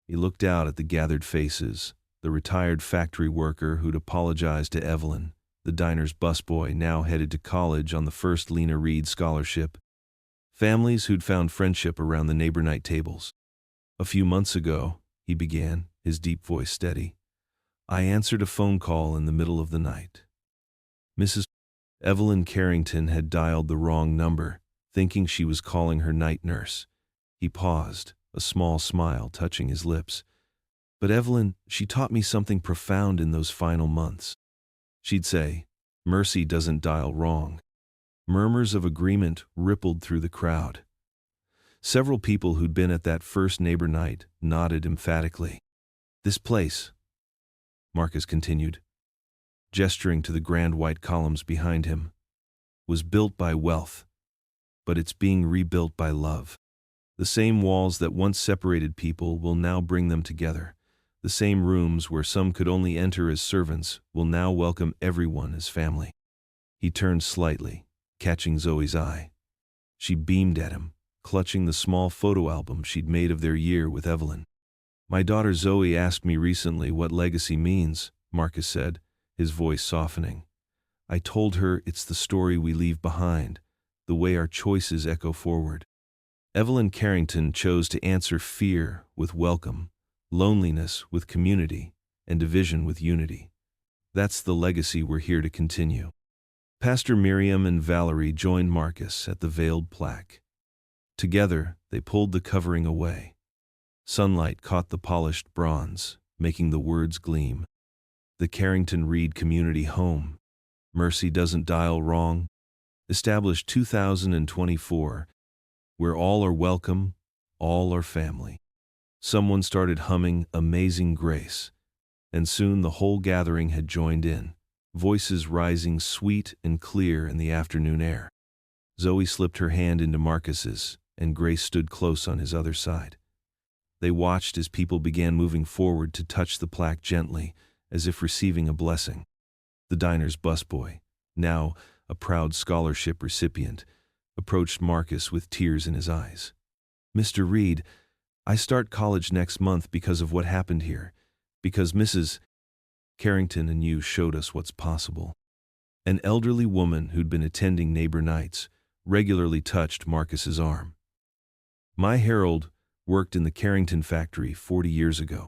He looked out at the gathered faces, the retired factory worker who'd apologized to Evelyn, the diner's busboy now headed to college on the first Lena Reed scholarship, families who'd found friendship around the neighbor night tables. "A few months ago," he began, his deep voice steady, "I answered a phone call in the middle of the night. Mrs. Evelyn Carrington had dialed the wrong number, thinking she was calling her night nurse." He paused, a small smile touching his lips. "But Evelyn, she taught me something profound in those final months. She'd say, 'Mercy doesn't dial wrong.'" Murmurs of agreement rippled through the crowd. Several people who'd been at that first neighbor night nodded emphatically. "This place," Marcus continued, gesturing to the grand white columns behind him, "was built by wealth, but it's being rebuilt by love. The same walls that once separated people will now bring them together. The same rooms where some could only enter as servants will now welcome everyone as family." He turned slightly, catching Zoe's eye. She beamed at him, clutching the small photo album she'd made of their year with Evelyn. "My daughter Zoe asked me recently what legacy means," Marcus said, his voice softening. "I told her it's the story we leave behind, the way our choices echo forward." Evelyn Carrington chose to answer fear with welcome, loneliness with community, and division with unity. That's the legacy we're here to continue. Pastor Miriam and Valerie joined Marcus at the veiled plaque. Together, they pulled the covering away. Sunlight caught the polished bronze, making the words gleam. "The Carrington Reed Community Home. Mercy doesn't dial wrong. Established 2024. Where all are welcome, all are family." Someone started humming Amazing Grace, and soon the whole gathering had joined in, voices rising sweet and clear in the afternoon air. Zoe slipped her hand into Marcus's, and Grace stood close on his other side. They watched as people began moving forward to touch the plaque gently, as if receiving a blessing. The diner's busboy, now a proud scholarship recipient, approached Marcus with tears in his eyes. "Mr. Reed, I start college next month because of what happened here, because Mrs. Carrington and you showed us what's possible." An elderly woman who'd been attending neighbor nights regularly touched Marcus's arm. "My Harold worked in the Carrington factory 40 years ago.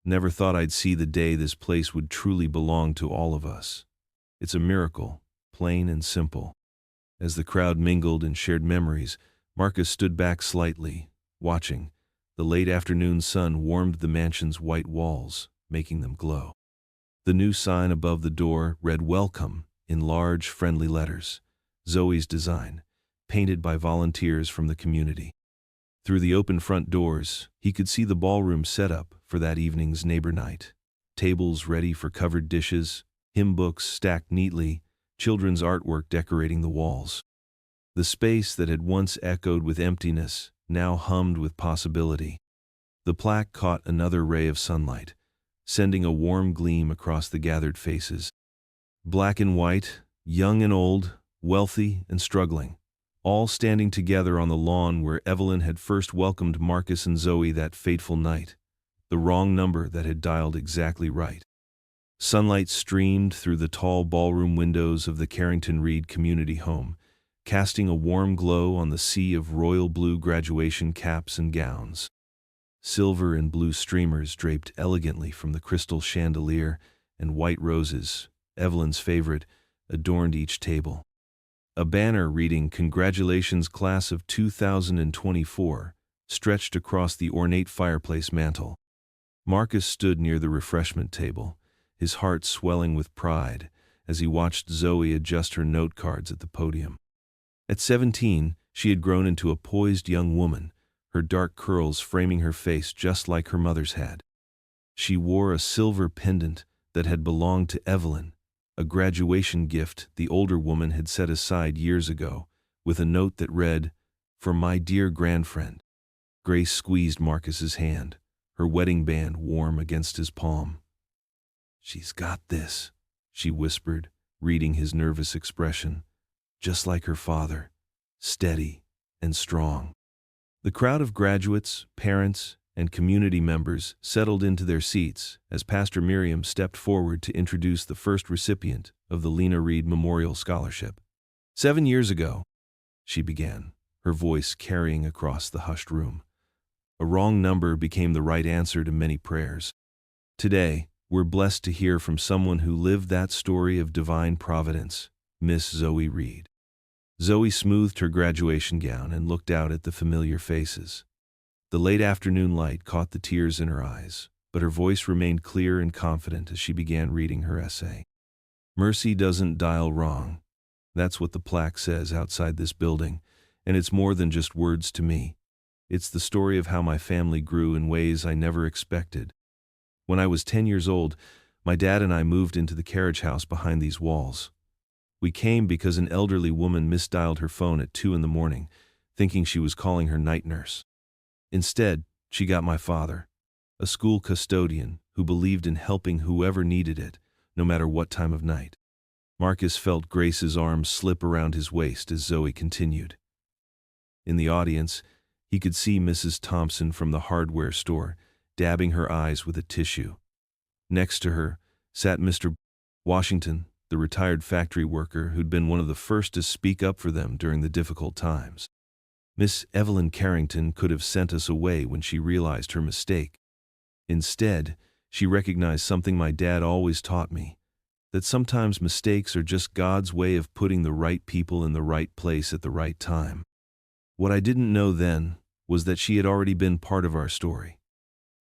Never thought I'd see the day this place would truly belong to all of us. It's a miracle, plain and simple." As the crowd mingled and shared memories, Marcus stood back slightly, watching. The late afternoon sun warmed the mansion's white walls, making them glow. The new sign above the door read "Welcome" in large, friendly letters, Zoe's design, painted by volunteers from the community. Through the open front doors, he could see the ballroom set up for that evening's neighbor night. Tables ready for covered dishes, hymn books stacked neatly, children's artwork decorating the walls. The space that had once echoed with emptiness now hummed with possibility. The plaque caught another ray of sunlight, sending a warm gleam across the gathered faces. Black and white, young and old, wealthy and struggling, all standing together on the lawn where Evelyn had first welcomed Marcus and Zoe that fateful night, the wrong number that had dialed exactly right. Sunlight streamed through the tall ballroom windows of the Carrington Reed community home, casting a warm glow on the sea of royal blue graduation caps and gowns. Silver and blue streamers draped elegantly from the crystal chandelier, and white roses, Evelyn's favorite, adorned each table. A banner reading "Congratulations Class of 2024" stretched across the ornate fireplace mantel. Marcus stood near the refreshment table, his heart swelling with pride as he watched Zoe adjust her note cards at the podium. At 17, she had grown into a poised young woman, her dark curls framing her face just like her mother's had. She wore a silver pendant that had belonged to Evelyn, a graduation gift the older woman had set aside years ago, with a note that read, "For my dear grandfriend." Grace squeezed Marcus's hand, her wedding band warm against his palm. "She's got this," she whispered, reading his nervous expression. "Just like her father, steady and strong." The crowd of graduates, parents, and community members settled into their seats as Pastor Miriam stepped forward to introduce the first recipient of the Lena Reed Memorial Scholarship. 7 years ago, she began, her voice carrying across the hushed room. A wrong number became the right answer to many prayers. Today, we're blessed to hear from someone who lived that story of divine providence, Miss Zoe Reed. Zoe smoothed her graduation gown and looked out at the familiar faces. The late afternoon light caught the tears in her eyes, but her voice remained clear and confident as she began reading her essay. "Mercy doesn't dial wrong. That's what the plaque says outside this building, and it's more than just words to me. It's the story of how my family grew in ways I never expected. When I was 10 years old, my dad and I moved into the carriage house behind these walls. We came because an elderly woman misdialed her phone at 2 a.m, thinking she was calling her night nurse. Instead, she got my father, a school custodian who believed in helping whoever needed it, no matter what time of night." Marcus felt Grace's arm slip around his waist as Zoe continued. In the audience, he could see Mrs. Thompson from the hardware store, dabbing her eyes with a tissue. Next to her sat Mr. Washington, the retired factory worker who'd been one of the first to speak up for them during the difficult times. Miss Evelyn Carrington could have sent us away when she realized her mistake. Instead, she recognized something my dad always taught me, that sometimes mistakes are just God's way of putting the right people in the right place at the right time. What I didn't know then was that she had already been part of our story.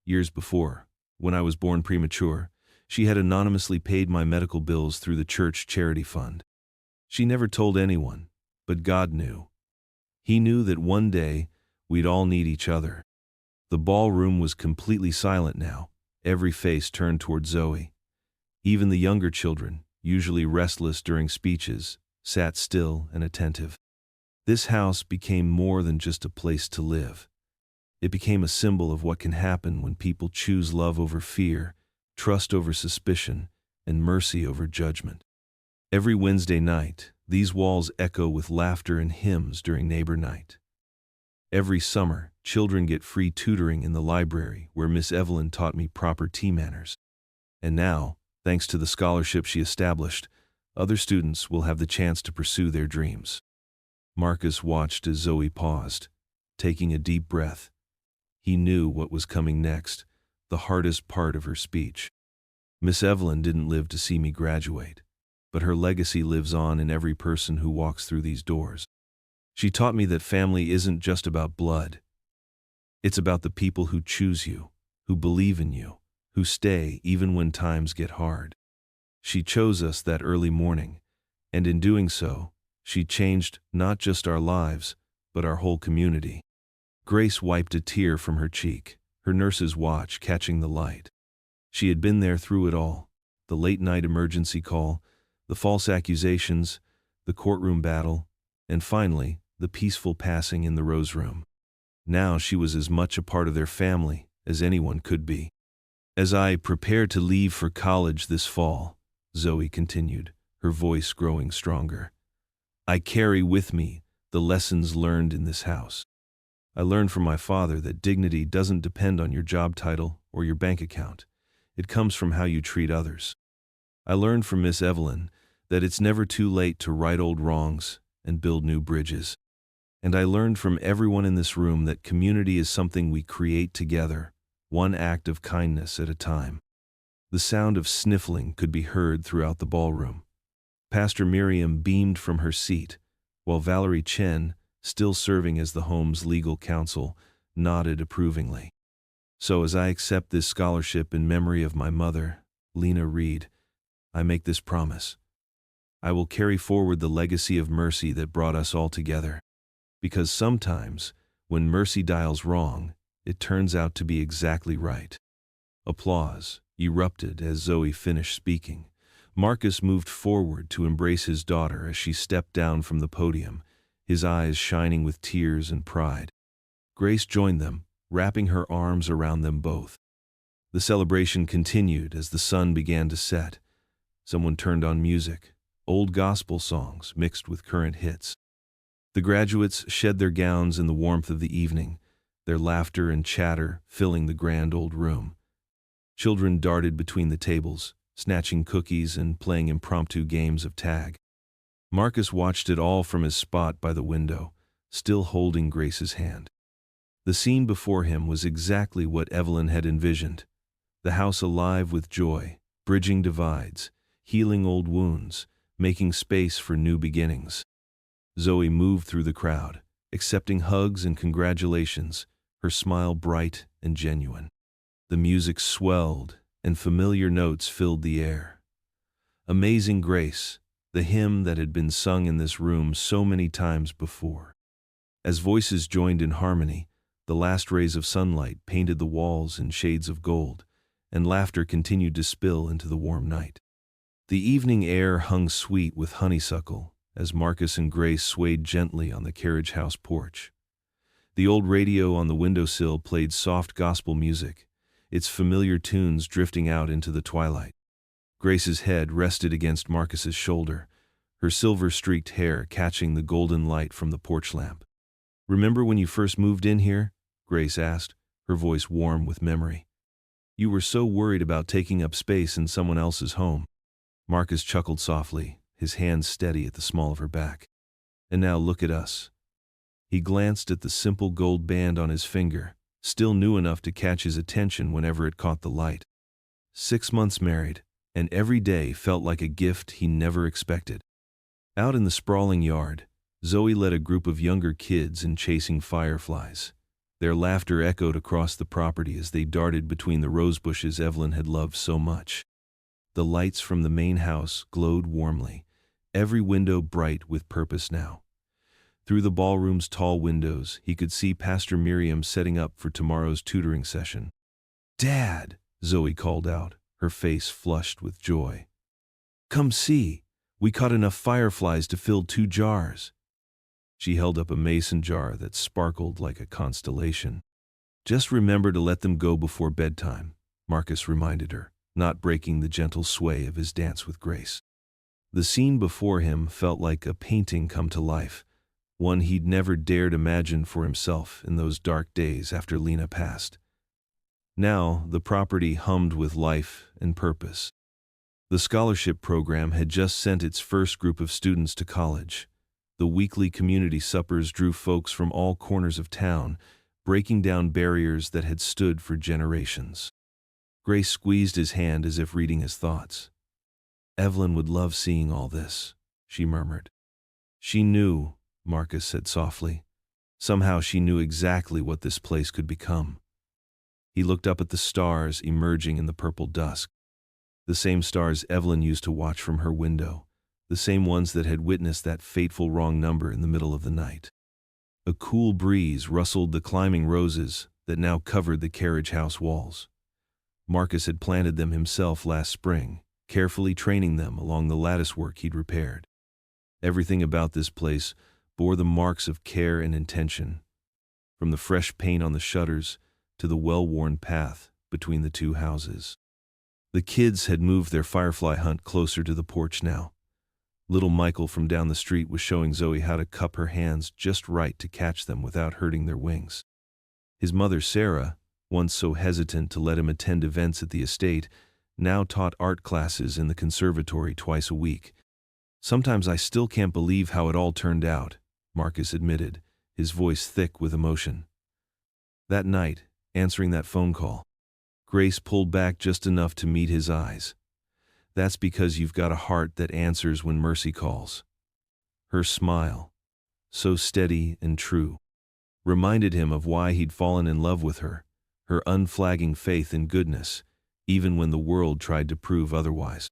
Years before, when I was born premature, she had anonymously paid my medical bills through the church charity fund. She never told anyone, but God knew. He knew that one day we'd all need each other. The ballroom was completely silent now, every face turned toward Zoe. Even the younger children, usually restless during speeches, sat still and attentive. This house became more than just a place to live. It became a symbol of what can happen when people choose love over fear, trust over suspicion, and mercy over judgment. Every Wednesday night, these walls echo with laughter and hymns during neighbor night. Every summer, children get free tutoring in the library where Miss Evelyn taught me proper tea manners. And now, thanks to the scholarship she established, other students will have the chance to pursue their dreams. Marcus watched as Zoe paused, taking a deep breath. He knew what was coming next, the hardest part of her speech. Miss Evelyn didn't live to see me graduate, but her legacy lives on in every person who walks through these doors. She taught me that family isn't just about blood. It's about the people who choose you, who believe in you, who stay even when times get hard. She chose us that early morning, and in doing so, she changed not just our lives, but our whole community. Grace wiped a tear from her cheek, her nurse's watch catching the light. She had been there through it all, the late-night emergency call, the false accusations, the courtroom battle, and finally, the peaceful passing in the Rose Room. Now she was as much a part of their family as anyone could be. As I prepare to leave for college this fall, Zoe continued, her voice growing stronger, I carry with me the lessons learned in this house. I learned from my father that dignity doesn't depend on your job title or your bank account. It comes from how you treat others. I learned from Miss Evelyn that it's never too late to right old wrongs and build new bridges. And I learned from everyone in this room that community is something we create together, one act of kindness at a time. The sound of sniffling could be heard throughout the ballroom. Pastor Miriam beamed from her seat, while Valerie Chen, still serving as the home's legal counsel, nodded approvingly. So as I accept this scholarship in memory of my mother, Lena Reed, I make this promise. I will carry forward the legacy of mercy that brought us all together. Because sometimes, when mercy dials wrong, it turns out to be exactly right. Applause erupted as Zoe finished speaking. Marcus moved forward to embrace his daughter as she stepped down from the podium, his eyes shining with tears and pride. Grace joined them, wrapping her arms around them both. The celebration continued as the sun began to set. Someone turned on music, old gospel songs mixed with current hits. The graduates shed their gowns in the warmth of the evening, their laughter and chatter filling the grand old room. Children darted between the tables, snatching cookies and playing impromptu games of tag. Marcus watched it all from his spot by the window, still holding Grace's hand. The scene before him was exactly what Evelyn had envisioned, the house alive with joy, bridging divides, healing old wounds, making space for new beginnings. Zoe moved through the crowd, accepting hugs and congratulations, her smile bright and genuine. The music swelled, and familiar notes filled the air. Amazing Grace, the hymn that had been sung in this room so many times before. As voices joined in harmony, the last rays of sunlight painted the walls in shades of gold, and laughter continued to spill into the warm night. The evening air hung sweet with honeysuckle as Marcus and Grace swayed gently on the carriage house porch. The old radio on the windowsill played soft gospel music, its familiar tunes drifting out into the twilight. Grace's head rested against Marcus's shoulder, her silver-streaked hair catching the golden light from the porch lamp. "Remember when you first moved in here?" Grace asked, her voice warm with memory. "You were so worried about taking up space in someone else's home." Marcus chuckled softly, his hand steady at the small of her back. "And now look at us." He glanced at the simple gold band on his finger, still new enough to catch his attention whenever it caught the light. 6 months married, and every day felt like a gift he never expected. Out in the sprawling yard, Zoe led a group of younger kids in chasing fireflies. Their laughter echoed across the property as they darted between the rose bushes Evelyn had loved so much. The lights from the main house glowed warmly, every window bright with purpose now. Through the ballroom's tall windows, he could see Pastor Miriam setting up for tomorrow's tutoring session. "Dad," Zoe called out, her face flushed with joy. "Come see, we caught enough fireflies to fill 2 jars." She held up a mason jar that sparkled like a constellation. "Just remember to let them go before bedtime," Marcus reminded her, not breaking the gentle sway of his dance with Grace. The scene before him felt like a painting come to life, one he'd never dared imagine for himself in those dark days after Lena passed. Now, the property hummed with life and purpose. The scholarship program had just sent its first group of students to college. The weekly community suppers drew folks from all corners of town, breaking down barriers that had stood for generations. Grace squeezed his hand as if reading his thoughts. "Evelyn would love seeing all this," she murmured. "She knew," Marcus said softly. "Somehow she knew exactly what this place could become." He looked up at the stars emerging in the purple dusk. The same stars Evelyn used to watch from her window, the same ones that had witnessed that fateful wrong number in the middle of the night. A cool breeze rustled the climbing roses that now covered the carriage house walls. Marcus had planted them himself last spring, carefully training them along the latticework he'd repaired. Everything about this place bore the marks of care and intention, from the fresh paint on the shutters to the well-worn path between the two houses. The kids had moved their firefly hunt closer to the porch now. Little Michael from down the street was showing Zoe how to cup her hands just right to catch them without hurting their wings. His mother, Sarah, once so hesitant to let him attend events at the estate, now taught art classes in the conservatory twice a week. "Sometimes I still can't believe how it all turned out," Marcus admitted, his voice thick with emotion. That night, answering that phone call, Grace pulled back just enough to meet his eyes. "That's because you've got a heart that answers when mercy calls." Her smile, so steady and true, reminded him of why he'd fallen in love with her, her unflagging faith in goodness, even when the world tried to prove otherwise.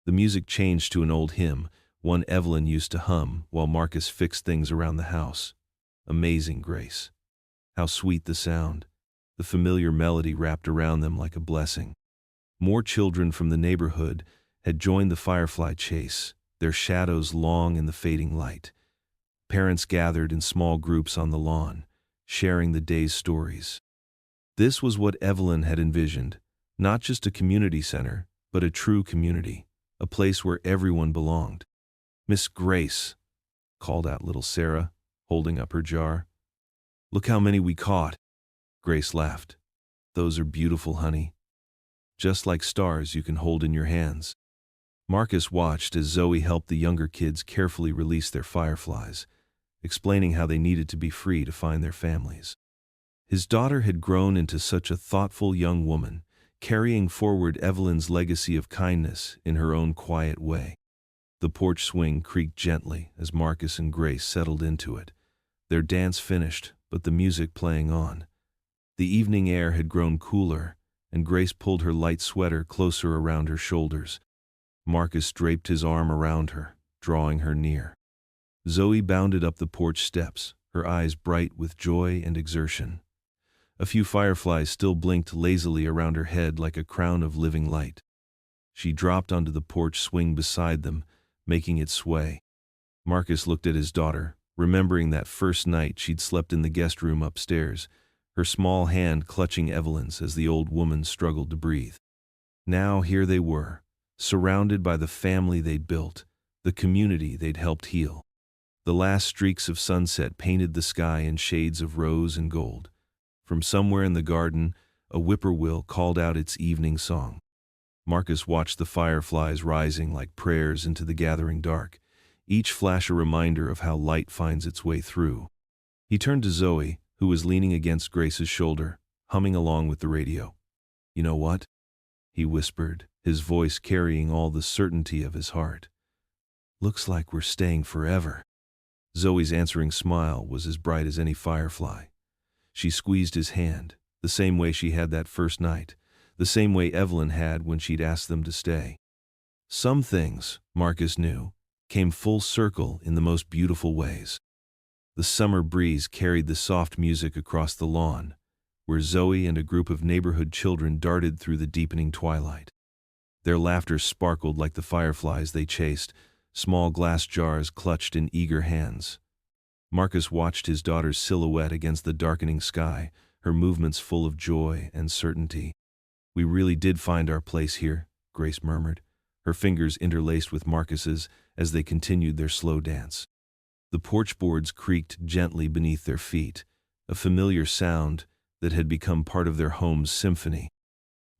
The music changed to an old hymn, one Evelyn used to hum while Marcus fixed things around the house. Amazing Grace. How sweet the sound. The familiar melody wrapped around them like a blessing. More children from the neighborhood had joined the firefly chase, their shadows long in the fading light. Parents gathered in small groups on the lawn, sharing the day's stories. This was what Evelyn had envisioned, not just a community center, but a true community, a place where everyone belonged. "Miss Grace," called out little Sarah, holding up her jar. "Look how many we caught." Grace laughed. "Those are beautiful, honey. Just like stars you can hold in your hands." Marcus watched as Zoe helped the younger kids carefully release their fireflies, explaining how they needed to be free to find their families. His daughter had grown into such a thoughtful young woman, carrying forward Evelyn's legacy of kindness in her own quiet way. The porch swing creaked gently as Marcus and Grace settled into it, their dance finished, but the music playing on. The evening air had grown cooler, and Grace pulled her light sweater closer around her shoulders. Marcus draped his arm around her, drawing her near. Zoe bounded up the porch steps, her eyes bright with joy and exertion. A few fireflies still blinked lazily around her head like a crown of living light. She dropped onto the porch swing beside them, making it sway. Marcus looked at his daughter, remembering that first night she'd slept in the guest room upstairs, her small hand clutching Evelyn's as the old woman struggled to breathe. Now here they were, surrounded by the family they'd built, the community they'd helped heal. The last streaks of sunset painted the sky in shades of rose and gold. From somewhere in the garden, a whippoorwill called out its evening song. Marcus watched the fireflies rising like prayers into the gathering dark, each flash a reminder of how light finds its way through. He turned to Zoe, who was leaning against Grace's shoulder, humming along with the radio. "You know what?" he whispered, his voice carrying all the certainty of his heart. "Looks like we're staying forever." Zoe's answering smile was as bright as any firefly. She squeezed his hand, the same way she had that first night, the same way Evelyn had when she'd asked them to stay. Some things, Marcus knew, came full circle in the most beautiful ways. The summer breeze carried the soft music across the lawn, where Zoe and a group of neighborhood children darted through the deepening twilight. Their laughter sparkled like the fireflies they chased, small glass jars clutched in eager hands. Marcus watched his daughter's silhouette against the darkening sky, her movements full of joy and certainty. "We really did find our place here," Grace murmured, her fingers interlaced with Marcus's as they continued their slow dance. The porch boards creaked gently beneath their feet, a familiar sound that had become part of their home's symphony.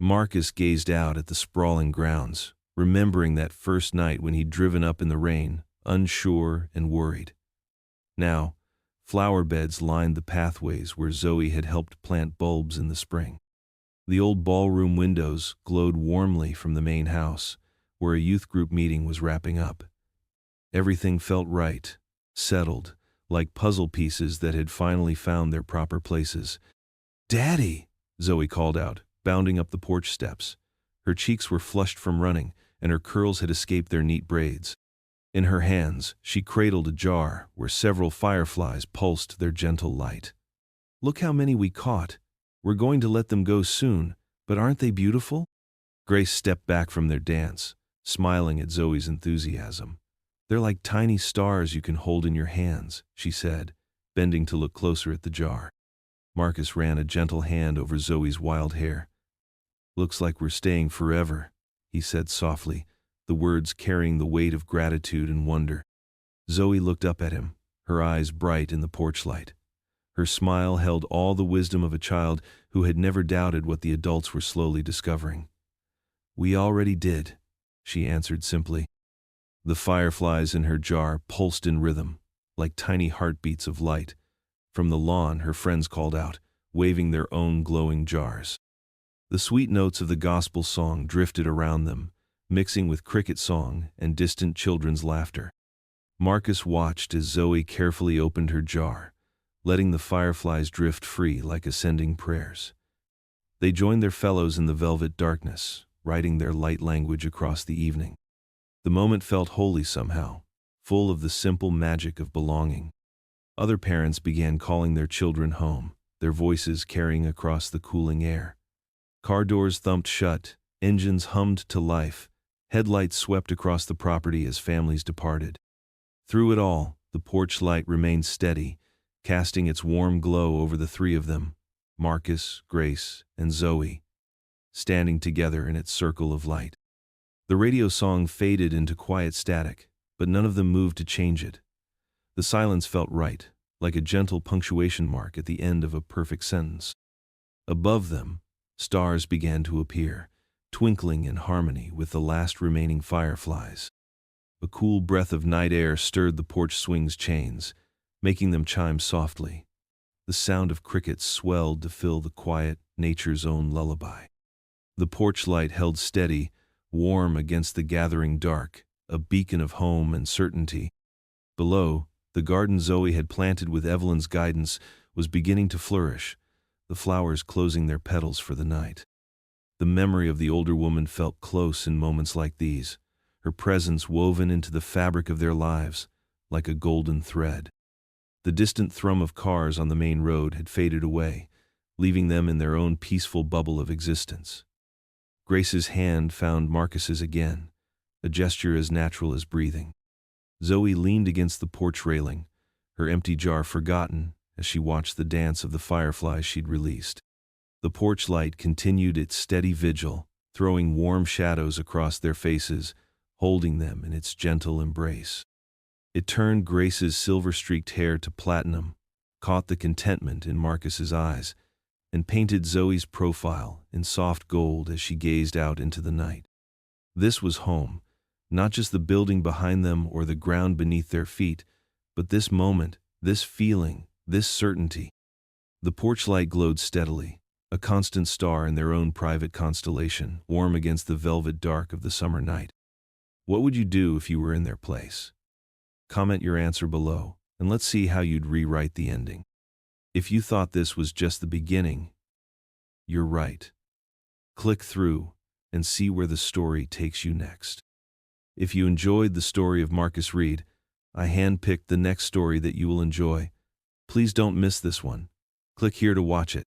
Marcus gazed out at the sprawling grounds, remembering that first night when he'd driven up in the rain, unsure and worried. Now, flower beds lined the pathways where Zoe had helped plant bulbs in the spring. The old ballroom windows glowed warmly from the main house, where a youth group meeting was wrapping up. Everything felt right, settled, like puzzle pieces that had finally found their proper places. "Daddy!" Zoe called out, bounding up the porch steps. Her cheeks were flushed from running, and her curls had escaped their neat braids. In her hands, she cradled a jar where several fireflies pulsed their gentle light. "Look how many we caught. We're going to let them go soon, but aren't they beautiful?" Grace stepped back from their dance, smiling at Zoe's enthusiasm. "They're like tiny stars you can hold in your hands," she said, bending to look closer at the jar. Marcus ran a gentle hand over Zoe's wild hair. "Looks like we're staying forever," he said softly, the words carrying the weight of gratitude and wonder. Zoe looked up at him, her eyes bright in the porch light. Her smile held all the wisdom of a child who had never doubted what the adults were slowly discovering. "We already did," she answered simply. The fireflies in her jar pulsed in rhythm, like tiny heartbeats of light. From the lawn, her friends called out, waving their own glowing jars. The sweet notes of the gospel song drifted around them, mixing with cricket song and distant children's laughter. Marcus watched as Zoe carefully opened her jar, letting the fireflies drift free like ascending prayers. They joined their fellows in the velvet darkness, writing their light language across the evening. The moment felt holy somehow, full of the simple magic of belonging. Other parents began calling their children home, their voices carrying across the cooling air. Car doors thumped shut, engines hummed to life, headlights swept across the property as families departed. Through it all, the porch light remained steady, casting its warm glow over the three of them, Marcus, Grace, and Zoe, standing together in its circle of light. The radio song faded into quiet static, but none of them moved to change it. The silence felt right, like a gentle punctuation mark at the end of a perfect sentence. Above them, stars began to appear, twinkling in harmony with the last remaining fireflies. A cool breath of night air stirred the porch swing's chains, making them chime softly. The sound of crickets swelled to fill the quiet, nature's own lullaby. The porch light held steady, warm against the gathering dark, a beacon of home and certainty. Below, the garden Zoe had planted with Evelyn's guidance was beginning to flourish, the flowers closing their petals for the night. The memory of the older woman felt close in moments like these, her presence woven into the fabric of their lives, like a golden thread. The distant thrum of cars on the main road had faded away, leaving them in their own peaceful bubble of existence. Grace's hand found Marcus's again, a gesture as natural as breathing. Zoe leaned against the porch railing, her empty jar forgotten as she watched the dance of the fireflies she'd released. The porch light continued its steady vigil, throwing warm shadows across their faces, holding them in its gentle embrace. It turned Grace's silver-streaked hair to platinum, caught the contentment in Marcus's eyes, and painted Zoe's profile in soft gold as she gazed out into the night. This was home, not just the building behind them or the ground beneath their feet, but this moment, this feeling, this certainty. The porch light glowed steadily, a constant star in their own private constellation, warm against the velvet dark of the summer night. What would you do if you were in their place? Comment your answer below, and let's see how you'd rewrite the ending. If you thought this was just the beginning, you're right. Click through and see where the story takes you next. If you enjoyed the story of Marcus Reed, I handpicked the next story that you will enjoy. Please don't miss this one. Click here to watch it.